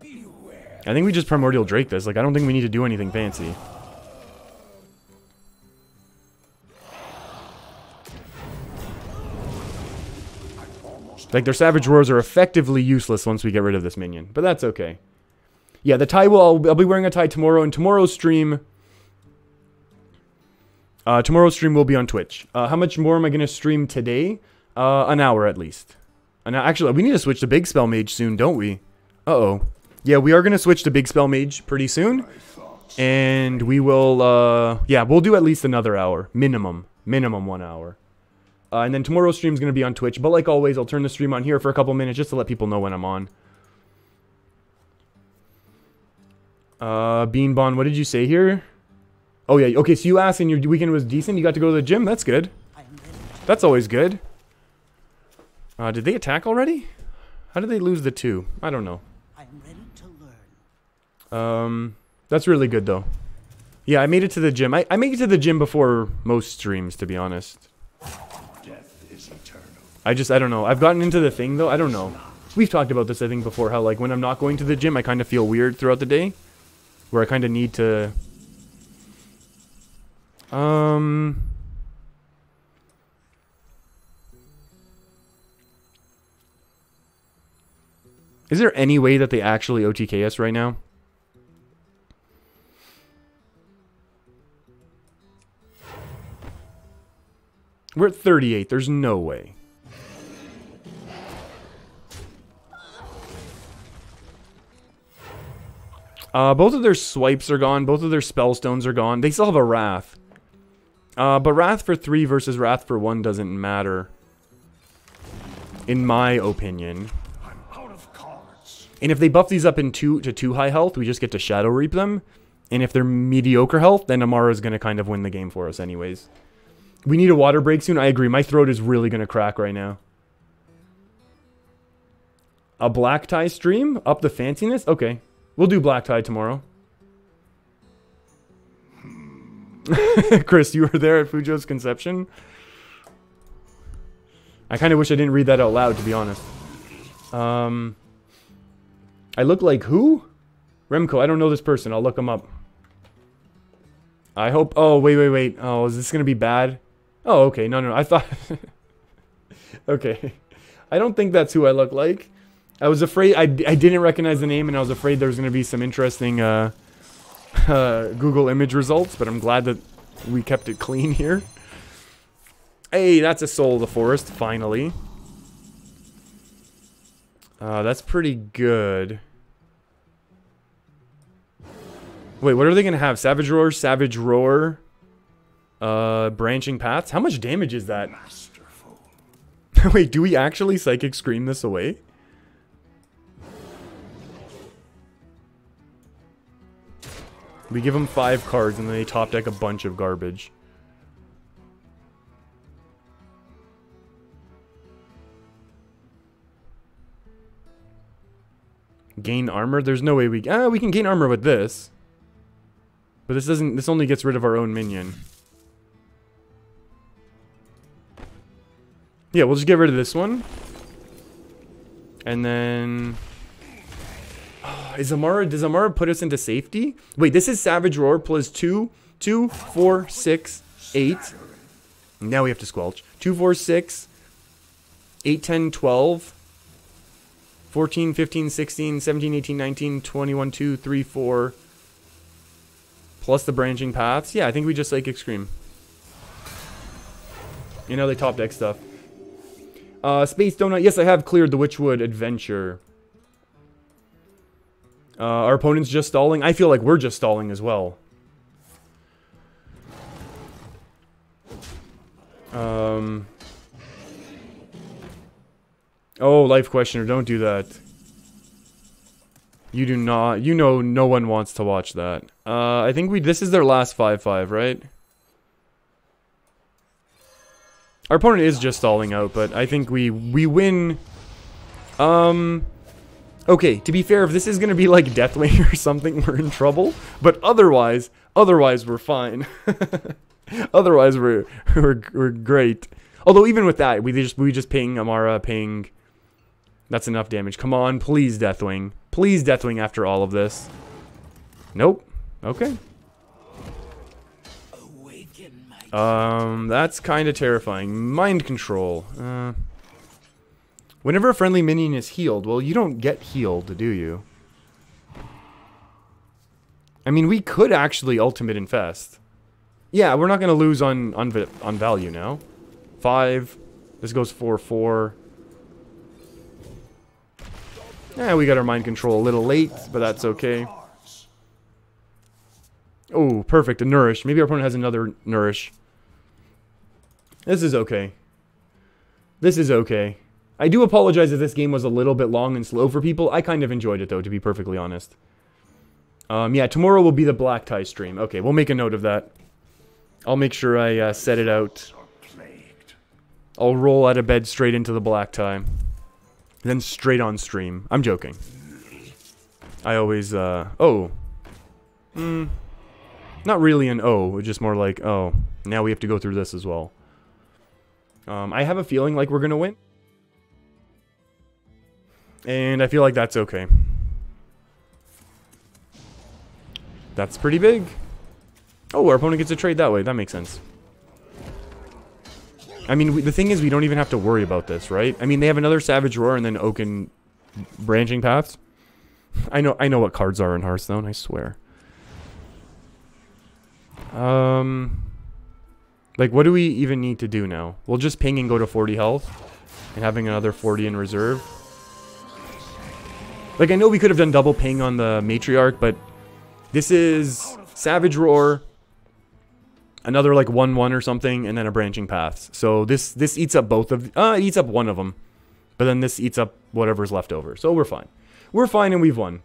S1: I think we just Primordial Drake this. Like, I don't think we need to do anything fancy. Like, their Savage Roars are effectively useless once we get rid of this minion. But that's okay. Yeah, the tie will... I'll be wearing a tie tomorrow. And tomorrow's stream... tomorrow's stream will be on Twitch. How much more am I going to stream today? An hour at least. Actually, we need to switch to Big Spell Mage soon, don't we? Uh-oh. Yeah, we are going to switch to Big Spell Mage pretty soon. And we will... yeah, we'll do at least another hour. Minimum. Minimum 1 hour. And then tomorrow's stream is going to be on Twitch. But like always, I'll turn the stream on here for a couple minutes just to let people know when I'm on. Beanbon, what did you say here? Oh yeah, okay, so you asked and your weekend was decent? You got to go to the gym? That's good. That's always good. Did they attack already? How did they lose the 2? I don't know.
S3: I'm ready to learn.
S1: That's really good though. Yeah, I made it to the gym. I make it to the gym before most streams, to be honest. I don't know. I've gotten into the thing, though. I don't know. We've talked about this, I think, before. How, like, when I'm not going to the gym, I kind of feel weird throughout the day. Where I kind of need to... Is there any way that they actually OTK us right now? We're at 38. There's no way. Both of their swipes are gone. Both of their spellstones are gone. They still have a Wrath. But Wrath for 3 versus Wrath for 1 doesn't matter. In my opinion. I'm out of cards. And if they buff these up to 2 high health, we just get to Shadow Reap them. And if they're mediocre health, then Amara's going to kind of win the game for us anyways. We need a water break soon. I agree. My throat is really going to crack right now. A black tie stream? Up the fanciness? Okay. We'll do black tie tomorrow. Chris, you were there at Fujo's conception? I kind of wish I didn't read that out loud, to be honest. I look like who? Remco, I don't know this person. I'll look him up. I hope... Oh, wait. Oh, is this going to be bad? Oh, okay. No. I thought... Okay. I don't think that's who I look like. I was afraid... I didn't recognize the name, and I was afraid there was going to be some interesting Google image results, but I'm glad that we kept it clean here. Hey, that's a Soul of the Forest, finally. That's pretty good. Wait, what are they going to have? Savage Roar, Branching Paths? How much damage is that? Wait, do we actually Psychic Scream this away? We give them 5 cards and then they top deck a bunch of garbage. Gain armor? There's no way we can gain armor with this. But this only gets rid of our own minion. Yeah, we'll just get rid of this one. And then... Oh, does Amara put us into safety? Wait, this is Savage Roar plus 2, 4, 6, 8. Now we have to squelch. 2, 4, 6, 8, 10, 12, 14, 15, 16, 17, 18, 19, 21, 2, 3, 4. Plus the Branching Paths. Yeah, I think we just Psychic Scream. You know, they top deck stuff. Space Donut. Yes, I have cleared the Witchwood Adventure. Our opponent's just stalling. I feel like we're just stalling as well. Oh, life questioner, don't do that. You do not. You know no one wants to watch that. I think this is their last 5-5, right? Our opponent is just stalling out, but I think we win. Okay, to be fair, if this is gonna be like Deathwing or something, we're in trouble. But otherwise we're fine. Otherwise we're great. Although even with that, we just ping Amara, ping. That's enough damage. Come on, please Deathwing. Please Deathwing after all of this. Nope. Okay. That's kind of terrifying. Mind control. Whenever a friendly minion is healed, well, you don't get healed, do you? I mean, we could actually ultimate infest. Yeah, we're not gonna lose on value now. 5. This goes 4-4. Yeah, we got our mind control a little late, but that's okay. Oh, perfect. A nourish. Maybe our opponent has another nourish. This is okay. This is okay. I do apologize if this game was a little bit long and slow for people. I kind of enjoyed it, though, to be perfectly honest. Yeah, tomorrow will be the black tie stream. Okay, we'll make a note of that. I'll make sure I set it out. I'll roll out of bed straight into the black tie. Then straight on stream. I'm joking. I always, oh. Not really an oh, just more like, oh, now we have to go through this as well. I have a feeling like we're gonna win. And I feel like that's okay. That's pretty big. Oh, our opponent gets a trade that way. That makes sense. I mean, the thing is, we don't even have to worry about this, right? I mean, they have another Savage Roar and then Oaken Branching Paths. I know what cards are in Hearthstone, I swear. Like, what do we even need to do now? We'll just ping and go to 40 health. And having another 40 in reserve. Like, I know we could have done double ping on the Matriarch, but this is Savage Roar, another like 1/1 or something, and then a Branching Paths. So this eats up both of it eats up one of them, but then this eats up whatever's left over. So we're fine. We're fine and we've won.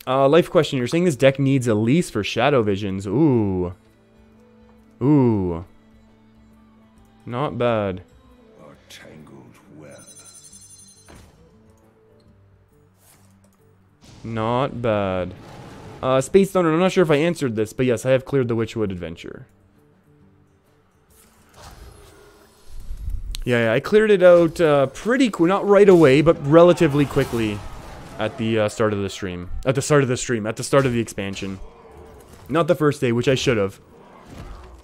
S1: Life question, you're saying this deck needs Elise for Shadow Visions. Ooh. Ooh. Not bad.
S4: A tangled web.
S1: Not bad. Space Thunder, I'm not sure if I answered this, but yes, I have cleared the Witchwood Adventure. Yeah, I cleared it out pretty cool. Not right away, but relatively quickly at the start of the stream. At the start of the stream. At the start of the expansion. Not the first day, which I should have.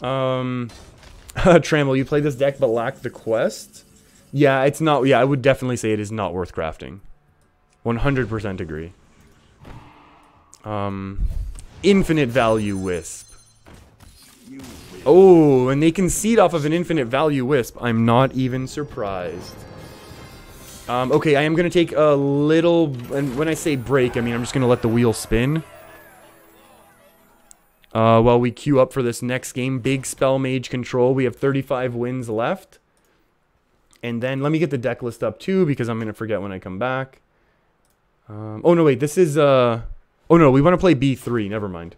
S1: Trammel, you play this deck but lack the quest? Yeah, it's not. Yeah, I would definitely say it is not worth crafting. 100% agree. Infinite value Wisp. Oh, and they concede off of an infinite value Wisp. I'm not even surprised. Okay, I am going to take a little, and when I say break, I mean I'm just going to let the wheel spin. While we queue up for this next game, big Spell Mage control. We have 35 wins left. And then let me get the deck list up too, because I'm going to forget when I come back. Oh no, wait, this is, oh no, we want to play B3, never mind.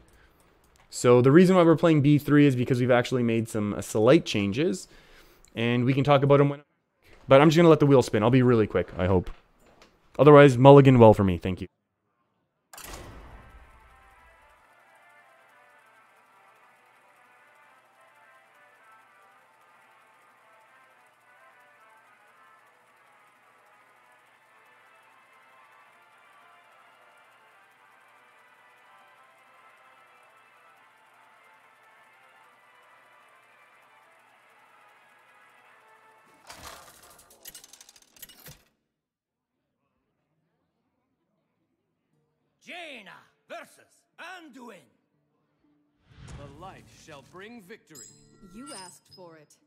S1: So the reason why we're playing B3 is because we've actually made some slight changes. And we can talk about them when... But I'm just going to let the wheel spin. I'll be really quick, I hope. Otherwise, mulligan well for me. Thank you.
S3: Jaina versus Anduin.
S2: The light shall bring victory.
S5: You asked for it.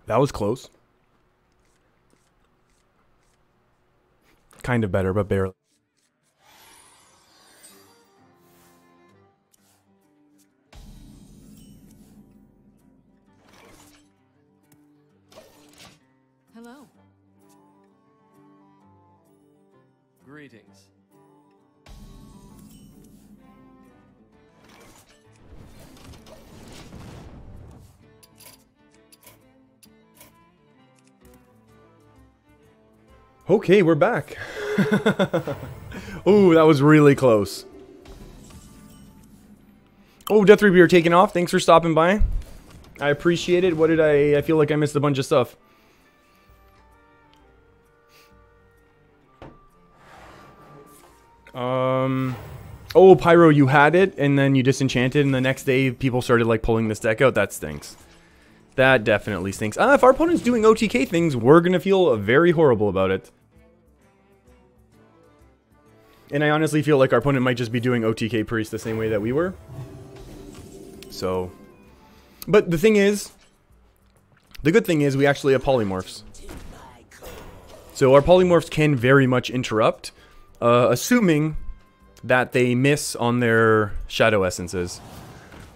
S1: That was close. Kind of better, but barely.
S5: Hello.
S2: Greetings.
S1: Okay, we're back. Ooh, that was really close. Oh, Death Reaper, you're taking off. Thanks for stopping by. I appreciate it. What did I feel like I missed a bunch of stuff. Oh, Pyro, you had it, and then you disenchanted, and the next day people started, like, pulling this deck out. That stinks. That definitely stinks. If our opponent's doing OTK things, we're gonna feel very horrible about it. And I honestly feel like our opponent might just be doing OTK Priest the same way that we were. So... But the thing is... The good thing is we actually have polymorphs. So our polymorphs can very much interrupt, assuming that they miss on their shadow essences.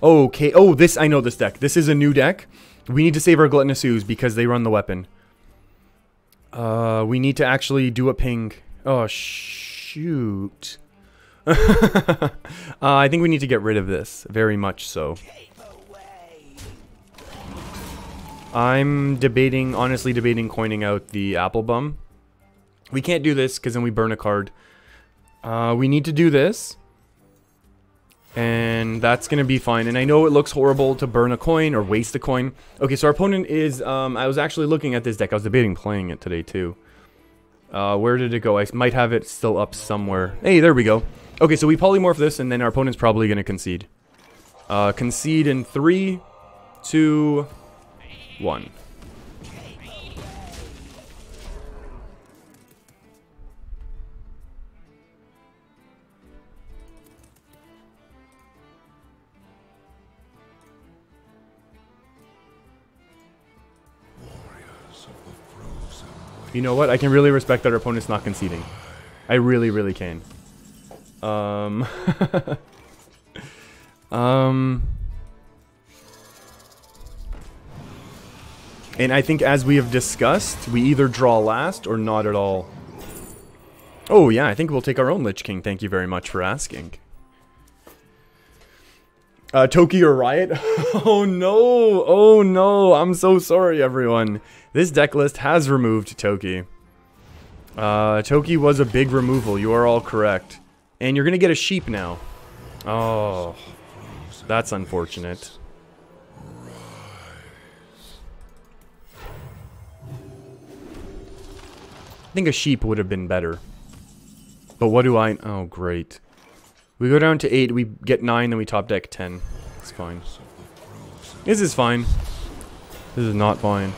S1: Okay, oh, this, I know this deck. This is a new deck. We need to save our Gluttonous Ooze because they run the weapon. We need to actually do a ping. Oh, shoot. I think we need to get rid of this, very much so. I'm debating, honestly debating coining out the Apple Bum. We can't do this because then we burn a card. We need to do this. And that's going to be fine. And I know it looks horrible to burn a coin or waste a coin. Okay, so our opponent is, I was actually looking at this deck. I was debating playing it today too. Where did it go? I might have it still up somewhere. Hey, there we go. Okay, so we polymorph this and then our opponent's probably going to concede. Concede in 3, 2, 1. You know what? I can really respect that our opponent's not conceding. I really, really can. And I think as we have discussed, we either draw last or not at all. Oh yeah, I think we'll take our own Lich King. Thank you very much for asking. Toki or Riot? Oh no! Oh no! I'm so sorry, everyone. This deck list has removed Toki. Toki was a big removal. You are all correct. And you're gonna get a sheep now. Oh, that's unfortunate. I think a sheep would have been better. But what do I... Oh, great. We go down to 8, we get 9, then we top deck 10. It's fine. This is fine. This is not fine.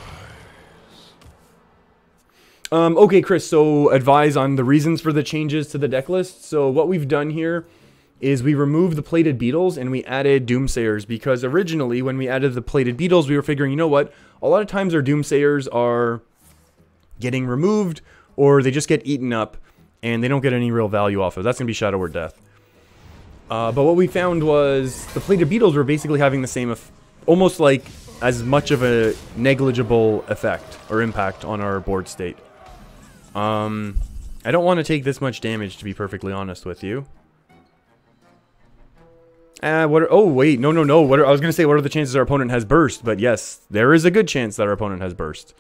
S1: Okay, Chris, so advise on the reasons for the changes to the deck list. So what we've done here is we removed the Plated Beetles and we added Doomsayers, because originally when we added the Plated Beetles, we were figuring, you know what, a lot of times our Doomsayers are getting removed or they just get eaten up and they don't get any real value off of it. That's going to be Shadow or Death. But what we found was the Plated Beetles were basically having the same, almost like as much of a negligible effect or impact on our board state. I don't want to take this much damage, to be perfectly honest with you. Oh, wait, no. I was going to say, what are the chances our opponent has burst? But yes, there is a good chance that our opponent has burst.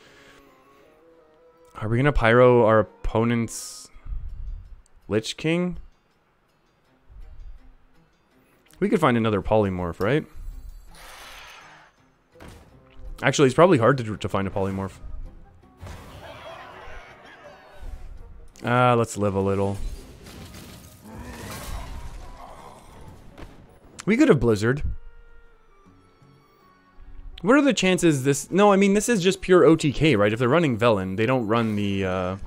S1: Are we going to pyro our opponent's Lich King? We could find another polymorph, right? Actually, it's probably hard to find a polymorph. Let's live a little. We could have Blizzard. What are the chances this... No, I mean, this is just pure OTK, right? If they're running Velen, they don't run the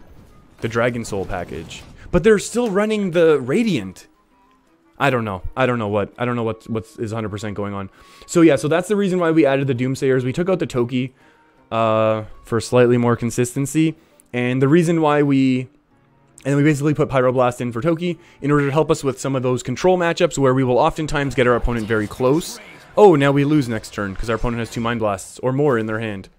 S1: Dragon Soul package. But they're still running the Radiant. I don't know. I don't know what is 100% going on. So yeah, so that's the reason why we added the Doomsayers. We took out the Toki. for slightly more consistency. And the reason why we basically put Pyroblast in for Toki in order to help us with some of those control matchups where we will oftentimes get our opponent very close. Oh, now we lose next turn because our opponent has 2 Mind Blasts or more in their hand.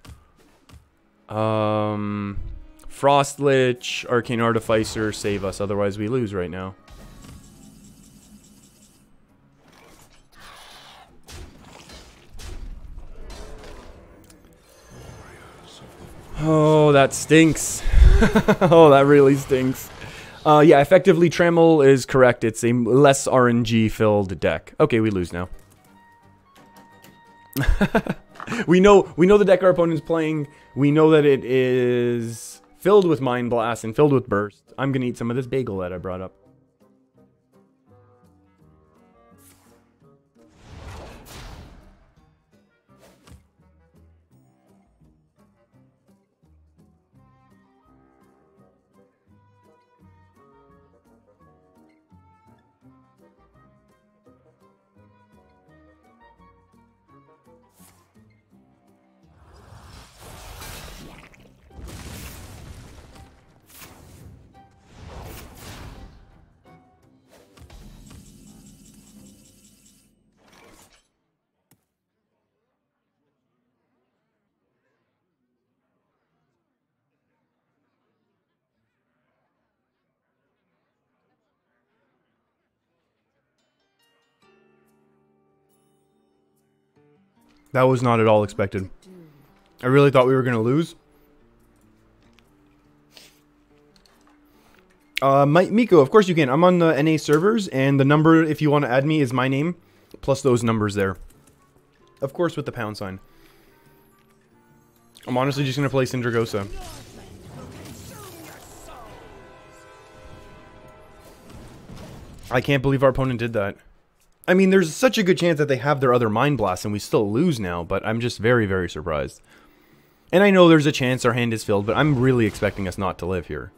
S1: Frost Lich, Arcane Artificer, save us, otherwise we lose right now. Oh, that stinks. Oh, that really stinks. Yeah, effectively, Trammel is correct. It's a less RNG-filled deck. Okay, we lose now. we know the deck our opponent's playing. We know that it is filled with Mind Blast and filled with Burst. I'm gonna eat some of this bagel that I brought up. That was not at all expected. I really thought we were going to lose. Miko, of course you can. I'm on the NA servers, and the number, if you want to add me, is my name, plus those numbers there. Of course with the pound sign. I'm honestly just going to play Syndragosa. I can't believe our opponent did that. I mean, there's such a good chance that they have their other Mind Blast and we still lose now, but I'm just very, very surprised. And I know there's a chance our hand is filled, but I'm really expecting us not to live here.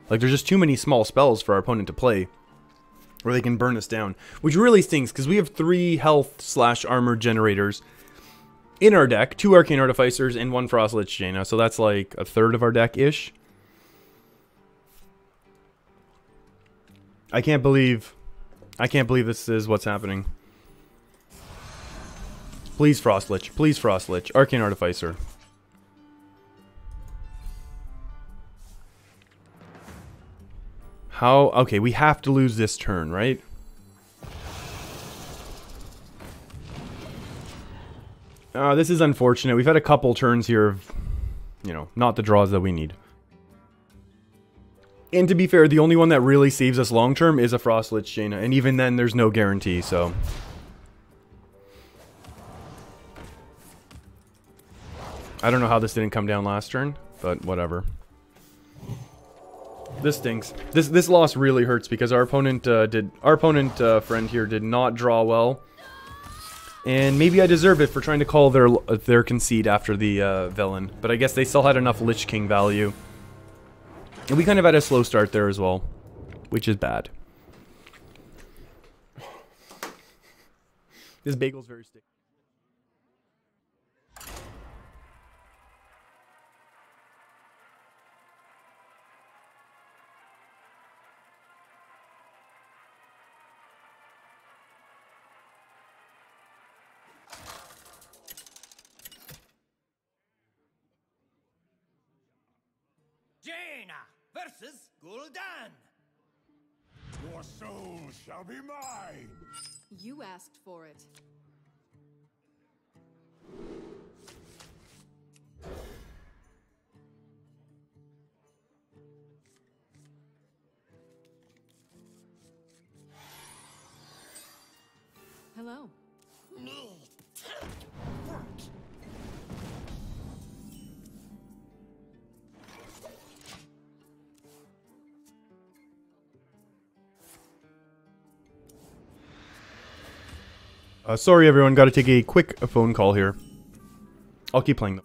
S1: Like, there's just too many small spells for our opponent to play where they can burn us down. Which really stinks, because we have 3 health/armor generators in our deck, 2 Arcane Artificers, and 1 Frost Lich Jaina, so that's like a third of our deck-ish. I can't believe this is what's happening. Please Frost Lich. Please Frost Lich. Arcane Artificer. How? Okay, we have to lose this turn, right? This is unfortunate. We've had a couple turns here of, you know, not the draws that we need. And to be fair, the only one that really saves us long term is a Frost Lich Jaina, and even then there's no guarantee, so. I don't know how this didn't come down last turn, but whatever. This stinks. This loss really hurts because our opponent friend here did not draw well. And maybe I deserve it for trying to call their concede after the villain, but I guess they still had enough Lich King value. And we kind of had a slow start there as well, which is bad. This bagel's very sticky.
S3: Jaina versus Gul'dan.
S4: Your soul shall be mine!
S5: You asked for it. Hello.
S1: Sorry everyone, gotta take a quick phone call here. I'll keep playing though.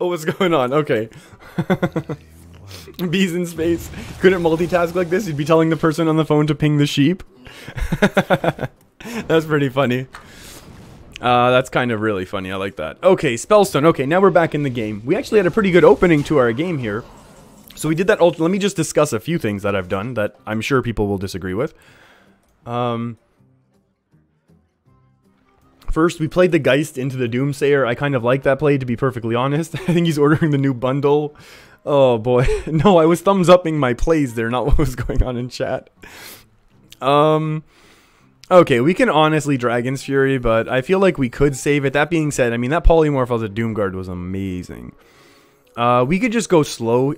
S1: Oh, what's going on? Okay. Bees in space. Couldn't multitask like this. You'd be telling the person on the phone to ping the sheep. That's pretty funny. That's kind of really funny. I like that. Okay, Spellstone. Okay, now we're back in the game. We actually had a pretty good opening to our game here. So we did that. Let me just discuss a few things that I've done that I'm sure people will disagree with. First, we played the Geist into the Doomsayer. I kind of like that play, to be perfectly honest. I think he's ordering the new bundle. Oh boy. No, I was thumbs upping my plays there, not what was going on in chat. Okay, we can honestly Dragon's Fury, but I feel like we could save it. That being said, I mean, that polymorph as a Doomguard was amazing. We could just go slow.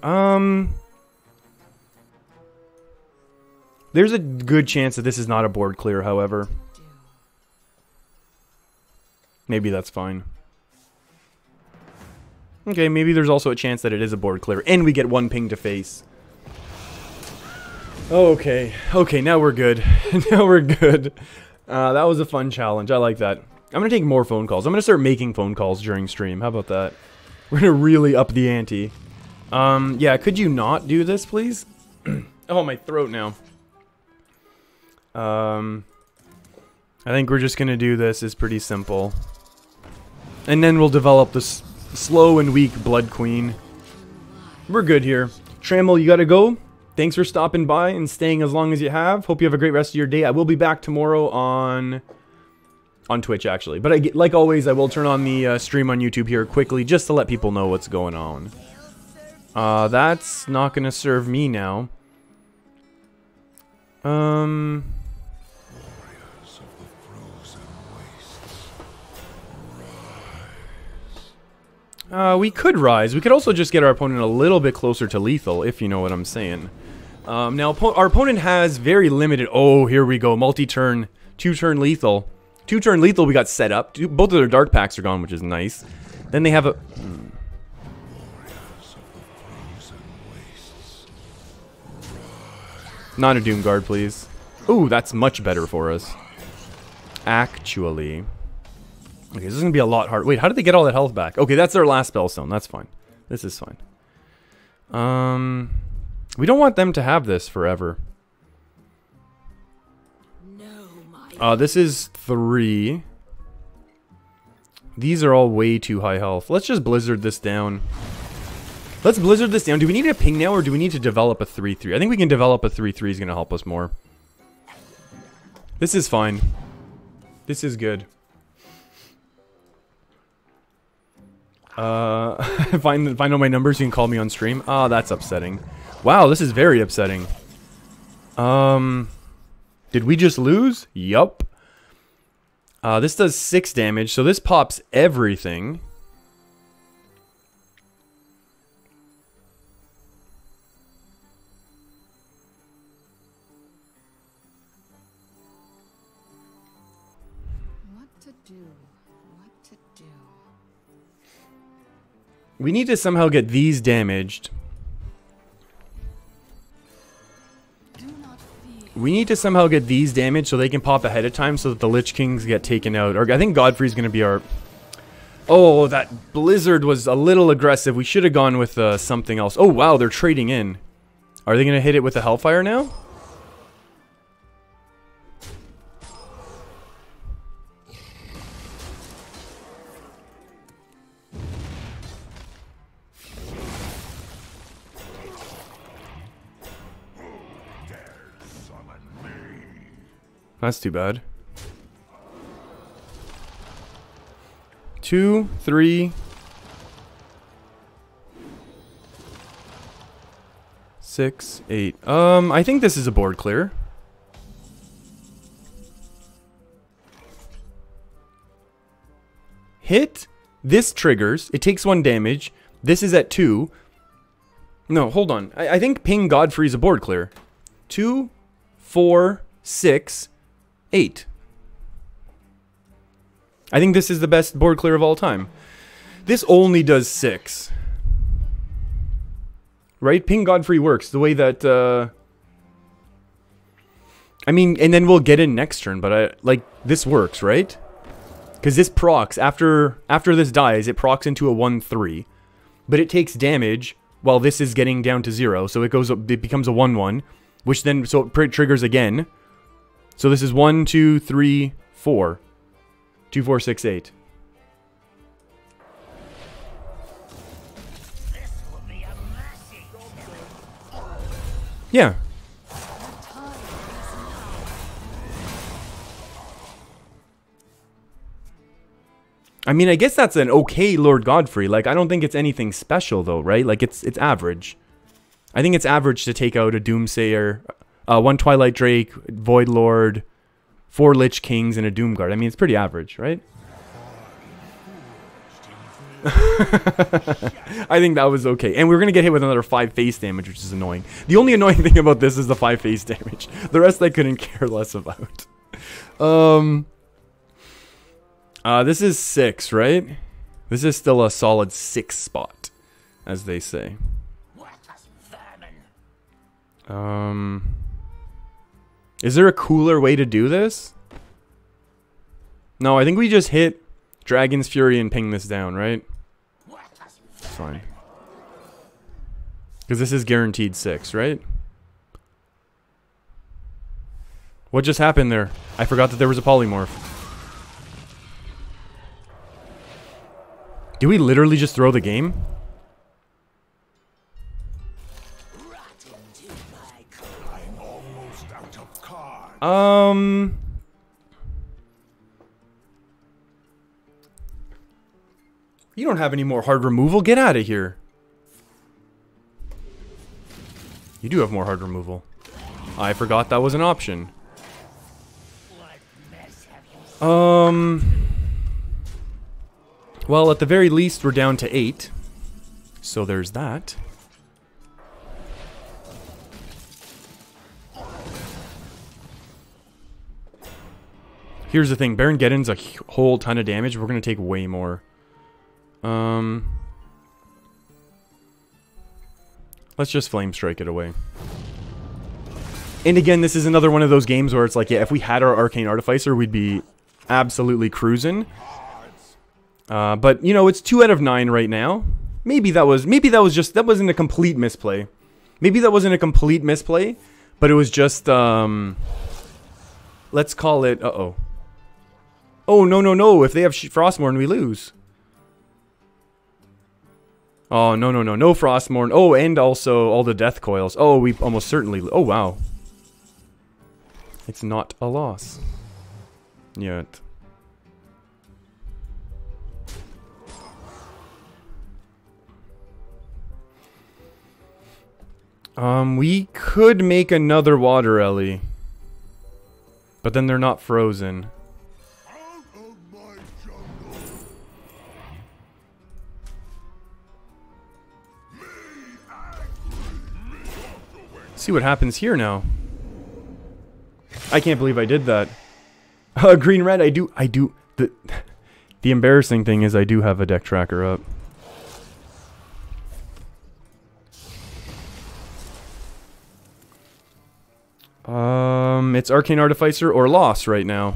S1: There's a good chance that this is not a board clear, however. Maybe that's fine. Okay, maybe there's also a chance that it is a board clear, and we get one ping to face. Okay, okay, now we're good. Now we're good. That was a fun challenge. I like that. I'm gonna take more phone calls. I'm gonna start making phone calls during stream. How about that? We're gonna really up the ante. Yeah, could you not do this, please? Oh, my throat now. I think we're just gonna do this. It's pretty simple. And then we'll develop this slow and weak Blood Queen. We're good here. Trammel, you gotta go. Thanks for stopping by and staying as long as you have. Hope you have a great rest of your day. I will be back tomorrow on Twitch, actually. But like always, I will turn on the stream on YouTube here quickly just to let people know what's going on. That's not gonna serve me now. We could rise. We could also just get our opponent a little bit closer to lethal, if you know what I'm saying. Now, our opponent has very limited... Oh, here we go. Multi-turn. 2-turn lethal. 2-turn lethal we got set up. Both of their dark packs are gone, which is nice. Then they have a... Not a Doomguard, please. Ooh, that's much better for us. Actually... Okay, this is going to be a lot harder. Wait, how did they get all that health back? Okay, that's their last Spellstone. That's fine. This is fine. We don't want them to have this forever. This is 3. These are all way too high health. Let's just Blizzard this down. Let's Blizzard this down. Do we need a ping now, or do we need to develop a 3-3? I think we can develop a 3-3 is going to help us more. This is fine. This is good. Find out my numbers, you can call me on stream. Ah, that's upsetting. Wow, this is very upsetting. Did we just lose? Yup. This does 6 damage, so this pops everything.
S5: What to do? What to do?
S1: We need to somehow get these damaged. We need to somehow get these damaged so they can pop ahead of time so that the Lich Kings get taken out. Or I think Godfrey's going to be our... Oh, that Blizzard was a little aggressive. We should have gone with something else. Oh, wow, they're trading in. Are they going to hit it with the Hellfire now? That's too bad. 2, 3, 6, 8. I think this is a board clear. Hit. This triggers. It takes 1 damage. This is at 2. No, hold on. I think ping Godfrey's a board clear. 2, 4, 6, 8. I think this is the best board clear of all time. This only does 6. Right? Ping Godfrey works the way that, I mean, and then we'll get in next turn, but like, this works, right? Because this procs, after this dies, it procs into a 1-3. But it takes damage while this is getting down to 0. So it becomes a 1-1. Which then, so it triggers again. So this is 1, 2, 3, 4. 2, 4, 6, 8. Yeah. I mean, I guess that's an okay Lord Godfrey. Like, I don't think it's anything special, though, right? Like, it's average. I think it's average to take out a Doomsayer, 1 Twilight Drake, Void Lord, 4 Lich Kings, and a Doomguard. I mean, it's pretty average, right? I think that was okay. And we're going to get hit with another 5 face damage, which is annoying. The only annoying thing about this is the 5 face damage. The rest I couldn't care less about. This is 6, right? This is still a solid 6 spot, as they say. Is there a cooler way to do this? No, I think we just hit Dragon's Fury and ping this down, right? It's fine. Because this is guaranteed 6, right? What just happened there? I forgot that there was a polymorph. Do we literally just throw the game? You don't have any more hard removal? Get out of here. You do have more hard removal. I forgot that was an option. Well, at the very least, we're down to 8. So there's that. Here's the thing. Baron Geddon's a whole ton of damage. We're going to take way more. Let's just Flame Strike it away. And again, this is another one of those games where it's like, yeah, if we had our Arcane Artificer, we'd be absolutely cruising. But you know, it's 2 out of 9 right now. Maybe that wasn't a complete misplay. Maybe that wasn't a complete misplay, but it was just let's call it Oh, no. If they have Frostmourne, we lose. Oh, no. No Frostmourne. Oh, and also all the Death Coils. Oh, we almost certainly... Oh, wow. It's not a loss. Yet. We could make another Water Ellie. But then they're not frozen. See what happens here now. I can't believe I did that. Green red, I do. The embarrassing thing is I do have a deck tracker up. It's Arcane Artificer or Loss right now.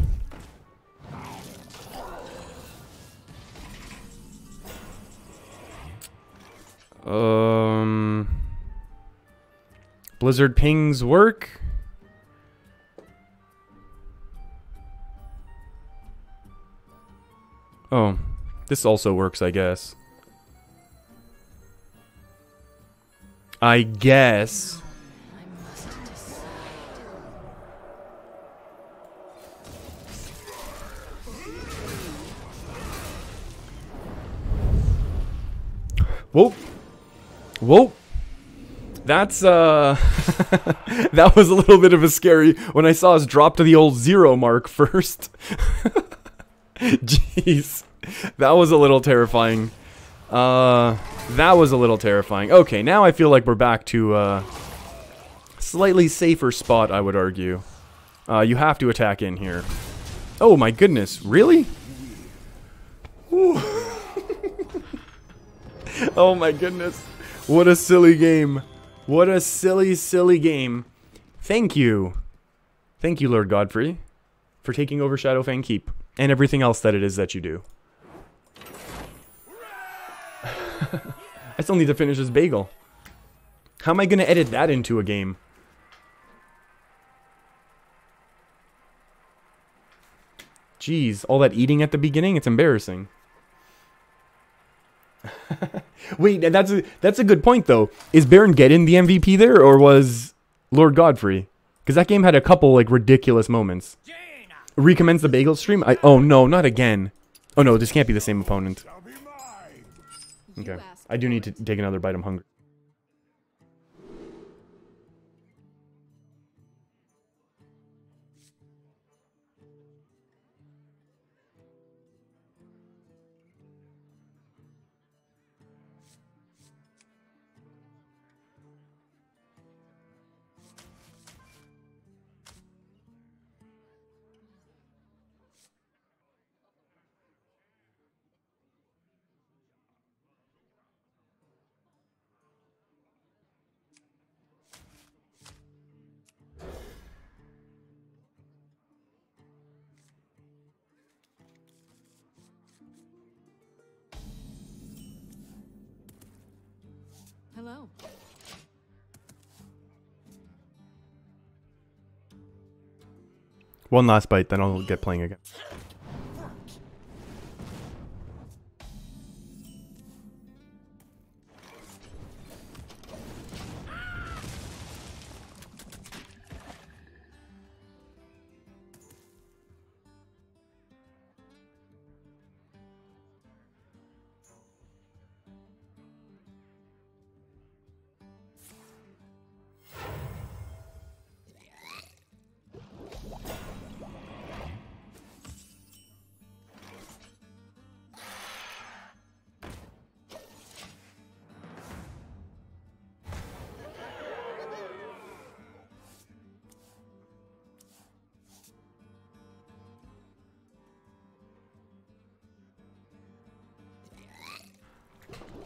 S1: Blizzard pings work. Oh, this also works, I guess. I guess. Whoa. Whoa. That's, that was a little bit of a scary, when I saw us drop to the old 0 mark first. Jeez. That was a little terrifying. That was a little terrifying. Okay, now I feel like we're back to a slightly safer spot, I would argue. You have to attack in here. Oh my goodness, really? Ooh. Oh my goodness. What a silly game. What a silly, silly game. Thank you. Thank you, Lord Godfrey, for taking over Shadowfang Keep. And everything else that it is that you do. I still need to finish this bagel. How am I going to edit that into a game? Jeez, all that eating at the beginning, it's embarrassing. Wait, that's a good point though. Is Baron Geddon the MVP there, or was Lord Godfrey? Because that game had a couple like ridiculous moments. Recommence the bagel stream? Oh no, not again. Oh no, this can't be the same opponent. Okay, I do need to take another bite. I'm hungry.
S5: Hello.
S1: One last bite, then I'll get playing again.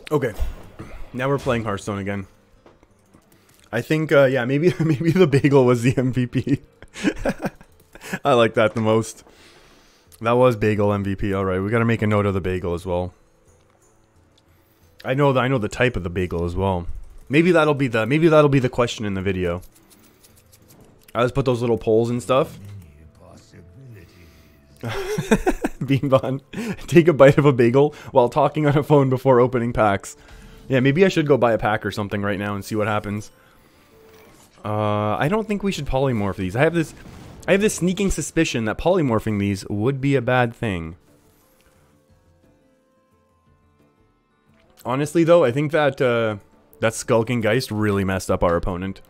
S1: Okay, now we're playing Hearthstone again. I think, yeah, maybe the bagel was the MVP. I like that the most. That was bagel MVP. All right, we got to make a note of the bagel as well. I know the type of the bagel as well. Maybe that'll be the question in the video. I just put those little polls and stuff. Beanbon, take a bite of a bagel while talking on a phone before opening packs. Yeah, maybe I should go buy a pack or something right now and see what happens. I don't think we should polymorph these. I have this sneaking suspicion that polymorphing these would be a bad thing. Honestly, though, I think that that Skulking Geist really messed up our opponent.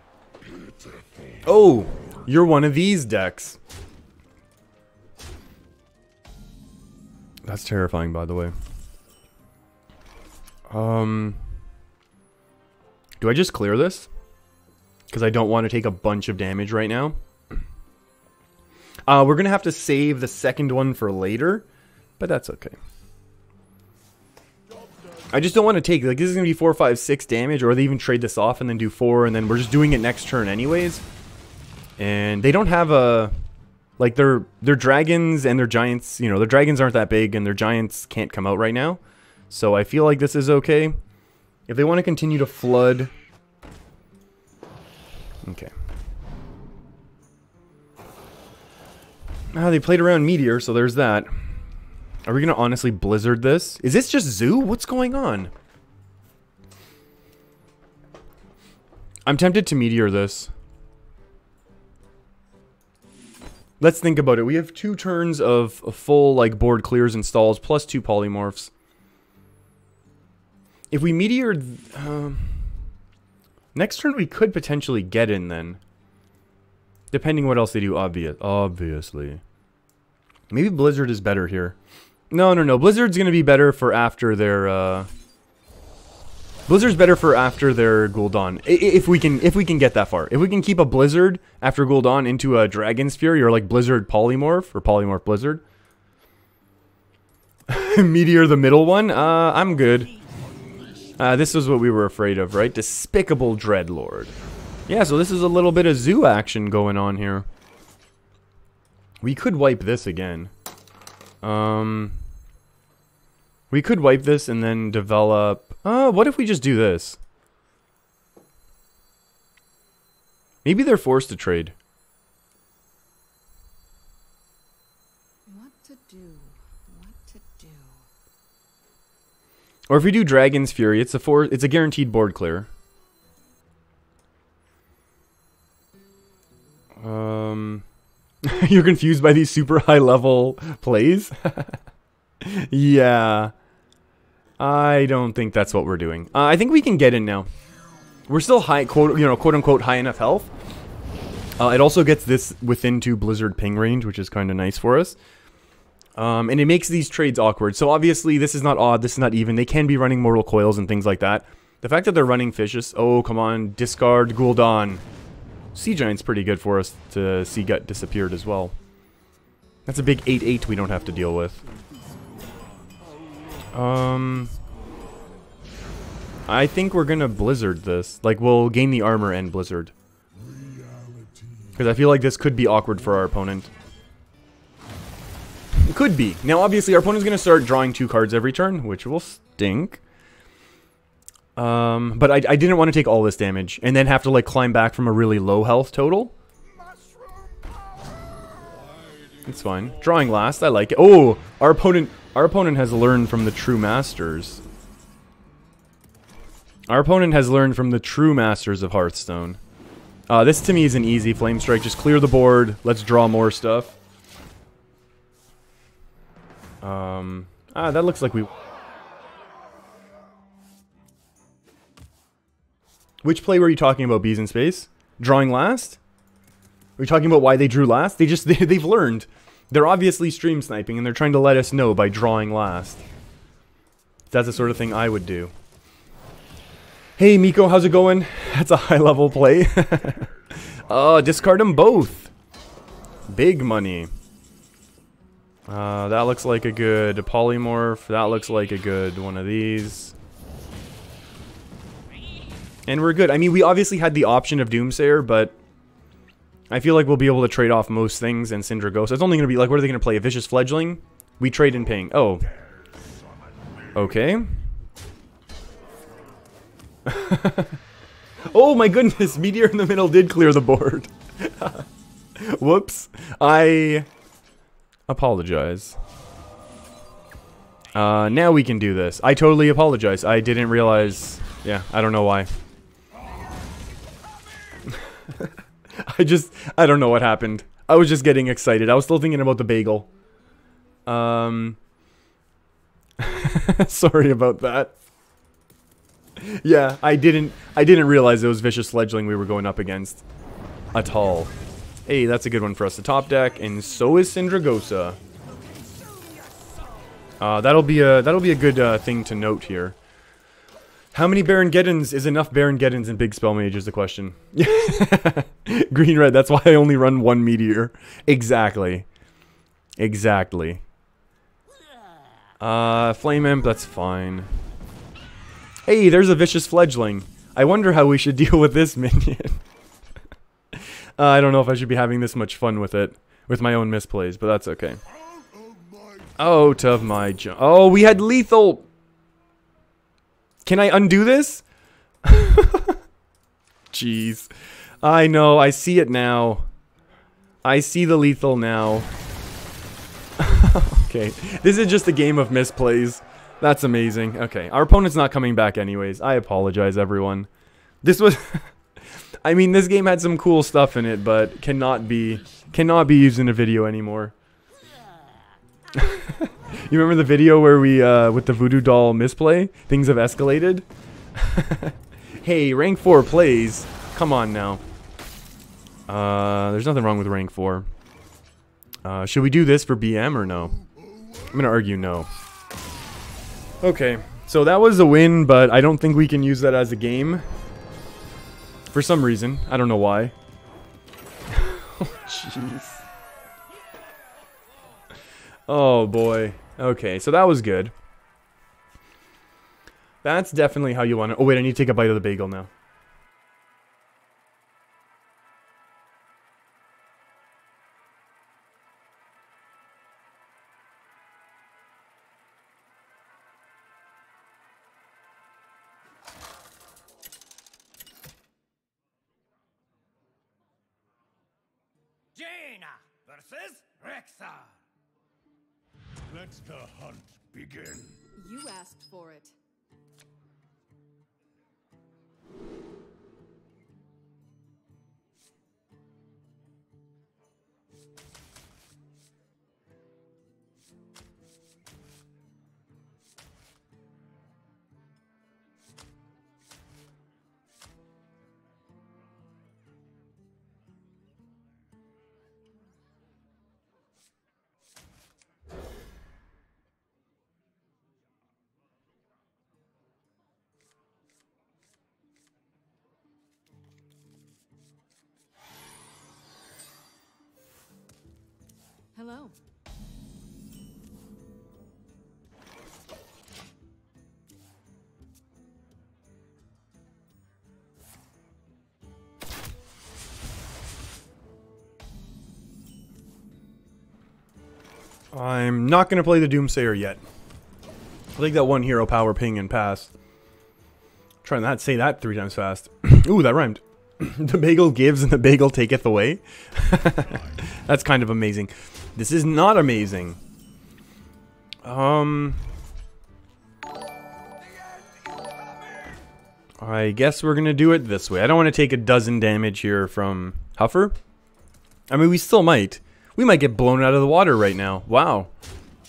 S1: Oh, you're one of these decks. That's terrifying, by the way. Do I just clear this? Because I don't want to take a bunch of damage right now. We're going to have to save the second one for later, but that's okay. I just don't want to take, like, this is going to be 4, 5, 6 damage, or they even trade this off and then do 4, and then we're just doing it next turn anyways. And they don't have a... Like, their dragons and their giants, you know, their dragons aren't that big, and their giants can't come out right now. So I feel like this is okay. If they want to continue to flood... Okay. They played around Meteor, so there's that. Are we going to honestly Blizzard this? Is this just Zoo? What's going on? I'm tempted to Meteor this. Let's think about it. We have 2 turns of full, like, board clears and stalls, plus 2 polymorphs. If we Meteored... next turn we could potentially get in, then. Depending what else they do, obviously. Maybe Blizzard is better here. No. Blizzard's going to be better for after their, Blizzard's better for after their Gul'dan. If we can get that far. If we can keep a Blizzard after Gul'dan into a Dragon's Fury, or like Blizzard Polymorph, or Polymorph Blizzard. Meteor the middle one? I'm good. This is what we were afraid of, right? Despicable Dreadlord. Yeah, so this is a little bit of zoo action going on here. We could wipe this again. We could wipe this and then develop... what if we just do this? Maybe they're forced to trade.
S5: What to do? What to do?
S1: Or if we do Dragon's Fury, it's a guaranteed board clear. You're confused by these super high level plays? Yeah. I don't think that's what we're doing. I think we can get in now. We're still high, quote unquote high enough health. It also gets this within 2 Blizzard ping range, which is kind of nice for us. And it makes these trades awkward. So obviously this is not odd, this is not even. They can be running Mortal Coils and things like that. The fact that they're running Fishes, oh come on, discard Gul'dan. Sea Giant's pretty good for us to see get disappeared as well. That's a big 8/8 we don't have to deal with. I think we're gonna Blizzard this. Like, we'll gain the armor and Blizzard. Because I feel like this could be awkward for our opponent. It could be. Now, obviously, our opponent's gonna start drawing 2 cards every turn, which will stink. But I didn't want to take all this damage and then have to, like, climb back from a really low health total. It's fine. Drawing last, I like it. Oh, our opponent has learned from the true masters. Our opponent has learned from the true masters of Hearthstone. This to me is an easy Flame Strike. Just clear the board. Let's draw more stuff. That looks like we... Which play were you talking about, Bees in Space? Drawing last? Are you talking about why they drew last? They've learned. They're obviously stream sniping, and they're trying to let us know by drawing last. That's the sort of thing I would do. Hey, Miko, how's it going? That's a high-level play. Discard them both. Big money. That looks like a good polymorph. That looks like a good one of these. And we're good. I mean, we obviously had the option of Doomsayer, but I feel like we'll be able to trade off most things and Syndra Ghost. It's only going to be like, what are they going to play? A Vicious Fledgling? We trade in ping. Oh. Okay. Oh my goodness, Meteor in the middle did clear the board. Whoops. I apologize. Now we can do this. I totally apologize. I didn't realize... Yeah, I don't know why. I don't know what happened. I was just getting excited. I was still thinking about the bagel. Sorry about that. Yeah, I didn't realize it was Vicious Fledgling we were going up against at all. Hey, that's a good one for us to top deck, and so is Syndragosa. That'll be a good thing to note here. How many Baron Geddons is enough Baron Geddons in Big Spell Mage is the question. Green red, that's why I only run 1 Meteor. Exactly. Exactly. Flame Imp, that's fine. Hey, there's a Vicious Fledgling. I wonder how we should deal with this minion. I don't know if I should be having this much fun with it. With my own misplays, but that's okay. Out of my jump. Oh, we had lethal. Can I undo this? Jeez. I know, I see it now. I see the lethal now. Okay, this is just a game of misplays. That's amazing. Okay, our opponent's not coming back anyways. I apologize, everyone. This was... I mean, this game had some cool stuff in it, but cannot be used in a video anymore. You remember the video where we, with the voodoo doll misplay? Things have escalated? Hey, rank 4 plays. Come on now. There's nothing wrong with rank 4. Should we do this for BM or no? I'm gonna argue no. Okay, so that was a win, but I don't think we can use that as a game. For some reason. I don't know why. Oh, jeez. Oh, boy. Okay, so that was good. That's definitely how you want to... Oh, wait, I need to take a bite of the bagel now.
S3: Jaina versus Rexar.
S4: Let the hunt begin.
S5: You asked for it. Hello.
S1: I'm not going to play the Doomsayer yet. I'll take that one hero power ping and pass. Try not to say that 3 times fast. Ooh, that rhymed. The bagel gives and the bagel taketh away. That's kind of amazing. This is not amazing. I guess we're gonna do it this way. I don't want to take a dozen damage here from Huffer. I mean, we still might. We might get blown out of the water right now. Wow.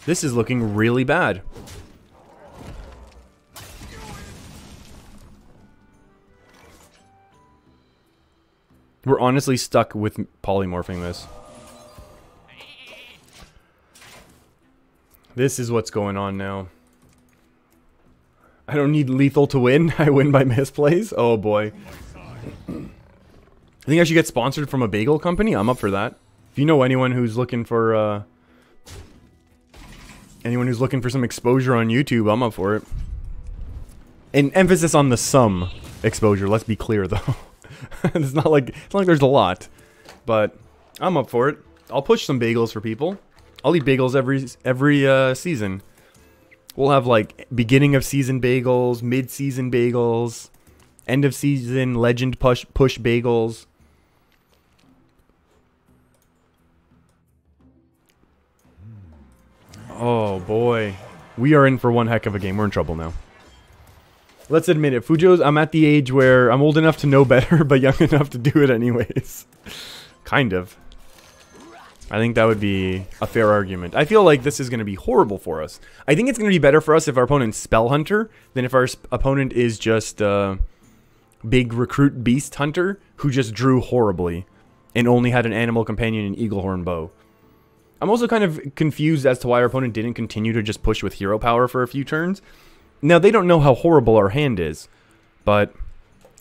S1: This is looking really bad. We're honestly stuck with polymorphing this. This is what's going on now. I don't need lethal to win. I win by misplays. Oh boy. I think I should get sponsored from a bagel company. I'm up for that. If you know anyone who's looking for some exposure on YouTube, I'm up for it. And emphasis on the some exposure. Let's be clear though. It's not like there's a lot, but I'm up for it. I'll push some bagels for people. I'll eat bagels every season. We'll have like beginning of season bagels, mid-season bagels, end of season legend push bagels. Oh boy, we are in for one heck of a game. We're in trouble now. Let's admit it, Fujo's, I'm at the age where I'm old enough to know better, but young enough to do it anyways. Kind of. I think that would be a fair argument. I feel like this is going to be horrible for us. I think it's going to be better for us if our opponent's Spell Hunter than if our opponent is just big recruit beast hunter who just drew horribly and only had an animal companion and eaglehorn bow. I'm also kind of confused as to why our opponent didn't continue to just push with hero power for a few turns. Now, they don't know how horrible our hand is, but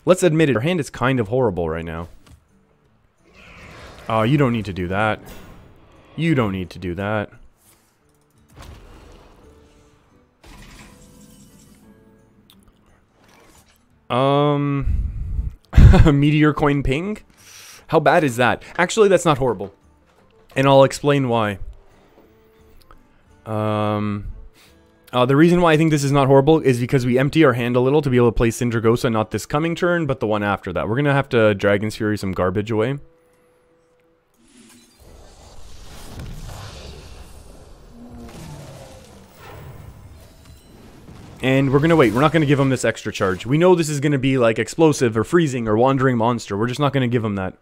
S1: let's admit it, our hand is kind of horrible right now. Oh, you don't need to do that. You don't need to do that. Meteor coin ping? How bad is that? Actually, that's not horrible. And I'll explain why. The reason why I think this is not horrible is because we empty our hand a little to be able to play Sindragosa, not this coming turn, but the one after that. We're going to have to Dragon's Fury some garbage away. And we're going to wait. We're not going to give him this extra charge. We know this is going to be like explosive or freezing or wandering monster. We're just not going to give him that.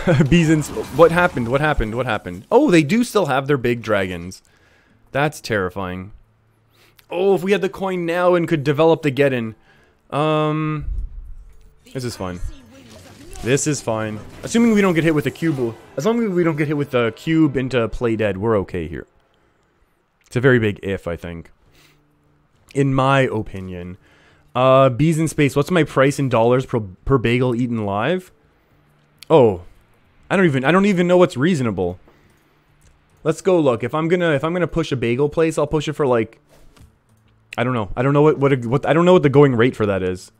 S1: Beesons, what happened? What happened? What happened? Oh, they do still have their big dragons. That's terrifying. Oh, if we had the coin now and could develop the get-in. This is fine. This is fine. Assuming we don't get hit with a cube. As long as we don't get hit with the cube into play dead, we're okay here. It's a very big if, I think. In my opinion. Bees in space. What's my price in dollars per bagel eaten live? Oh, I don't even know what's reasonable. Let's go look. If I'm gonna push a bagel place, I'll push it for like, I don't know. I don't know what I don't know what the going rate for that is.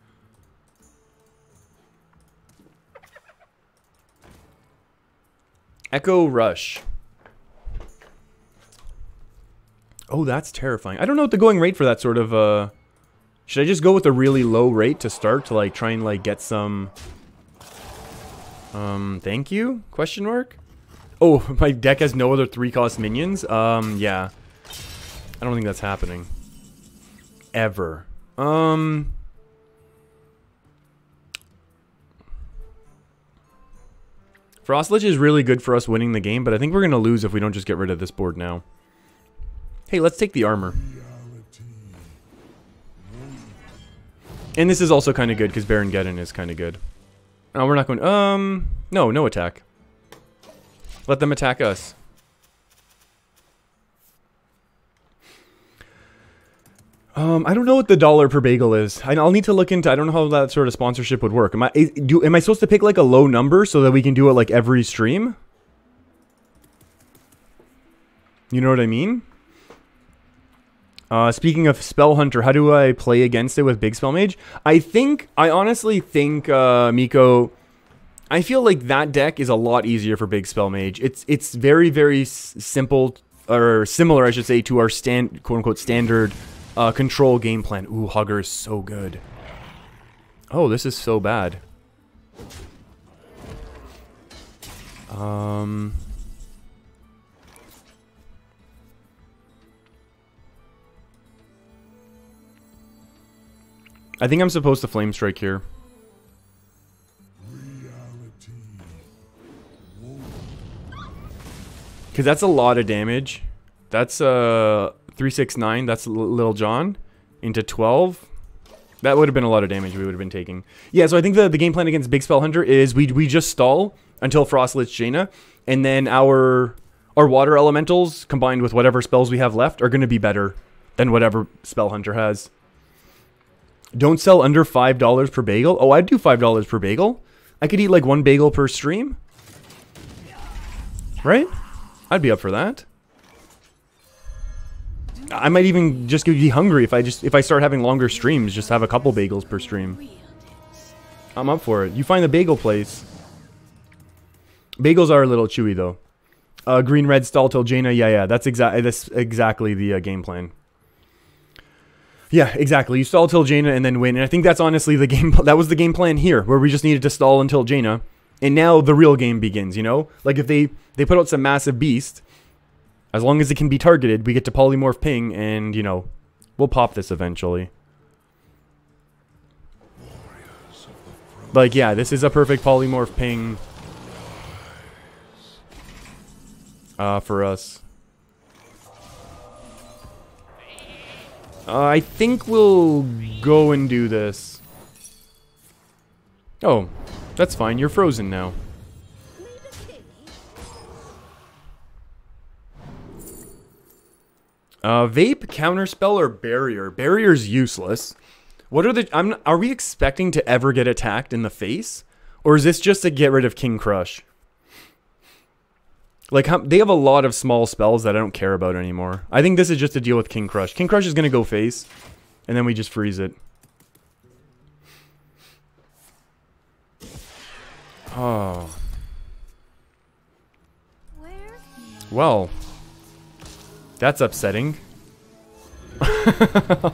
S1: Echo Rush. Oh, that's terrifying. I don't know what the going rate for that sort of, should I just go with a really low rate to start to, like, try and, like, get some... thank you? Question mark? Oh, my deck has no other 3-cost minions? Yeah. I don't think that's happening. Ever. Frostlich is really good for us winning the game, but I think we're going to lose if we don't just get rid of this board now. Hey, let's take the armor. And this is also kind of good because Baron Geddon is kind of good. Oh, we're not going... No, no attack. Let them attack us. I don't know what the dollar per bagel is. I'll need to look into... I don't know how that sort of sponsorship would work. Am I supposed to pick like a low number so that we can do it like every stream? You know what I mean? Speaking of Spell Hunter, how do I play against it with Big Spell Mage? I honestly think, Miko, I feel like that deck is a lot easier for Big Spell Mage. It's very, very simple, or similar, I should say, to our quote-unquote standard control game plan. Ooh, Hugger is so good. Oh, this is so bad. I think I'm supposed to Flame Strike here. Because that's a lot of damage. That's 369. That's Lil Jon into 12. That would have been a lot of damage we would have been taking. Yeah, so I think the game plan against Big Spell Hunter is we just stall until Frostlich Jaina, and then our water elementals combined with whatever spells we have left are going to be better than whatever Spell Hunter has. Don't sell under $5 per bagel. Oh, I'd do $5 per bagel. I could eat like 1 bagel per stream. Right? I'd be up for that. I might even just be hungry if I start having longer streams, just have a couple bagels per stream. I'm up for it. You find the bagel place. Bagels are a little chewy though. Green red stall till Jaina. Yeah, that's exactly the game plan. Yeah, exactly. You stall till Jaina and then win. And I think that's honestly the game. That was the game plan here, where we just needed to stall until Jaina. And now the real game begins, you know? Like if they put out some massive beast, as long as it can be targeted, we get to polymorph ping and, you know, we'll pop this eventually. Like, yeah, this is a perfect polymorph ping for us. I think we'll go and do this. Oh, that's fine. You're frozen now. Vape, counterspell, or barrier? Barrier's useless. What are the... are we expecting to ever get attacked in the face? Or is this just to get rid of King Crush? Like, they have a lot of small spells that I don't care about anymore. I think this is just to deal with King Crush. King Crush is going to go face, and then we just freeze it. Oh. Well. That's upsetting.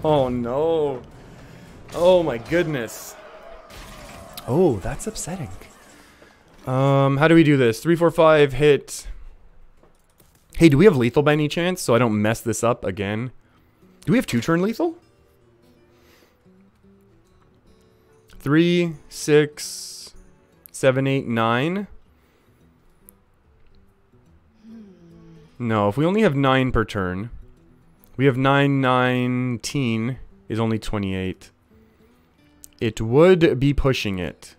S1: Oh, no. Oh, my goodness. Oh, that's upsetting. How do we do this? 3, 4, 5, hit... Hey, do we have lethal by any chance? So I don't mess this up again. Do we have 2-turn lethal? 3, 6, 7, 8, 9. No, if we only have 9 per turn. We have 9, 19 is only 28. It would be pushing it.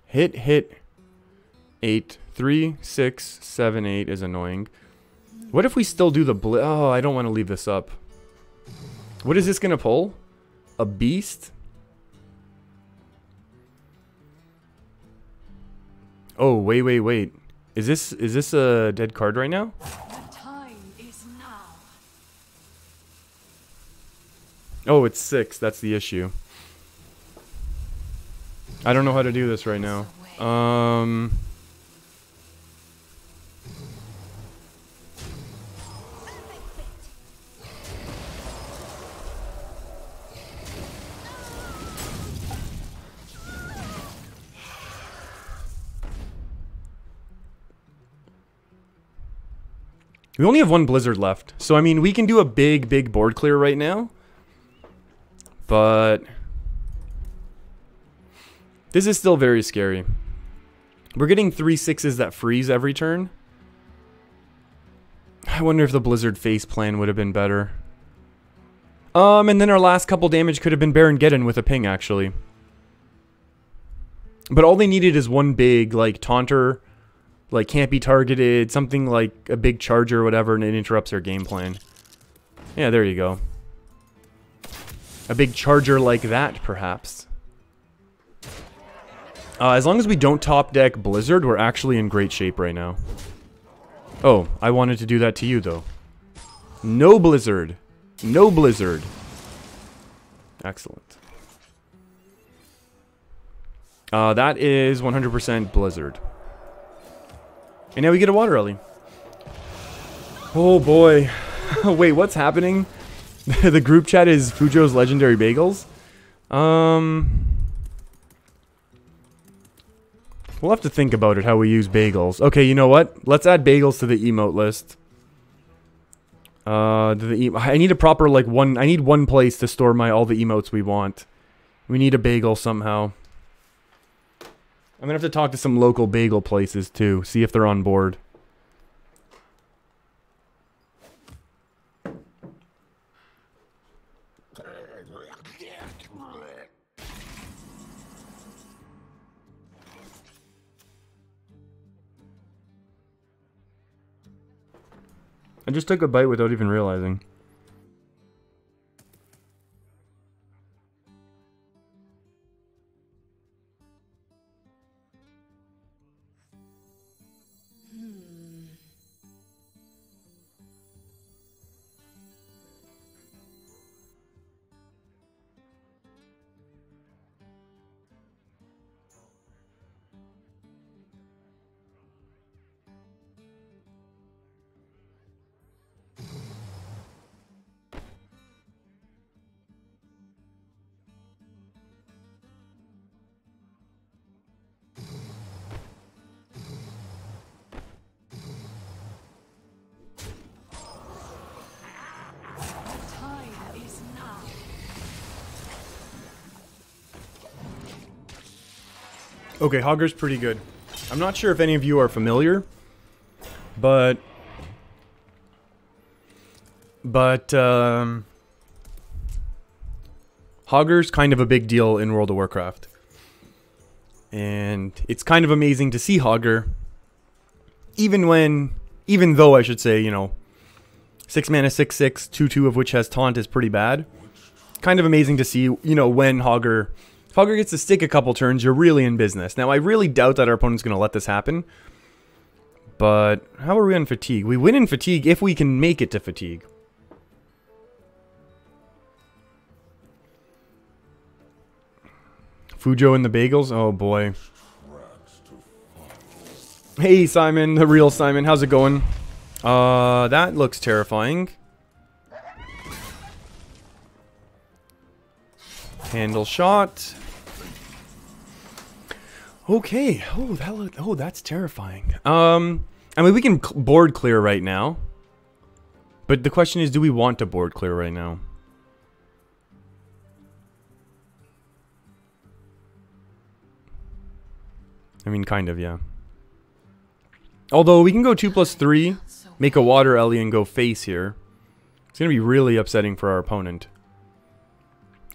S1: Hit. 8, 3, 6, 7, 8 is annoying. What if we still do the oh, I don't want to leave this up. What is this going to pull? A beast? Oh, wait. Is this a dead card right now?
S5: The time is now.
S1: Oh, it's 6. That's the issue. I don't know how to do this right now. We only have one Blizzard left. So, I mean, we can do a big board clear right now. But this is still very scary. We're getting 3 6s that freeze every turn. I wonder if the Blizzard face plan would have been better. And then our last couple damage could have been Baron Geddon with a ping, actually. But all they needed is one big, like, taunter, like, can't be targeted, something like a big charger or whatever, and it interrupts their game plan. Yeah, there you go. A big charger like that, perhaps. As long as we don't top deck Blizzard, we're actually in great shape right now. Oh, I wanted to do that to you, though. No Blizzard. No Blizzard. Excellent. That is 100% Blizzard. And now we get a Water Ellie. Oh boy. Wait, what's happening? The group chat is Fujo's Legendary Bagels. We'll have to think about it, how we use bagels. Okay, you know what? Let's add bagels to the emote list. I need a proper, like, I need one place to store all the emotes we want. We need a bagel somehow. I'm gonna have to talk to some local bagel places, too. See if they're on board. I just took a bite without even realizing. Okay, Hogger's pretty good. I'm not sure if any of you are familiar, but Hogger's kind of a big deal in World of Warcraft. And it's kind of amazing to see Hogger, even though I should say, you know, 6 mana, 6/6, 2/2 of which has taunt is pretty bad. Kind of amazing to see, you know, when Hogger... If Hogger gets to stick a couple turns, you're really in business. Now, I really doubt that our opponent's going to let this happen. But how are we on Fatigue? We win in Fatigue if we can make it to Fatigue. Fujo and the Bagels? Oh, boy. Hey, Simon. The real Simon. How's it going? That looks terrifying. Handle shot. Okay. Oh, that's terrifying. I mean, we can board clear right now. But the question is, do we want to board clear right now? I mean, kind of, yeah. Although, we can go 2+3, make a Water Ellie, and go face here. It's going to be really upsetting for our opponent.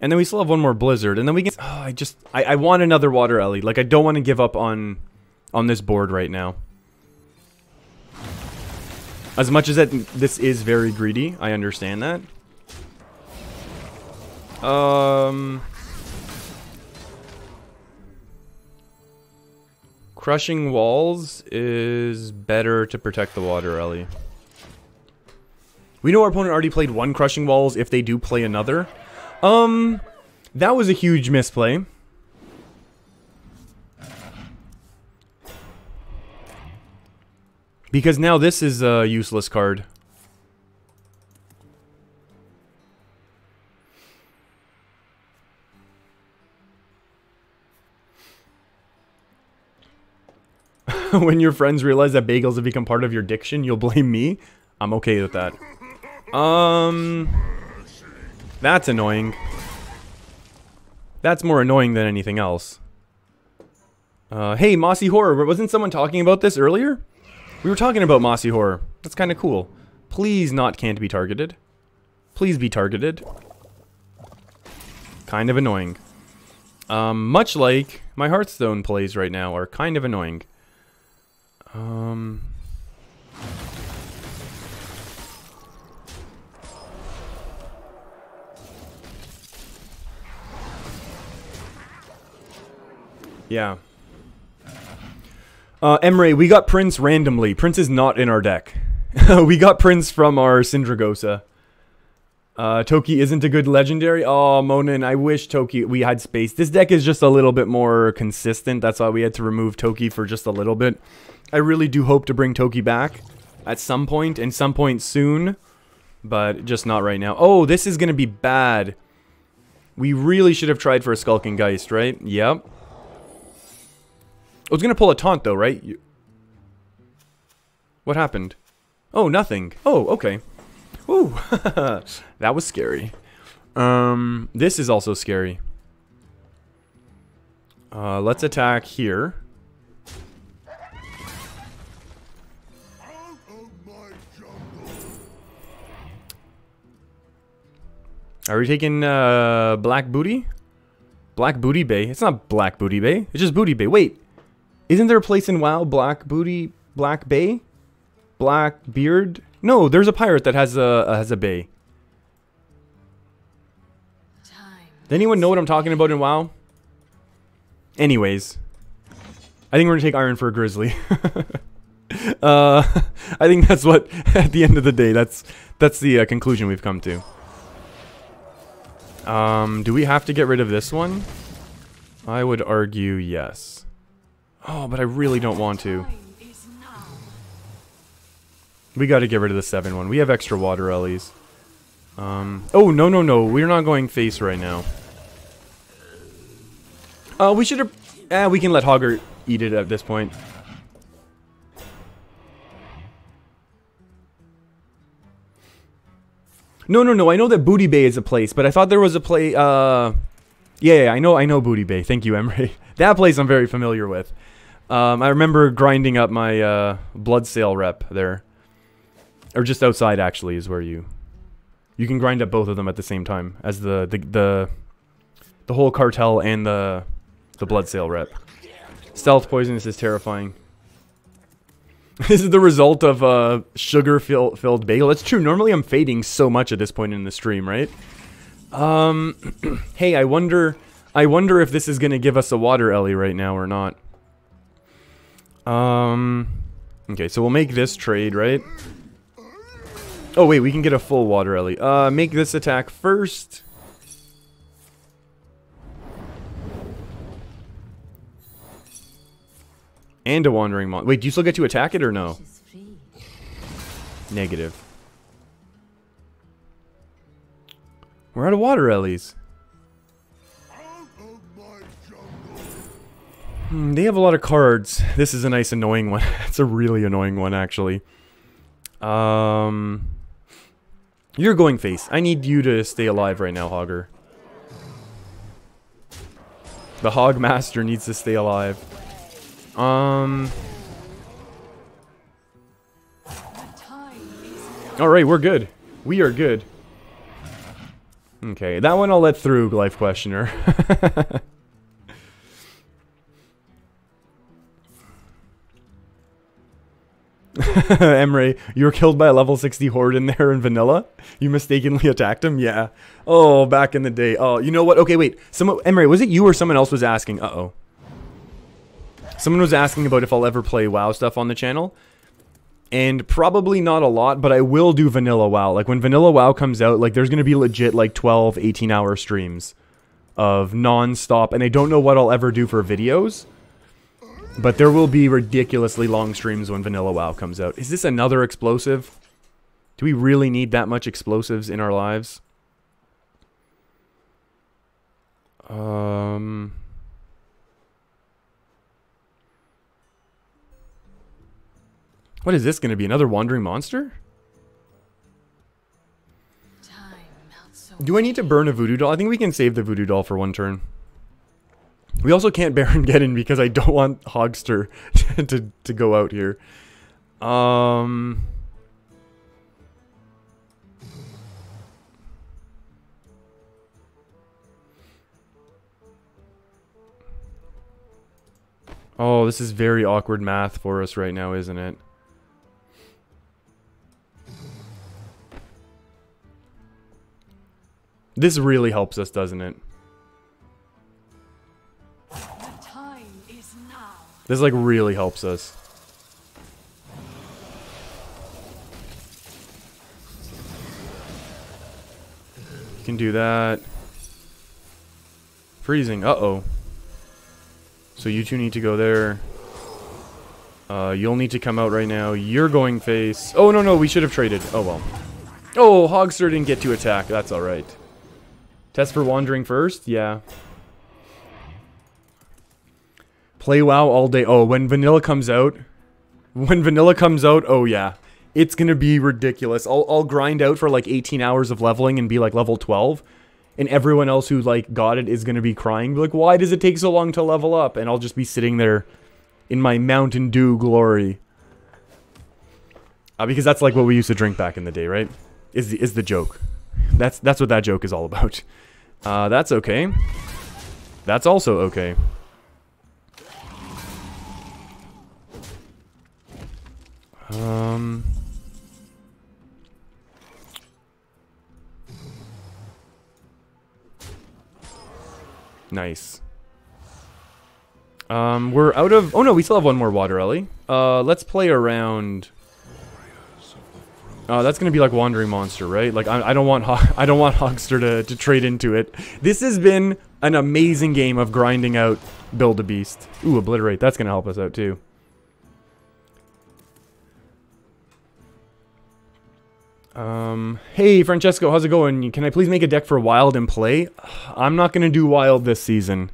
S1: And then we still have one more Blizzard, and then we can... Oh, I want another Water Ellie. Like, I don't want to give up on this board right now. As much as this is very greedy, I understand that. Crushing Walls is better to protect the Water Ellie. We know our opponent already played one Crushing Walls if they do play another. That was a huge misplay. Because now this is a useless card. When your friends realize that bagels have become part of your diction, you'll blame me? I'm okay with that. That's annoying. That's more annoying than anything else. Hey, Mossy Horror, wasn't someone talking about this earlier? We were talking about Mossy Horror. That's kind of cool. Please can't be targeted. Please be targeted. Kind of annoying. Much like my Hearthstone plays right now are kind of annoying. Yeah. Emre, we got Prince randomly. Prince is not in our deck. We got Prince from our Syndragosa. Toki isn't a good legendary. Oh, Monin, I wish Toki, we had space. This deck is just a little bit more consistent. That's why we had to remove Toki for just a little bit. I really do hope to bring Toki back at some point, and some point soon. But just not right now. Oh, this is going to be bad. We really should have tried for a Skulking Geist, right? Yep. I was going to pull a taunt, though, right? What happened? Oh, nothing. Oh, okay. Ooh, that was scary. This is also scary. Let's attack here. Are we taking Black Booty? Black Booty Bay? It's not Black Booty Bay. It's just Booty Bay. Wait. Isn't there a place in WoW, Black Booty, Black Bay? Black Beard? No, there's a pirate that has a bay. Does anyone know what I'm talking about in WoW? Anyways. I think we're gonna take Iron for a Grizzly. I think that's what, at the end of the day, that's the conclusion we've come to. Do we have to get rid of this one? I would argue yes. Oh, but I really don't want to. We gotta get rid of the 7 one. We have extra water ellies. Oh, no. We're not going face right now. We should have... we can let Hogger eat it at this point. No. I know that Booty Bay is a place, but I thought there was a place... Yeah, I know Booty Bay. Thank you, Emre. That place I'm very familiar with. I remember grinding up my Bloodsail rep there. Or just outside, actually, is where you can grind up both of them at the same time as the whole cartel and the Bloodsail rep. Stealth poisonous is terrifying. This is the result of sugar-filled bagel. It's true. Normally, I'm fading so much at this point in the stream, right? Hey, I wonder if this is gonna give us a water ellie right now or not. Okay, so we'll make this trade, right? Oh wait, we can get a full water ellie. Make this attack first. And a wandering mon. Wait, do you still get to attack it or no? Negative. We're out of water ellies. They have a lot of cards. This is a nice annoying one. It's a really annoying one, actually. You're going face. I need you to stay alive right now, Hogger. The Hog Master needs to stay alive. Alright, we're good. We are good. Okay, that one I'll let through, Life Questioner. Emre, you were killed by a level 60 horde in there in vanilla? You mistakenly attacked him? Yeah. Oh, back in the day. Oh, you know what? Okay, wait. Emre, was it you or someone else was asking? Uh-oh. Someone was asking about if I'll ever play WoW stuff on the channel. And probably not a lot, but I will do vanilla WoW. Like, when vanilla WoW comes out, like, there's going to be legit, like, 12, 18-hour streams of non-stop. And I don't know what I'll ever do for videos. But there will be ridiculously long streams when vanilla WoW comes out. Is this another explosive? Do we really need that much explosives in our lives? What is this going to be? Another wandering monster? Do I need to burn a voodoo doll? I think we can save the voodoo doll for one turn. We also can't Baron get in because I don't want Hogster to go out here. Oh, this is very awkward math for us right now, isn't it? This really helps us, doesn't it?
S5: The time is now.
S1: This like really helps us. You can do that. Freezing. Uh-oh. So you two need to go there. You'll need to come out right now. You're going face. Oh, no, no. We should have traded. Oh, well. Oh, Hogster didn't get to attack. That's all right. Test for wandering first? Yeah. Play WoW all day. Oh, when vanilla comes out. When vanilla comes out, oh, yeah. It's going to be ridiculous. I'll grind out for like 18 hours of leveling and be like level 12. And everyone else who like got it is going to be crying. Be like, why does it take so long to level up? And I'll just be sitting there in my Mountain Dew glory. Because that's like what we used to drink back in the day, right? Is the joke. That's what that joke is all about. That's okay. That's also okay. Nice. We're out of... Oh no, we still have one more water, Ellie. Let's play around... that's gonna be like Wandering Monster, right? Like, I don't want Hogster to trade into it. This has been an amazing game of grinding out Build-A-Beast. Ooh, Obliterate. That's gonna help us out, too. Hey, Francesco, how's it going? Can I please make a deck for Wild and play? I'm not gonna do Wild this season.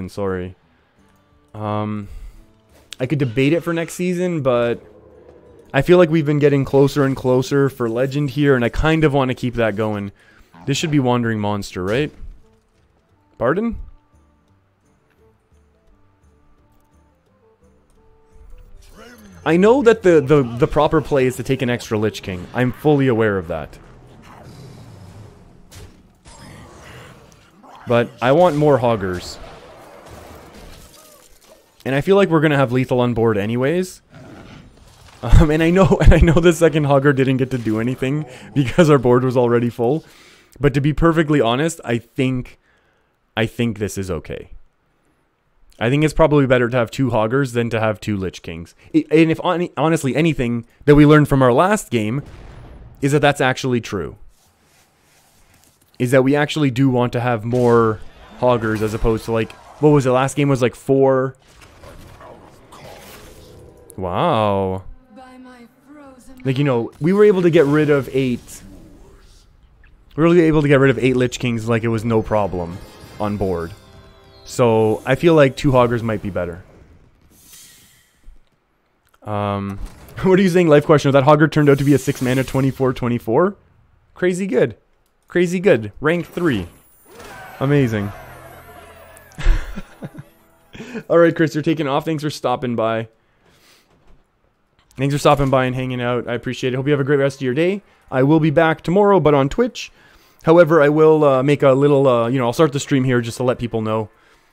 S1: Sorry. I could debate it for next season, but I feel like we've been getting closer and closer for Legend here, and I kind of want to keep that going. This should be Wandering Monster, right? Pardon? I know that the proper play is to take an extra Lich King. I'm fully aware of that. But I want more Hoggers. And I feel like we're gonna have lethal on board anyways. And I know the second Hogger didn't get to do anything because our board was already full. But to be perfectly honest, I think this is okay. I think it's probably better to have 2 Hoggers than to have 2 Lich Kings. And if honestly anything that we learned from our last game is that that's actually true. Is that we actually do want to have more Hoggers as opposed to like, what was it, last game was like 4. Wow. Like, you know, we were able to get rid of 8. We were able to get rid of 8 Lich Kings like it was no problem on board. So, I feel like 2 Hoggers might be better. What are you saying, Life Questioner? That Hogger turned out to be a 6 mana 24/24? Crazy good. Crazy good. Rank 3. Amazing. Alright, Chris, you're taking off. Thanks for stopping by. Thanks for stopping by and hanging out. I appreciate it. Hope you have a great rest of your day. I will be back tomorrow, but on Twitch. However, I will make a little, you know, I'll start the stream here just to let people know.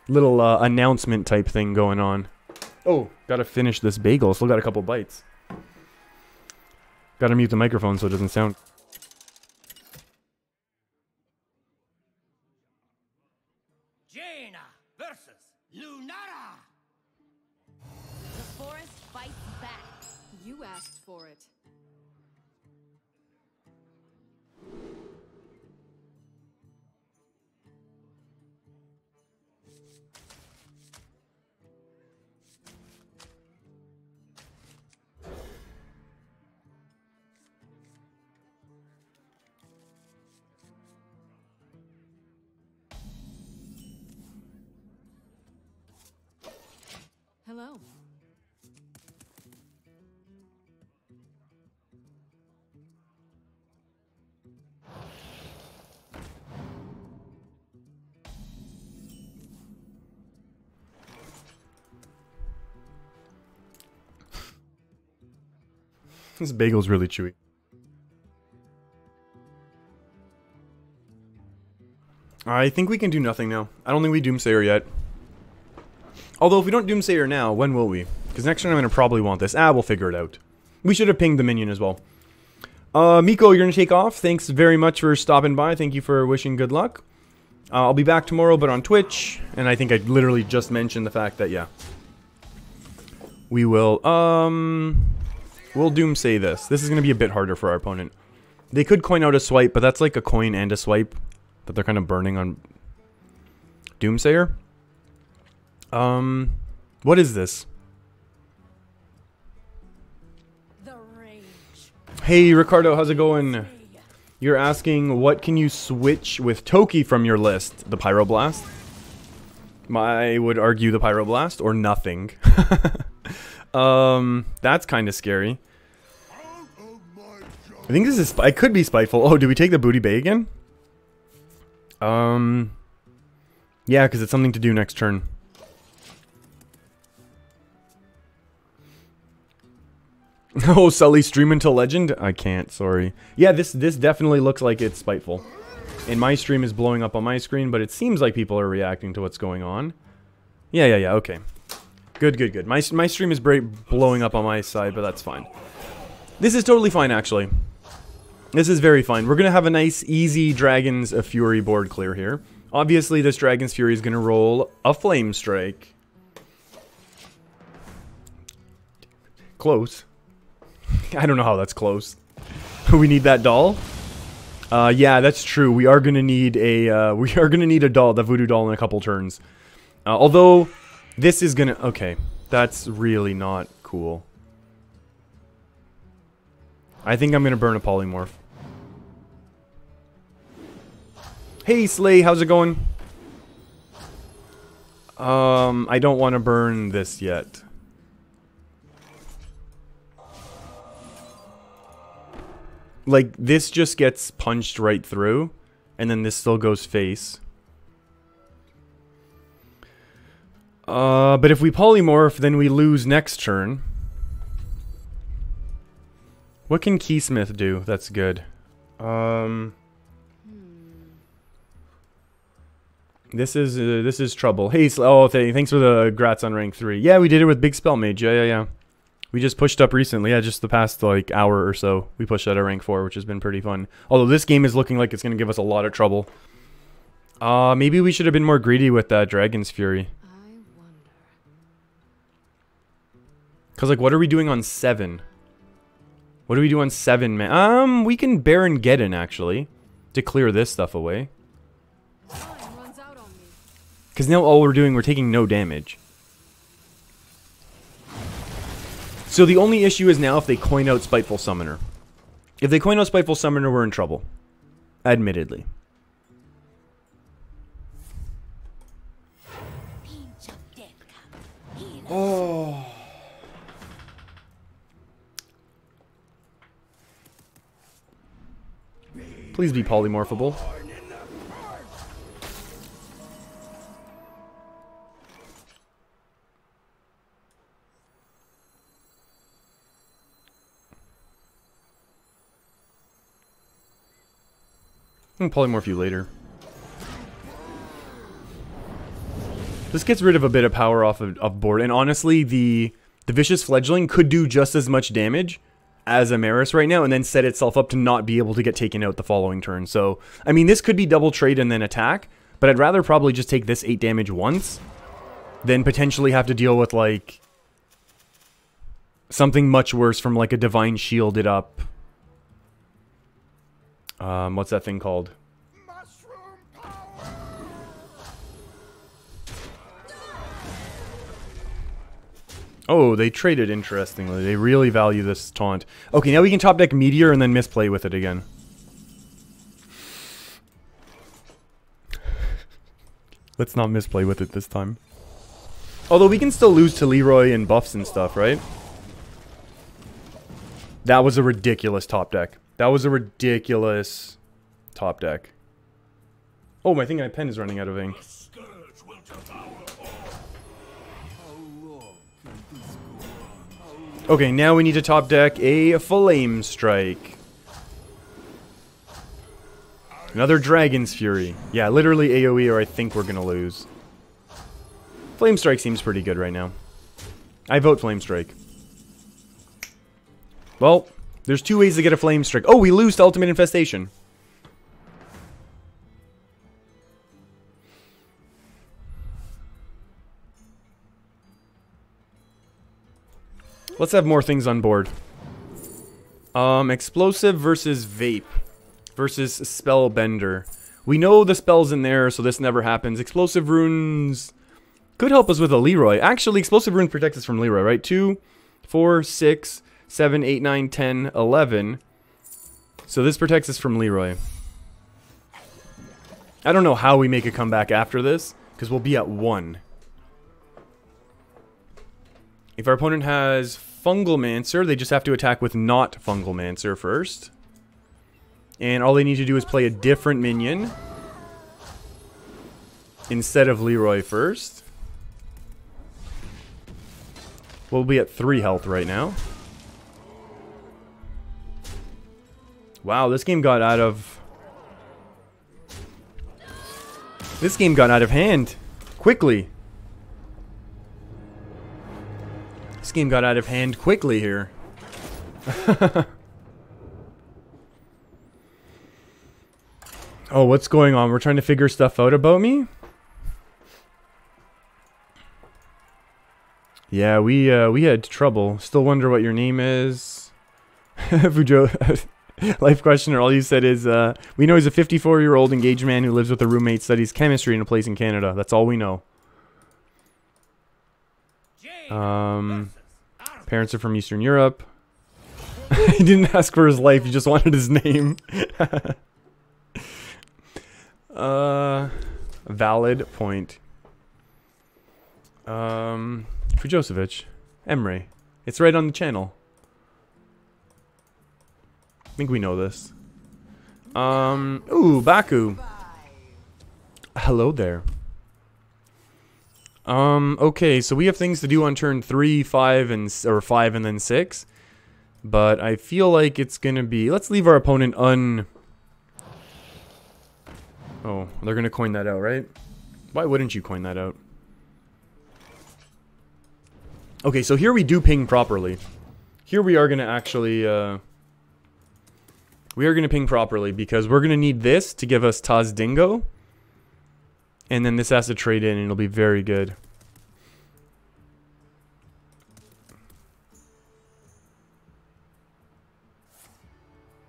S1: Little announcement type thing going on. Oh, gotta finish this bagel. Still got a couple bites. Gotta mute the microphone so it doesn't sound...
S3: Jaina versus Lunara.
S5: The forest fights back. You asked for it. Hello.
S1: This bagel's really chewy. I think we can do nothing now. I don't think we Doomsayer yet. Although if we don't Doomsayer now, when will we? Because next turn I'm going to probably want this. We'll figure it out. We should have pinged the minion as well. Miko, you're going to take off. Thanks very much for stopping by. Thank you for wishing good luck. I'll be back tomorrow, but on Twitch. And I think I literally just mentioned the fact that, yeah. We will, we'll Doomsay this. This is going to be a bit harder for our opponent. They could coin out a swipe, but that's like a coin and a swipe that they're kind of burning on Doomsayer. What is this?
S5: The rage.
S1: Hey, Ricardo, how's it going? You're asking, what can you switch with Toki from your list? The Pyroblast? I would argue the Pyroblast, or nothing. That's kind of scary. I think this is, it could be spiteful. Oh, did we take the Booty Bay again? Yeah, because it's something to do next turn. Oh, Sully, stream until legend? I can't, sorry. Yeah, this definitely looks like it's spiteful. And my stream is blowing up on my screen, but it seems like people are reacting to what's going on. Yeah, okay. Good. My stream is blowing up on my side, but that's fine. This is totally fine, actually. This is very fine. We're going to have a nice, easy Dragon's Fury board clear here. Obviously, this Dragon's Fury is going to roll a Flame Strike. Close. I don't know how that's close. We need that doll. Yeah, that's true. We are gonna need a doll, the voodoo doll, in a couple turns. Although this is gonna. Okay, that's really not cool. I think I'm gonna burn a polymorph. Hey Slay, how's it going? I don't want to burn this yet. Like, this just gets punched right through, and then this still goes face. But if we polymorph, then we lose next turn. What can Keysmith do? That's good. This is trouble. Hey, thanks for the grats on rank 3. Yeah, we did it with Big Spell Mage. Yeah. We just pushed up recently. Yeah, just the past, like, hour or so. We pushed out a rank 4, which has been pretty fun. Although this game is looking like it's going to give us a lot of trouble. Maybe we should have been more greedy with that Dragon's Fury.
S5: I wonder.
S1: Because, like, what are we doing on 7? What do we do on 7, man? We can Baron Geddon, actually, to clear this stuff away.
S5: Time runs out on me.
S1: Because now all we're doing, we're taking no damage. So the only issue is now if they coin out Spiteful Summoner. If they coin out Spiteful Summoner, we're in trouble. Admittedly. Oh. Please be polymorphable. I can polymorph you later. This gets rid of a bit of power off of board, and honestly, the Vicious Fledgling could do just as much damage as Amaris right now, and then set itself up to not be able to get taken out the following turn. So, I mean, this could be double trade and then attack, but I'd rather probably just take this 8 damage once, than potentially have to deal with, like, something much worse from, like, a Divine Shielded up... what's that thing called? Oh, they traded interestingly. They really value this taunt. Okay, now we can top deck Meteor and then misplay with it again. Let's not misplay with it this time. Although we can still lose to Leroy and buffs and stuff, right? That was a ridiculous top deck. That was a ridiculous top deck. Oh, my thing, my pen is running out of ink. Okay, now we need to top deck a Flame Strike. Another Dragon's Fury. Yeah, literally AoE or I think we're gonna lose. Flame Strike seems pretty good right now. I vote Flame Strike. Well, there's two ways to get a Flame Strike. Oh, we lose to Ultimate Infestation. Let's have more things on board. Explosive versus Vape versus Spellbender. We know the spell's in there, so this never happens. Explosive Runes could help us with a Leroy. Actually, Explosive Runes protect us from Leroy, right? 2, 4, 6, 7, 8, 9, 10, 11. So this protects us from Leroy. I don't know how we make a comeback after this, because we'll be at 1. If our opponent has Fungal Mancer, they just have to attack with not Fungal Mancer first. And all they need to do is play a different minion instead of Leroy first. We'll be at 3 health right now. Wow, this game got out of... This game got out of hand quickly. This game got out of hand quickly here. Oh, what's going on? We're trying to figure stuff out about me? Yeah, we had trouble. Still wonder what your name is. Fujo, life questioner, all you said is, we know he's a 54-year-old engaged man who lives with a roommate, studies chemistry in a place in Canada. That's all we know. Parents are from Eastern Europe. He didn't ask for his life, he just wanted his name. Valid point. Fujosevic. Emre. It's right on the channel. I think we know this. Ooh, Baku. Hello there. Okay, so we have things to do on turn 3, 5, and 5 and then 6. But I feel like it's gonna be... Let's leave our opponent Oh, they're gonna coin that out, right? Why wouldn't you coin that out? Okay, so here we do ping properly. Here we are gonna actually, we are gonna ping properly because we're gonna need this to give us Taz Dingo. And then this has to trade in and it'll be very good.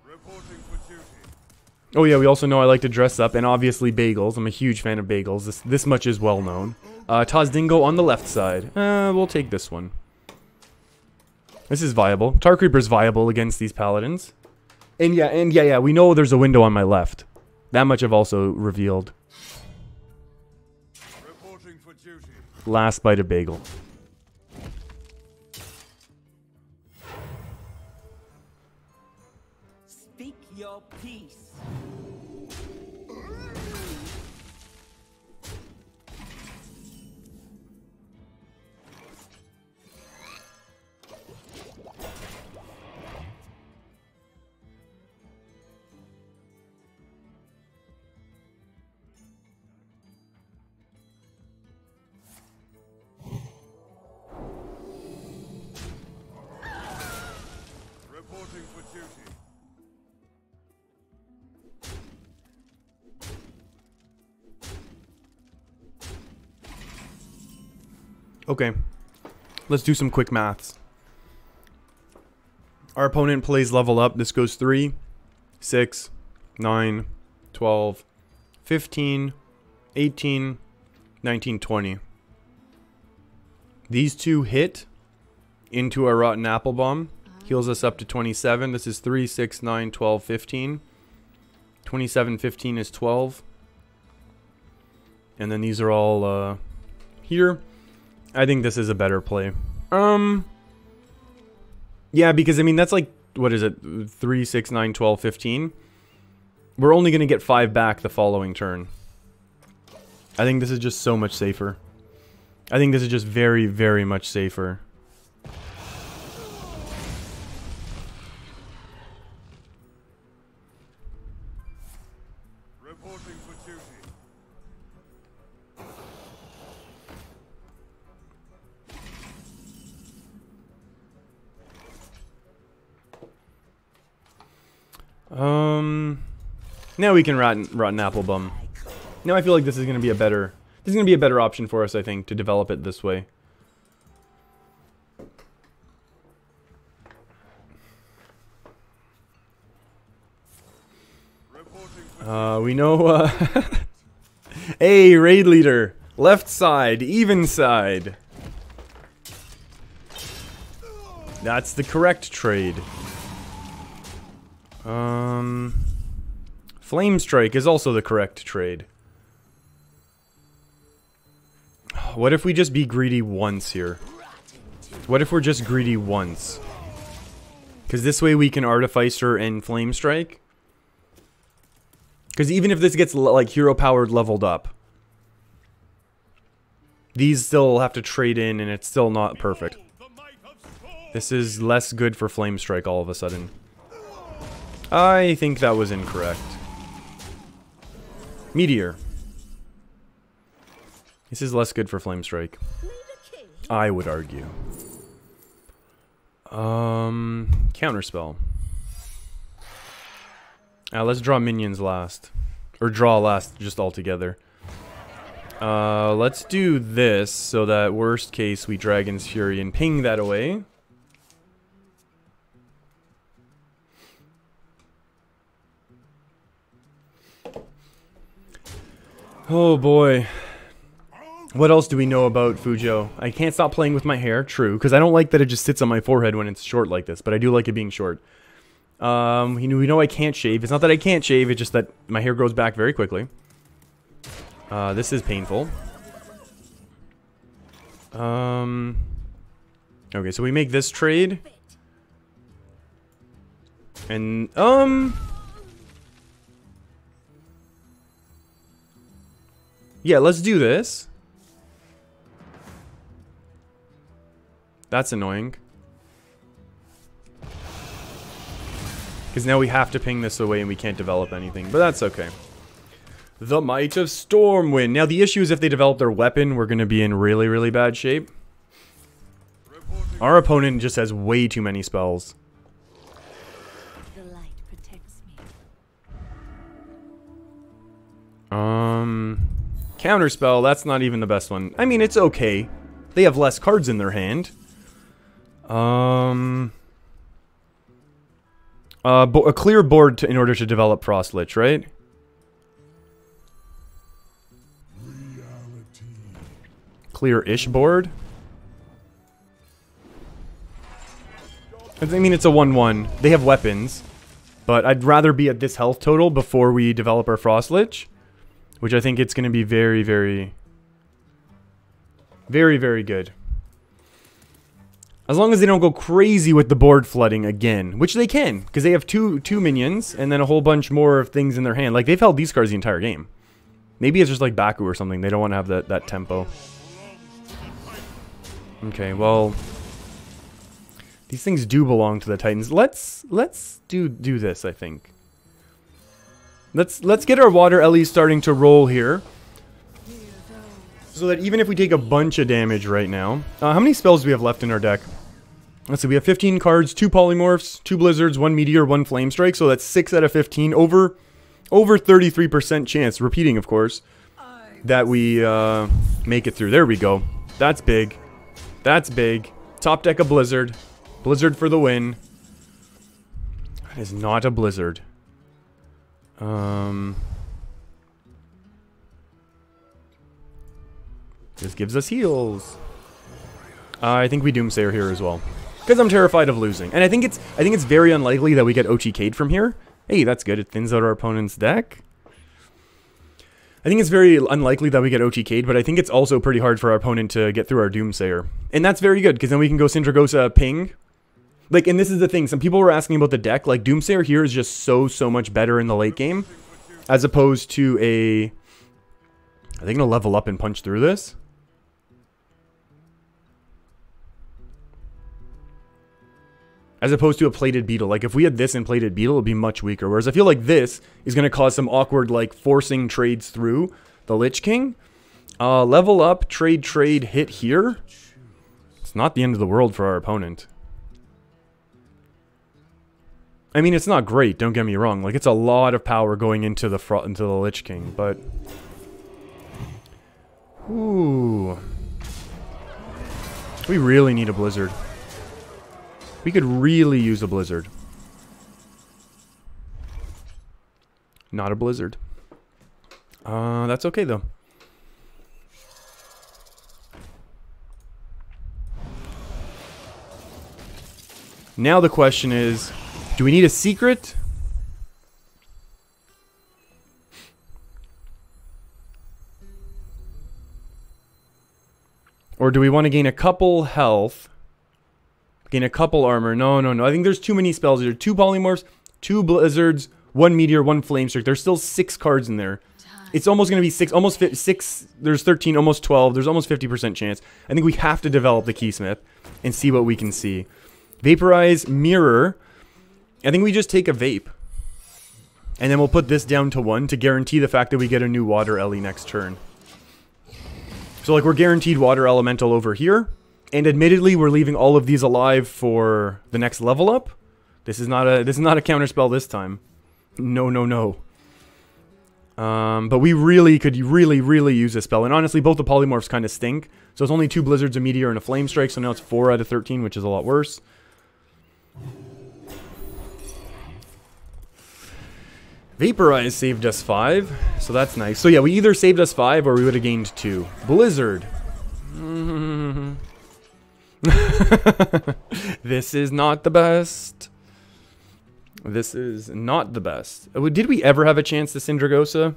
S4: Reporting for duty.
S1: Oh yeah, we also know I like to dress up, and obviously bagels. I'm a huge fan of bagels. This much is well known. Taz Dingo on the left side. We'll take this one. This is viable. Tar Creeper's viable against these paladins. And yeah, we know there's a window on my left. That much I've also revealed.
S4: Reporting for duty.
S1: Last bite of bagel.
S3: Speak your peace.
S4: Reporting for duty.
S1: Okay. Let's do some quick maths. Our opponent plays level up. This goes 3, 6, 9, 12, 15, 18, 19, 20. These two hit into a Rotten Apple Bomb. Heals us up to 27. This is 3, 6, 9, 12, 15. 27, 15 is 12. And then these are all here. I think this is a better play. Yeah, because I mean that's like, what is it? 3, 6, 9, 12, 15. We're only going to get 5 back the following turn. I think this is just so much safer. I think this is just very, very much safer. Now we can rotten apple bum. Now I feel like this is gonna be a better option for us, I think, to develop it this way. We know, hey, raid leader. Left side, even side. That's the correct trade. Flame Strike is also the correct trade. What if we just be greedy once here? What if we're just greedy once? Because this way we can Artificer and Flame Strike. Because even if this gets like hero powered leveled up, these still have to trade in and it's still not perfect. This is less good for Flame Strike all of a sudden. I think that was incorrect. Meteor. This is less good for Flame Strike. I would argue. Counterspell. Let's draw minions last. Or draw last just altogether. Let's do this so that worst case we Dragon's Fury and ping that away. Oh boy. What else do we know about Fujo? I can't stop playing with my hair, true, because I don't like that it just sits on my forehead when it's short like this, but I do like it being short. We know I can't shave. It's not that I can't shave, it's just that my hair grows back very quickly. This is painful. Okay, so we make this trade. And, yeah, let's do this. That's annoying. Because now we have to ping this away and we can't develop anything. But that's okay. The Might of Stormwind. Now the issue is if they develop their weapon, we're going to be in really, really bad shape. Our opponent just has way too many spells.
S5: The light protects me.
S1: Counterspell, that's not even the best one. I mean, it's okay. They have less cards in their hand. A clear board in order to develop Frost Lich, right? Clear-ish board. I mean, it's a 1-1. They have weapons. But I'd rather be at this health total before we develop our Frost Lich. Which I think it's going to be very, very... Very, very good. As long as they don't go crazy with the board flooding again. Which they can. Because they have two minions. And then a whole bunch more of things in their hand. Like, they've held these cards the entire game. Maybe it's just like Baku or something. They don't want to have that tempo. Okay, well... These things do belong to the Titans. Let's do this, I think. Let's get our water Ellie starting to roll here. So that even if we take a bunch of damage right now... how many spells do we have left in our deck? Let's see, we have 15 cards, 2 Polymorphs, 2 Blizzards, 1 Meteor, 1 Flame Strike. So that's 6 out of 15. Over 33% chance, repeating of course, that we make it through. There we go. That's big. That's big. Top deck a Blizzard. Blizzard for the win. That is not a Blizzard. This gives us heals. I think we Doomsayer here as well. Because I'm terrified of losing. And I think it's very unlikely that we get OTK'd from here. Hey, that's good. It thins out our opponent's deck. I think it's very unlikely that we get OTK'd, but I think it's also pretty hard for our opponent to get through our Doomsayer. And that's very good, because then we can go Sindragosa ping. Like, and this is the thing, some people were asking about the deck, like, Doomsayer here is just so much better in the late game, as opposed to a... Are they going to level up and punch through this? As opposed to a Plated Beetle. Like, if we had this and Plated Beetle, it would be much weaker. Whereas I feel like this is going to cause some awkward, like, forcing trades through the Lich King. Level up, trade, hit here. It's not the end of the world for our opponent. I mean, it's not great, don't get me wrong. Like, it's a lot of power going into the Lich King, but... Ooh. We really need a Blizzard. We could really use a Blizzard. Not a Blizzard. That's okay, though. Now the question is, do we need a secret? Or do we want to gain a couple health? Gain a couple armor? No, no, no. I think there's too many spells. There are 2 polymorphs, 2 blizzards, 1 meteor, 1 flame strike. There's still 6 cards in there. It's almost going to be 6, almost 6. There's 13, almost 12. There's almost 50% chance. I think we have to develop the Keysmith and see what we can see. Vaporize, mirror. I think we just take a vape. And then we'll put this down to 1 to guarantee the fact that we get a new water Ellie next turn. So like we're guaranteed water elemental over here. And admittedly we're leaving all of these alive for the next level up. This is not a counter spell this time. No, no, no. But we really could really use this spell. And honestly both the polymorphs kind of stink. So it's only 2 blizzards, a meteor, and a flame strike. So now it's 4 out of 13, which is a lot worse. Vaporize saved us 5, so that's nice. So yeah, we either saved us 5 or we would have gained 2. Blizzard. This is not the best. This is not the best. Did we ever have a chance to Syndragosa?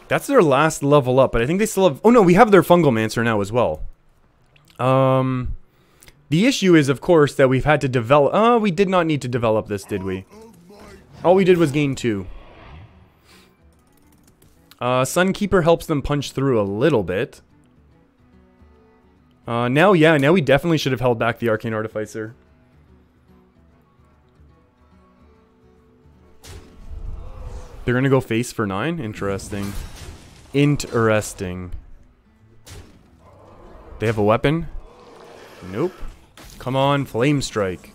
S1: That's their last level up, but I think they still have... Oh no, we have their Fungalmancer now as well. The issue is, of course, that we've had to develop... Oh, we did not need to develop this, did we? All we did was gain 2. Sunkeeper helps them punch through a little bit. Now we definitely should have held back the Arcane Artificer. They're gonna go face for 9? Interesting. Interesting. They have a weapon? Nope. Come on, Flame Strike.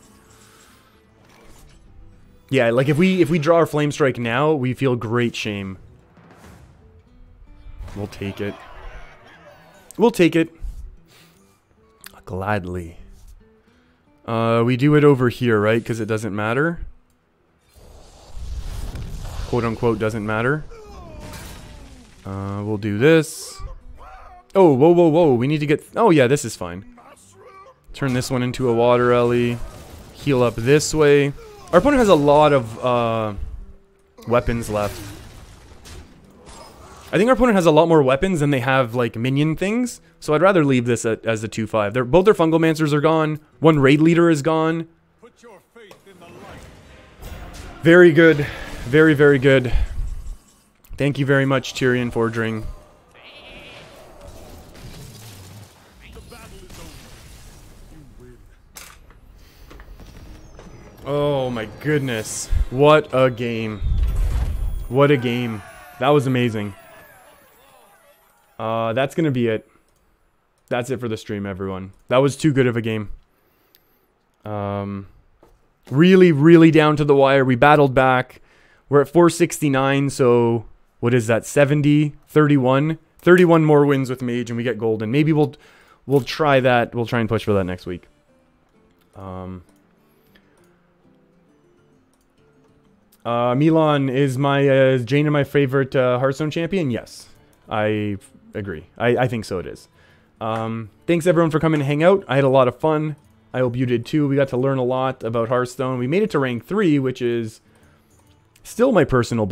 S1: Yeah, like if we draw our Flame Strike now, we feel great shame. We'll take it. We'll take it. Gladly. We do it over here, right? Because it doesn't matter. Quote unquote doesn't matter. We'll do this. Oh, whoa, whoa, whoa. We need to get... Oh, yeah, this is fine. Turn this one into a water Ellie. Heal up this way. Our opponent has a lot of weapons left. I think our opponent has a lot more weapons than they have, like, minion things. So I'd rather leave this as a 2-5. Both their Fungalmancers are gone. 1 Raid Leader is gone.
S4: Put your faith in the light.
S1: Very good. Very, very good. Thank you very much, Tyrion Fordring. Oh my goodness. What a game. What a game. That was amazing. That's gonna be it. That's it for the stream, everyone. That was too good of a game. Really, really down to the wire. We battled back. We're at 469, so what is that? 70, 31. 31 more wins with Mage and we get golden. Maybe we'll try that. We'll try and push for that next week. Milan, is Jaina my favorite Hearthstone champion? Yes, I agree. I think so it is. Thanks everyone for coming to hang out. I had a lot of fun. I hope you did too. We got to learn a lot about Hearthstone. We made it to rank 3, which is still my personal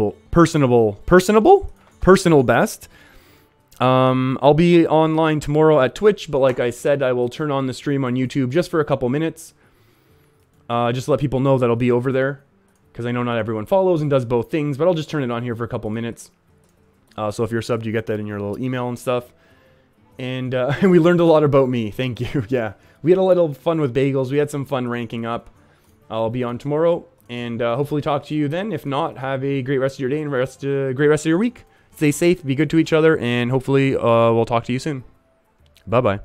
S1: best. I'll be online tomorrow at Twitch, but like I said, I will turn on the stream on YouTube just for a couple minutes. Just to let people know that I'll be over there. because I know not everyone follows and does both things, but I'll just turn it on here for a couple minutes. So if you're subbed, you get that in your little email and stuff. And we learned a lot about me. Thank you. Yeah, we had a little fun with bagels. We had some fun ranking up. I'll be on tomorrow, and hopefully talk to you then. If not, have a great rest of your day and great rest of your week. Stay safe, be good to each other, and hopefully we'll talk to you soon. Bye-bye.